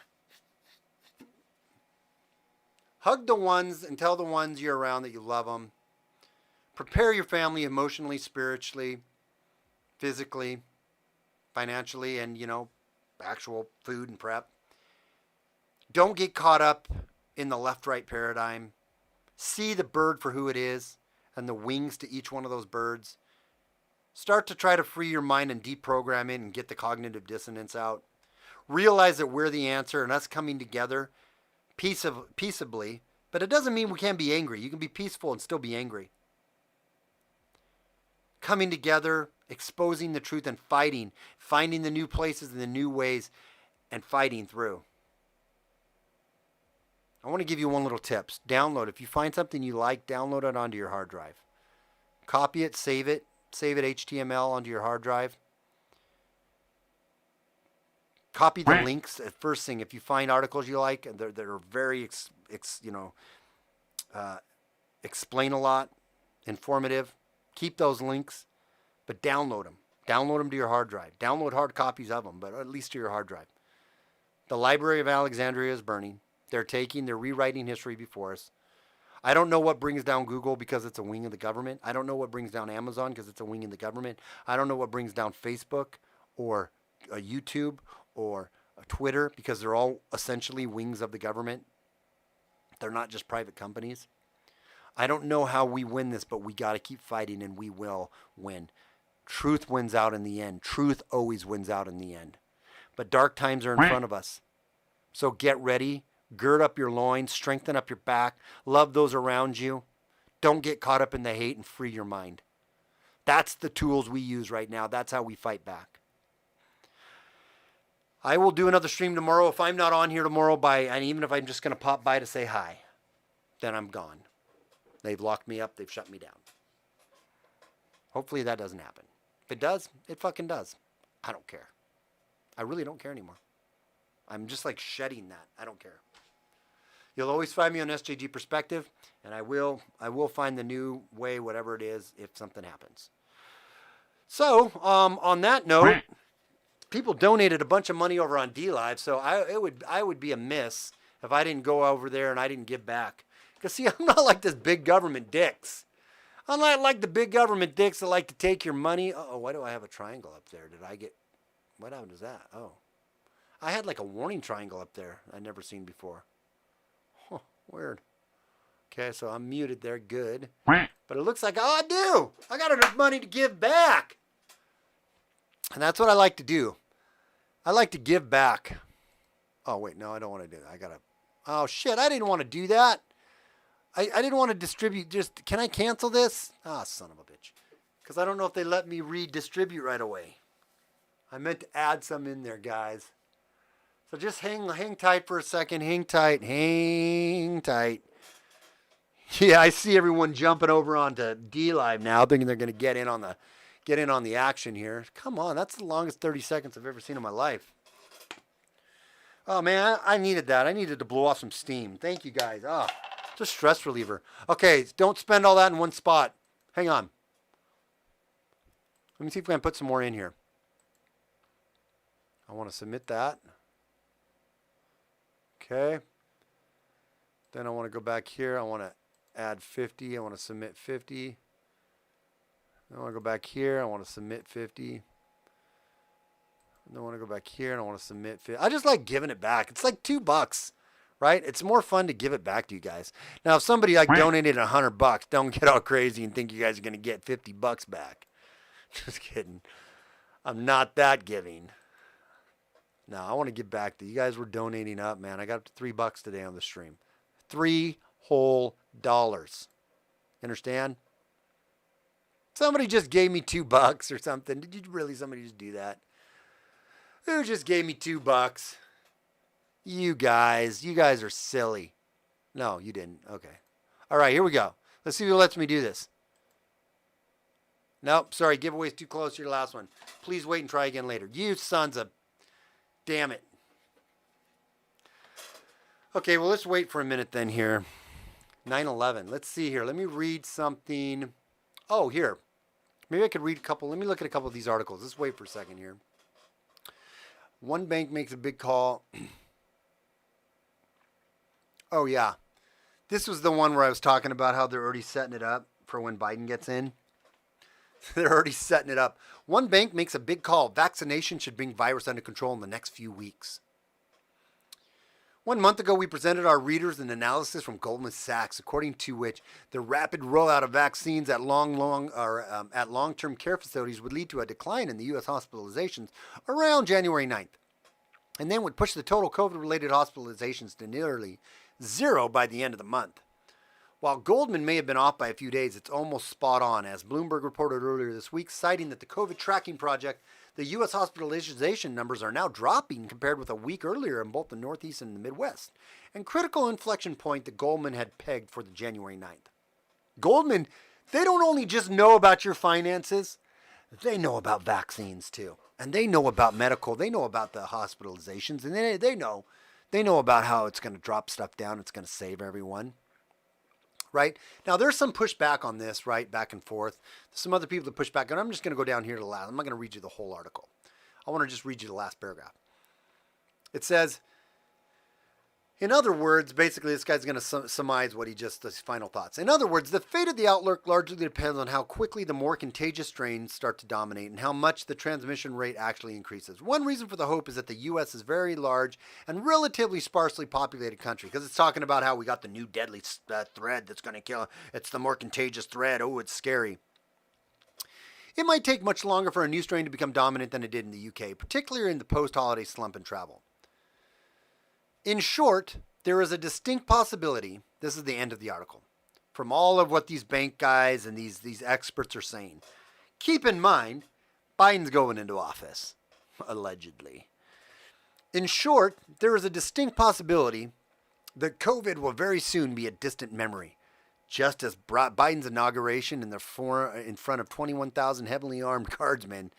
Hug the ones and tell the ones you're around that you love them. Prepare your family emotionally, spiritually, physically, financially, and, actual food and prep. Don't get caught up in the left-right paradigm. See the bird for who it is and the wings to each one of those birds. Start to try to free your mind and deprogram it and get the cognitive dissonance out. Realize that we're the answer and us coming together peaceably. But it doesn't mean we can't be angry. You can be peaceful and still be angry. Coming together, exposing the truth and fighting. Finding the new places and the new ways and fighting through. I want to give you one little tip. Download. If you find something you like, download it onto your hard drive. Copy it, save it HTML onto your hard drive. Copy the links. First thing, if you find articles you like, and they're very, explain a lot, informative, keep those links, but download them. Download them to your hard drive. Download hard copies of them, but at least to your hard drive. The Library of Alexandria is burning. They're rewriting history before us. I don't know what brings down Google because it's a wing of the government. I don't know what brings down Amazon because it's a wing of the government. I don't know what brings down Facebook or YouTube or Twitter because they're all essentially wings of the government. They're not just private companies. I don't know how we win this, but we got to keep fighting and we will win. Truth wins out in the end. Truth always wins out in the end. But dark times are in front of us. So get ready. Gird up your loins, strengthen up your back, love those around you. Don't get caught up in the hate and free your mind. That's the tools we use right now. That's how we fight back. I will do another stream tomorrow. If I'm not on here tomorrow and even if I'm just going to pop by to say hi, then I'm gone. They've locked me up. They've shut me down. Hopefully that doesn't happen. If it does, it fucking does. I don't care. I really don't care anymore. I'm just like shedding that. I don't care. You'll always find me on SJG Perspective, and I will find the new way, whatever it is, if something happens. So, on that note, people donated a bunch of money over on Dlive, so I would be amiss if I didn't go over there and I didn't give back. Because, see, I'm not like this big government dicks. I'm not like the big government dicks that like to take your money. Uh-oh, why do I have a triangle up there? Did I get... What happened to that? Oh. I had like a warning triangle up there I'd never seen before. Huh, weird. Okay, so I'm muted there. Good. But it looks like, oh, I do. I got enough money to give back. And that's what I like to do. I like to give back. Oh, wait, no, I don't want to do that. I got to... Oh, shit, I didn't want to do that. I didn't want to distribute just... Can I cancel this? Ah, son of a bitch. Because I don't know if they let me redistribute right away. I meant to add some in there, guys. So just hang tight for a second. Hang tight. Hang tight. Yeah, I see everyone jumping over onto Dlive now, thinking they're going to get in on the action here. Come on, that's the longest 30 seconds I've ever seen in my life. Oh, man, I needed that. I needed to blow off some steam. Thank you, guys. Oh, it's a stress reliever. Okay, don't spend all that in one spot. Hang on. Let me see if we can put some more in here. I want to submit that. Okay. Then I want to go back here. I want to add 50. I want to submit 50. Then I want to go back here. I want to submit 50. Then I want to go back here and I want to submit 50. I just like giving it back. It's like $2, right? It's more fun to give it back to you guys. Now, if somebody like donated $100, don't get all crazy and think you guys are going to get $50 back. Just kidding. I'm not that giving. No, I want to give back to you guys. Were donating up, man. I got up to $3 today on the stream. $3 whole. Understand? Somebody just gave me $2 or something. Did you really somebody just do that? Who just gave me $2? You guys are silly. No, you didn't. Okay. All right, here we go. Let's see who lets me do this. Nope, sorry, giveaway's too close to your last one. Please wait and try again later. You sons of... Damn it. Okay, well, let's wait for a minute then here. 9/11. Let's see here. Let me read something. Oh, here. Maybe I could read a couple. Let me look at a couple of these articles. Let's wait for a second here. One bank makes a big call. Oh, yeah. This was the one where I was talking about how they're already setting it up for when Biden gets in. They're already setting it up. One bank makes a big call. Vaccination should bring virus under control in the next few weeks. 1 month ago, we presented our readers an analysis from Goldman Sachs, according to which the rapid rollout of vaccines at long-term care facilities would lead to a decline in the U.S. hospitalizations around January 9th, and then would push the total COVID-related hospitalizations to nearly zero by the end of the month. While Goldman may have been off by a few days, it's almost spot on, as Bloomberg reported earlier this week, citing that the COVID tracking project, the U.S. hospitalization numbers are now dropping compared with a week earlier in both the Northeast and the Midwest, and critical inflection point that Goldman had pegged for the January 9th. Goldman, they don't only just know about your finances, they know about vaccines too. And they know about medical, they know about the hospitalizations, and they know about how it's going to drop stuff down, it's going to save everyone. Right? Now, there's some pushback on this, right? Back and forth. There's some other people that push back. And I'm just going to go down here to the last. I'm not going to read you the whole article. I want to just read you the last paragraph. It says, in other words, basically this guy's going to surmise what his final thoughts. In other words, the fate of the outlook largely depends on how quickly the more contagious strains start to dominate and how much the transmission rate actually increases. One reason for the hope is that the U.S. is a very large and relatively sparsely populated country, because it's talking about how we got the new deadly thread that's going to kill. It's the more contagious thread. Oh, it's scary. It might take much longer for a new strain to become dominant than it did in the UK, particularly in the post-holiday slump in travel. In short, there is a distinct possibility, this is the end of the article, from all of what these bank guys and these experts are saying. Keep in mind, Biden's going into office, allegedly. In short, there is a distinct possibility that COVID will very soon be a distant memory, just as Biden's inauguration in front of 21,000 heavily armed guardsmen.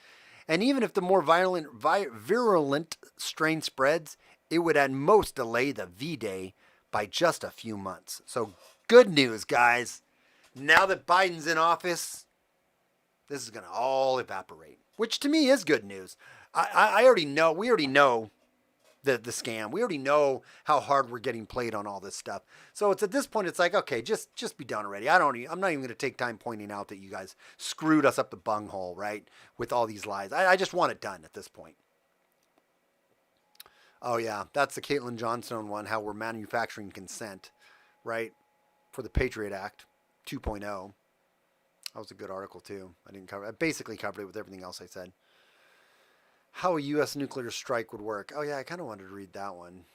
And even if the more virulent strain spreads, it would at most delay the V-Day by just a few months. So good news, guys. Now that Biden's in office, this is going to all evaporate, which to me is good news. I already know, we already know the scam. We already know how hard we're getting played on all this stuff. So it's at this point, it's like, okay, just be done already. I'm not even going to take time pointing out that you guys screwed us up the bunghole, right? With all these lies. I just want it done at this point. Oh yeah, that's the Caitlin Johnstone one, how we're manufacturing consent, right? For the Patriot Act 2.0. That was a good article too. I basically covered it with everything else I said. How a U.S. nuclear strike would work. Oh yeah, I kind of wanted to read that one.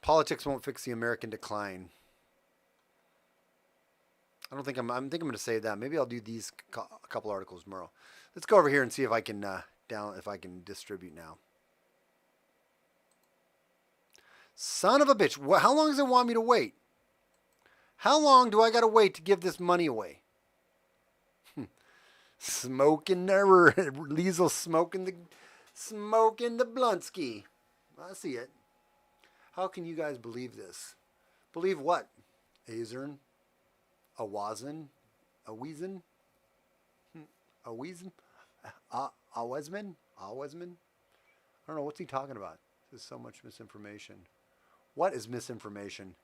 Politics won't fix the American decline. I think I'm going to save that. Maybe I'll do these a couple articles tomorrow. Let's go over here and see if I can if I can distribute now. Son of a bitch. How long does it want me to wait? How long do I got to wait to give this money away? Smoking the Liesel smoking the Bluntsky. I see it. How can you guys believe this? Believe what? Azern? A Wazin? A Weazen? A Weazen? A Wesman? A Wesman? I don't know. What's he talking about? There's so much misinformation. What is misinformation?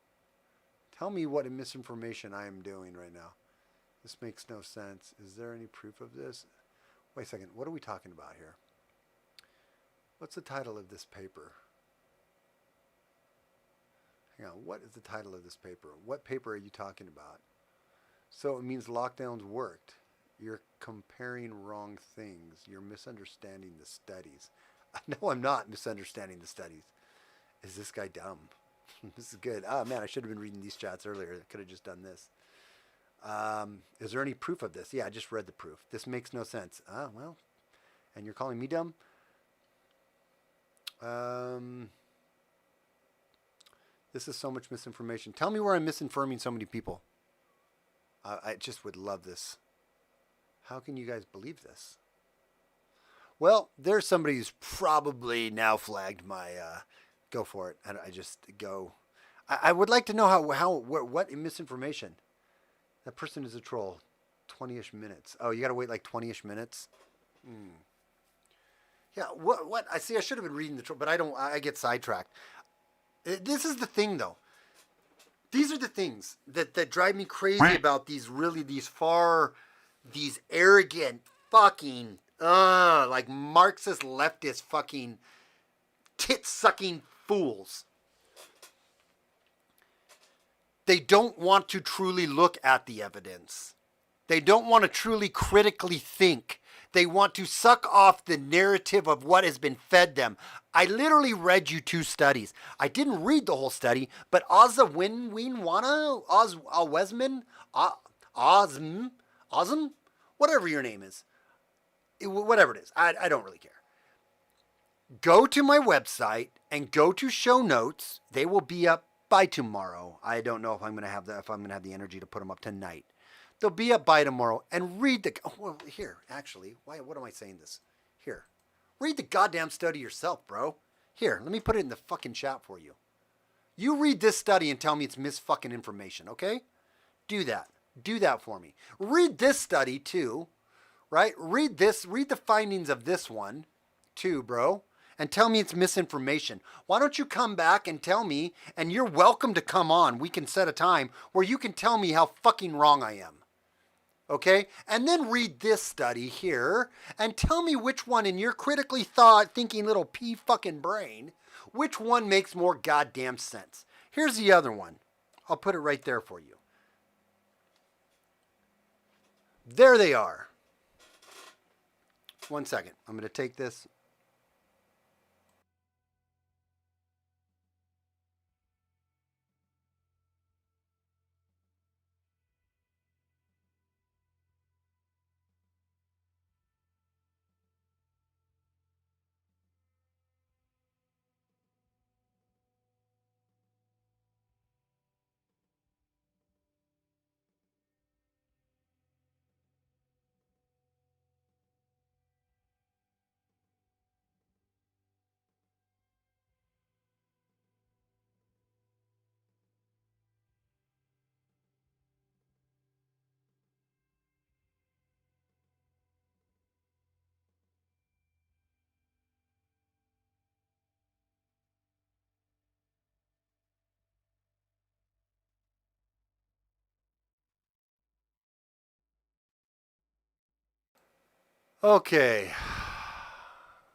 Tell me what misinformation I am doing right now. This makes no sense. Is there any proof of this? Wait a second. What are we talking about here? What's the title of this paper? Hang on. What is the title of this paper? What paper are you talking about? So it means lockdowns worked. You're comparing wrong things. You're misunderstanding the studies. No, I'm not misunderstanding the studies. Is this guy dumb? This is good. Oh, man, I should have been reading these chats earlier. I could have just done this. Is there any proof of this? Yeah, I just read the proof. This makes no sense. Ah, well, and you're calling me dumb? This is so much misinformation. Tell me where I'm misinforming so many people. I just would love this. How can you guys believe this? Well, there's somebody who's probably now flagged my, go for it. And I just go. I would like to know what misinformation. That person is a troll. 20-ish minutes. Oh, you got to wait like 20-ish minutes? Yeah, what? I see, I should have been reading the troll, but I get sidetracked. This is the thing, though. These are the things that drive me crazy about these arrogant fucking, like Marxist leftist fucking tit-sucking fools. They don't want to truly look at the evidence. They don't want to truly critically think. They want to suck off the narrative of what has been fed them. I literally read you 2 studies. I didn't read the whole study, but Osm, whatever your name is, whatever it is, I don't really care. Go to my website and go to show notes. They will be up by tomorrow. I don't know if I'm going to have the energy to put them up tonight. They'll be up by tomorrow, and read the. Oh, well, here, actually, what am I saying this? Here, read the goddamn study yourself, bro. Here, let me put it in the fucking chat for you. You read this study and tell me it's mis-fucking information, okay? Do that. Do that for me. Read this study too, right? Read the findings of this one too, bro. And tell me it's misinformation. Why don't you come back and tell me, and you're welcome to come on. We can set a time where you can tell me how fucking wrong I am. Okay? And then read this study here and tell me which one in your critically thinking little pea fucking brain, which one makes more goddamn sense. Here's the other one. I'll put it right there for you. There they are. 1 second. I'm going to take this. Okay.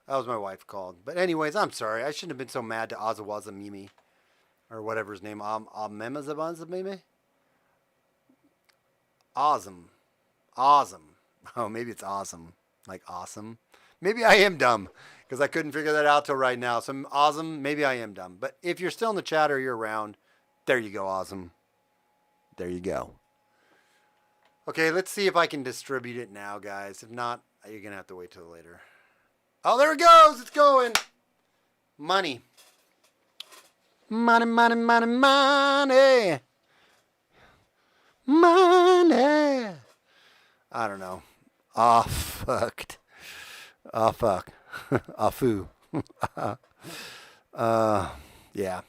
That was my wife called. But anyways, I'm sorry. I shouldn't have been so mad to Azawaza Mimi. Or whatever his name. Amemazabanza Mimi? Awesome. Awesome. Oh, maybe it's awesome. Like awesome. Maybe I am dumb. Because I couldn't figure that out till right now. So awesome. Maybe I am dumb. But if you're still in the chat or you're around, there you go, awesome. There you go. Okay, let's see if I can distribute it now, guys. If not, you're going to have to wait till later. Oh, there it goes. It's going. Money. Money, money, money, money. Money. I don't know. Ah, fucked. Ah, fuck. Ah, foo. Yeah.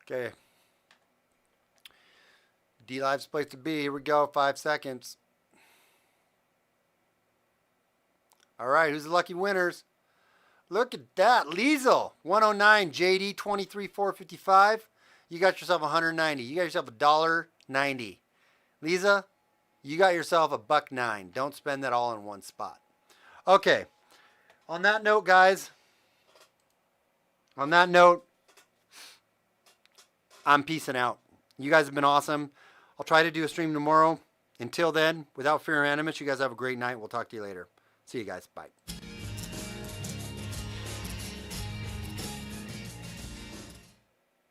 Okay. Dlive's place to be. Here we go. 5 seconds. All right. Who's the lucky winners? Look at that. Liesel, 109. JD, 23,455. You got yourself 190. You got yourself $1.90. Lisa, you got yourself $1.09. Don't spend that all in one spot. Okay. On that note, guys. On that note, I'm peacing out. You guys have been awesome. I'll try to do a stream tomorrow. Until then, without fear or animus, you guys have a great night. We'll talk to you later. See you guys. Bye.